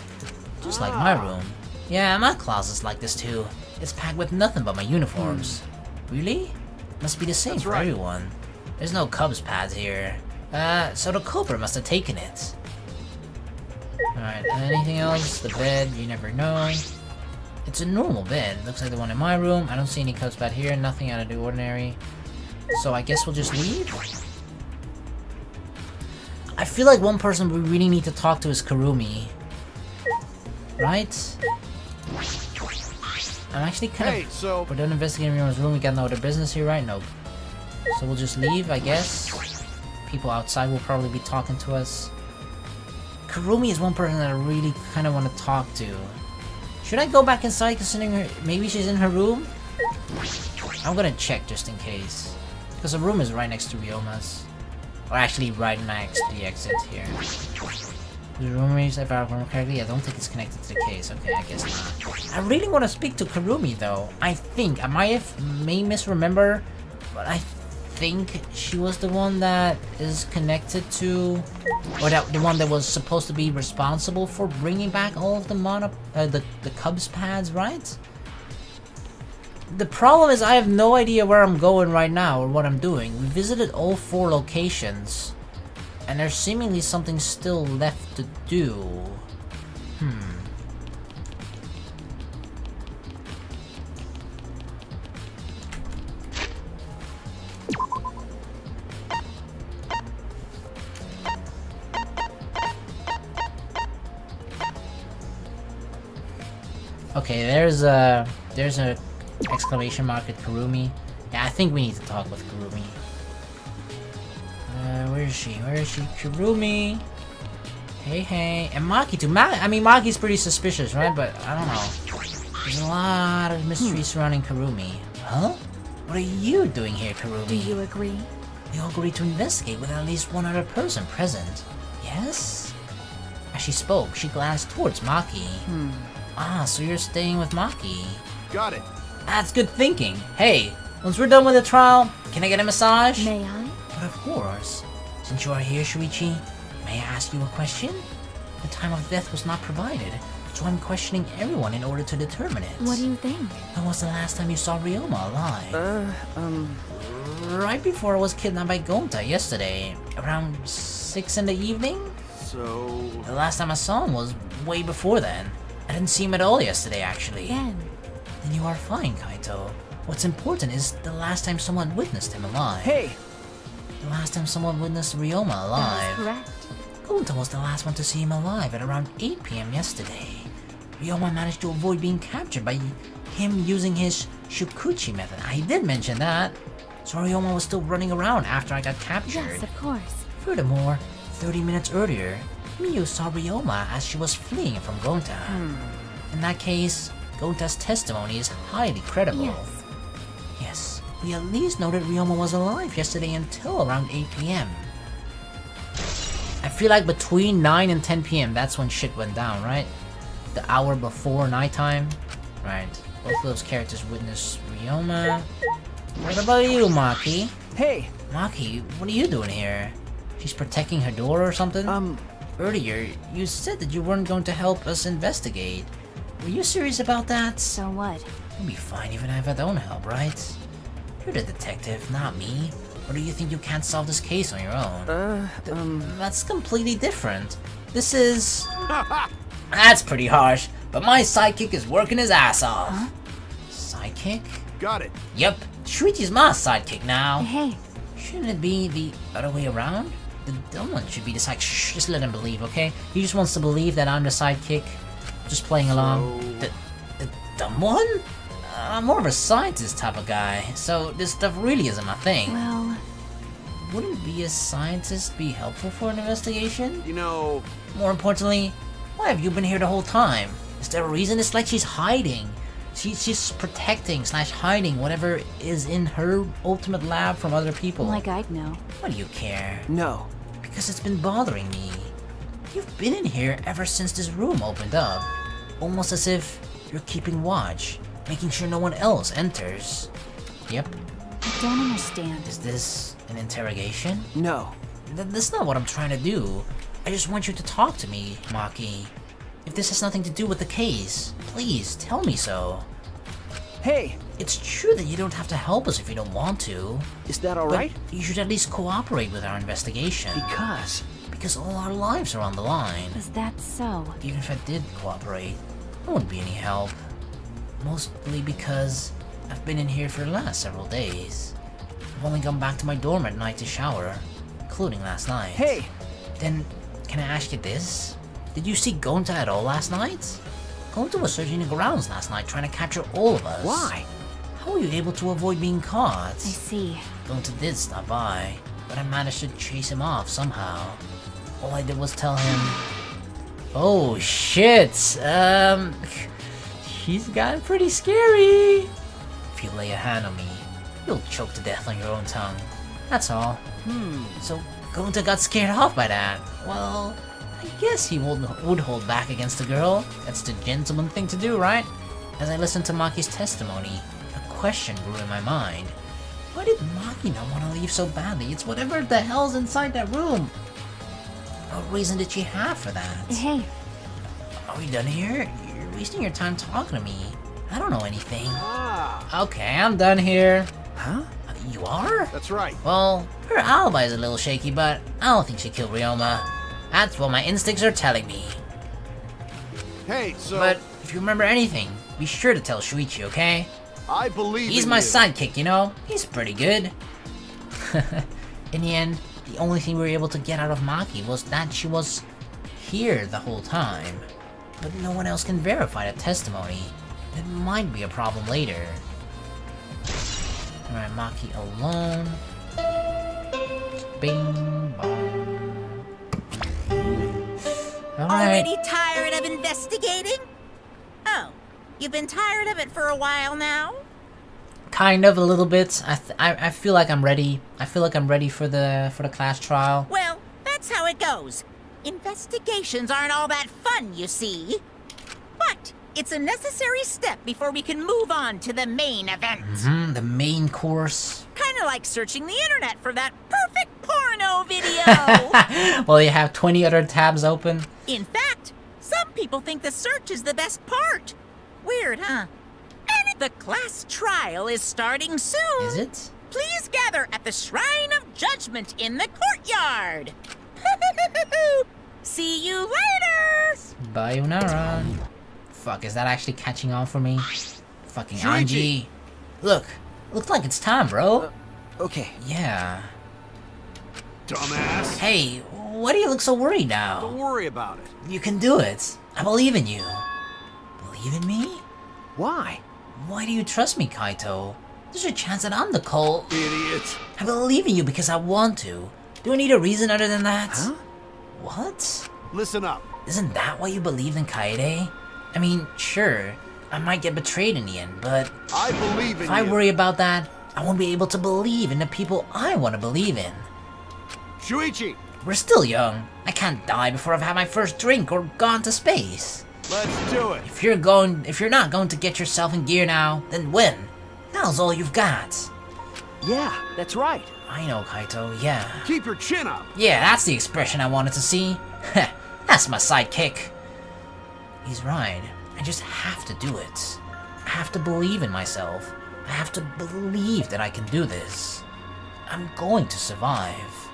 [SPEAKER 2] Just like my room. Yeah, my closet's like this too. It's packed with nothing but my uniforms. Really? Must be the same for everyone. There's no Cubs pads here. So the culprit must have taken it. Alright, anything else? The bed, you never know. It's a normal bed. Looks like the one in my room. I don't see any Cubs pad here. Nothing out of the ordinary. So I guess we'll just leave? I feel like one person we really need to talk to is Kurumi. Right? I'm actually kind of...
[SPEAKER 9] so...
[SPEAKER 2] We're done investigating everyone's room. We got no other business here, right? Nope. So we'll just leave, I guess. People outside will probably be talking to us. Kurumi is one person that I really kind of want to talk to. Should I go back inside considering maybe she's in her room? I'm gonna check just in case. Because the room is right next to Ryoma's. Or actually right next to the exit here. The rumors, if I remember correctly, I don't think it's connected to the case. Okay, I guess not. I really want to speak to Kurumi though. I think I may misremember, but I think she was the one that is connected to, or the one that was supposed to be responsible for bringing back all of the the Cubs pads, right? The problem is I have no idea where I'm going right now or what I'm doing. We visited all 4 locations, and there's seemingly something still left to do. Okay, there's a exclamation mark at Kurumi. Yeah, I think we need to talk with Kurumi. Where is she? Where is she? Kurumi! Hey. And Maki too. I mean, Maki's pretty suspicious, right? But I don't know. There's a lot of mystery surrounding Kurumi. Huh? What are you doing here, Kurumi?
[SPEAKER 6] Do you agree?
[SPEAKER 2] We all agreed to investigate with at least one other person present. Yes? As she spoke, she glanced towards Maki. Ah, so you're staying with Maki.
[SPEAKER 9] Got it.
[SPEAKER 2] That's good thinking. Hey, once we're done with the trial, can I get a massage?
[SPEAKER 6] May I?
[SPEAKER 2] But of course. Since you are here, Shuichi, may I ask you a question? The time of death was not provided, so I'm questioning everyone in order to determine it.
[SPEAKER 6] What do you think?
[SPEAKER 2] When was the last time you saw Ryoma alive? Right before I was kidnapped by Gonta yesterday, around 6 in the evening?
[SPEAKER 9] So...
[SPEAKER 2] The last time I saw him was way before then. I didn't see him at all yesterday, actually.
[SPEAKER 6] Then
[SPEAKER 2] you are fine, Kaito. What's important is the last time someone witnessed him alive.
[SPEAKER 3] Hey!
[SPEAKER 2] The last time someone witnessed Ryoma
[SPEAKER 6] that
[SPEAKER 2] alive.
[SPEAKER 6] is correct.
[SPEAKER 2] Gonta was the last one to see him alive at around 8 PM yesterday. Ryoma managed to avoid being captured by him using his Shukuchi method. I did mention that. So Ryoma was still running around after I got captured.
[SPEAKER 6] Yes, of course.
[SPEAKER 2] Furthermore, 30 minutes earlier, Miyu saw Ryoma as she was fleeing from Gonta. In that case, Gonta's testimony is highly credible.
[SPEAKER 6] Yes.
[SPEAKER 2] Yes, we at least know that Ryoma was alive yesterday until around 8 PM. I feel like between 9 and 10 PM, that's when shit went down, right? The hour before nighttime? Right. Both of those characters witnessed Ryoma. What about you, Maki?
[SPEAKER 3] Hey!
[SPEAKER 2] Maki, what are you doing here? She's protecting her door or something? Earlier, you said that you weren't going to help us investigate. Were you serious about that?
[SPEAKER 6] So what?
[SPEAKER 2] You'll be fine even if I don't help, right? You're the detective, not me. Or do you think you can't solve this case on your own? That's completely different. This is... That's pretty harsh, but my sidekick is working his ass off.
[SPEAKER 6] Huh?
[SPEAKER 2] Sidekick?
[SPEAKER 9] Got it.
[SPEAKER 2] Yep, Shuichi's my sidekick now.
[SPEAKER 6] Hey.
[SPEAKER 2] Shouldn't it be the other way around? The dumb one should be the sidekick. Shh, just let him believe, okay? He just wants to believe that I'm the sidekick. Just playing along. The dumb one? I'm more of a scientist type of guy, so this stuff really isn't my thing.
[SPEAKER 6] Well...
[SPEAKER 2] Wouldn't being a scientist be helpful for an investigation?
[SPEAKER 9] You know...
[SPEAKER 2] More importantly, why have you been here the whole time? Is there a reason? It's like she's hiding. She's protecting / hiding whatever is in her ultimate lab from other people.
[SPEAKER 6] Like I'd know.
[SPEAKER 2] Why do you care?
[SPEAKER 3] No.
[SPEAKER 2] Because it's been bothering me. You've been in here ever since this room opened up. Almost as if you're keeping watch, making sure no one else enters. Yep.
[SPEAKER 6] I don't understand.
[SPEAKER 2] Is this an interrogation?
[SPEAKER 3] No.
[SPEAKER 2] That's not what I'm trying to do. I just want you to talk to me, Maki. If this has nothing to do with the case, please tell me so.
[SPEAKER 3] Hey!
[SPEAKER 2] It's true that you don't have to help us if you don't want to.
[SPEAKER 3] Is that
[SPEAKER 2] But
[SPEAKER 3] alright?
[SPEAKER 2] you should at least cooperate with our investigation. Because all our lives are on the line.
[SPEAKER 6] Is that so?
[SPEAKER 2] Even if I did cooperate, it wouldn't be any help. Mostly because I've been in here for the last several days. I've only gone back to my dorm at night to shower, including last night.
[SPEAKER 3] Hey!
[SPEAKER 2] Then, can I ask you this? Did you see Gonta at all last night? Gonta was searching the grounds last night trying to capture all of us.
[SPEAKER 3] Why?
[SPEAKER 2] How were you able to avoid being caught?
[SPEAKER 6] I see.
[SPEAKER 2] Gonta did stop by, but I managed to chase him off somehow. All I did was tell him... Oh shit! He's gotten pretty scary! If you lay a hand on me, you'll choke to death on your own tongue. That's all. So, Gonta got scared off by that. Well, I guess he would hold back against the girl. That's the gentleman thing to do, right? As I listened to Maki's testimony, a question grew in my mind. Why did Maki not want to leave so badly? It's whatever the hell's inside that room. What reason did she have for that?
[SPEAKER 5] Hey.
[SPEAKER 2] Are we done here? You're wasting your time talking to me. I don't know anything. Okay, I'm done here.
[SPEAKER 3] Huh?
[SPEAKER 2] You are?
[SPEAKER 9] That's right.
[SPEAKER 2] Well, her alibi is a little shaky, but I don't think she killed Ryoma. That's what my instincts are telling me.
[SPEAKER 9] Hey, so...
[SPEAKER 2] But if you remember anything, be sure to tell Shuichi, okay?
[SPEAKER 9] I believe
[SPEAKER 2] He's
[SPEAKER 9] in
[SPEAKER 2] my
[SPEAKER 9] you.
[SPEAKER 2] sidekick, you know? He's pretty good. In the end, the only thing we were able to get out of Maki was that she was here the whole time. But no one else can verify that testimony. It might be a problem later. Alright, Maki alone. Bing bong. Alright.
[SPEAKER 8] Already tired of investigating? Oh, you've been tired of it for a while now?
[SPEAKER 2] Kind of, a little bit. I feel like I'm ready. I feel like I'm ready for the class trial.
[SPEAKER 8] Well, that's how it goes. Investigations aren't all that fun, you see. But it's a necessary step before we can move on to the main event.
[SPEAKER 2] The main course.
[SPEAKER 8] Kind of like searching the internet for that perfect porno video.
[SPEAKER 2] Well, you have 20 other tabs open.
[SPEAKER 8] In fact, some people think the search is the best part. Weird, huh? And the class trial is starting soon.
[SPEAKER 2] Is it?
[SPEAKER 8] Please gather at the Shrine of Judgment in the courtyard. See you later!
[SPEAKER 2] Sayonara. Fuck, is that actually catching on for me? Fucking
[SPEAKER 9] Shuichi.
[SPEAKER 2] Anji. Look, looks like it's time, bro.
[SPEAKER 3] Okay.
[SPEAKER 2] Yeah.
[SPEAKER 9] Dumbass.
[SPEAKER 2] Hey, why do you look so worried now?
[SPEAKER 9] Don't worry about it.
[SPEAKER 2] You can do it. I believe in you. Believe in me?
[SPEAKER 3] Why?
[SPEAKER 2] Why do you trust me, Kaito? There's a chance that I'm the cult.
[SPEAKER 9] Idiot.
[SPEAKER 2] I believe in you because I want to. Do I need a reason other than that?
[SPEAKER 3] Huh?
[SPEAKER 2] What?
[SPEAKER 9] Listen up.
[SPEAKER 2] Isn't that why you believed in Kaede? I mean, sure, I might get betrayed in the end, but
[SPEAKER 9] I believe in
[SPEAKER 2] if
[SPEAKER 9] you.
[SPEAKER 2] I worry about that, I won't be able to believe in the people I want to believe in.
[SPEAKER 9] Shuichi,
[SPEAKER 2] We're still young. I can't die before I've had my first drink or gone to space.
[SPEAKER 9] let's do it.
[SPEAKER 2] If you're not going to get yourself in gear now, then when? Now's all you've got.
[SPEAKER 3] Yeah, that's right.
[SPEAKER 2] I know, Kaito, yeah.
[SPEAKER 9] Keep your chin up.
[SPEAKER 2] Yeah, that's the expression I wanted to see. That's my sidekick. He's right. I just have to do it. I have to believe in myself. I have to believe that I can do this. I'm going to survive.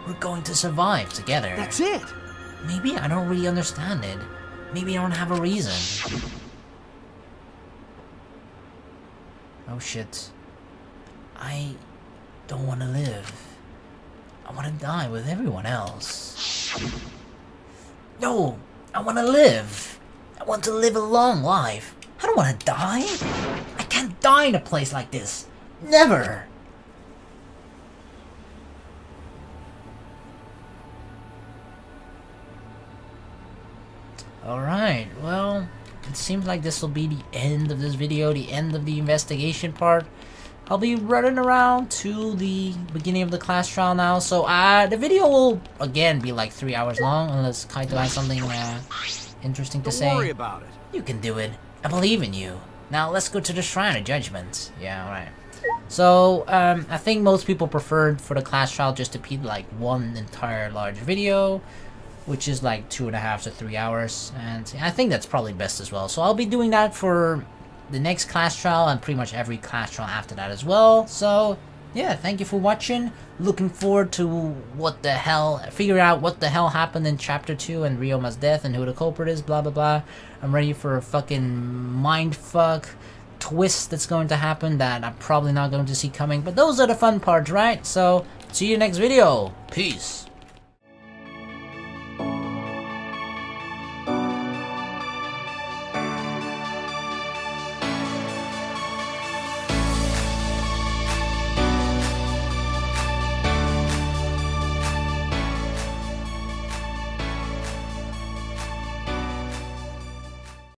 [SPEAKER 2] We're going to survive together.
[SPEAKER 3] That's it.
[SPEAKER 2] Maybe I don't really understand it. Maybe I don't have a reason. Oh shit. I don't want to live. I want to die with everyone else. No, I want to live. I want to live a long life. I don't want to die. I can't die in a place like this. Never. Alright, well, it seems like this will be the end of this video, the end of the investigation part. I'll be running around to the beginning of the class trial now, so the video will, again, be like 3 hours long, unless Kaito has something interesting to say.
[SPEAKER 9] Don't worry about it.
[SPEAKER 2] You can do it. I believe in you. Now, let's go to the Shrine of Judgment. Yeah, alright. So, I think most people preferred for the class trial just to be like one entire large video, which is like 2.5 to 3 hours, and I think that's probably best as well. So I'll be doing that for the next class trial and pretty much every class trial after that as well. So yeah, thank you for watching. Looking forward to figure out what the hell happened in chapter 2 and Ryoma's death and who the culprit is, blah blah blah. I'm ready for a fucking mindfuck twist that's going to happen that I'm probably not going to see coming, but those are the fun parts, right? So see you next video. Peace.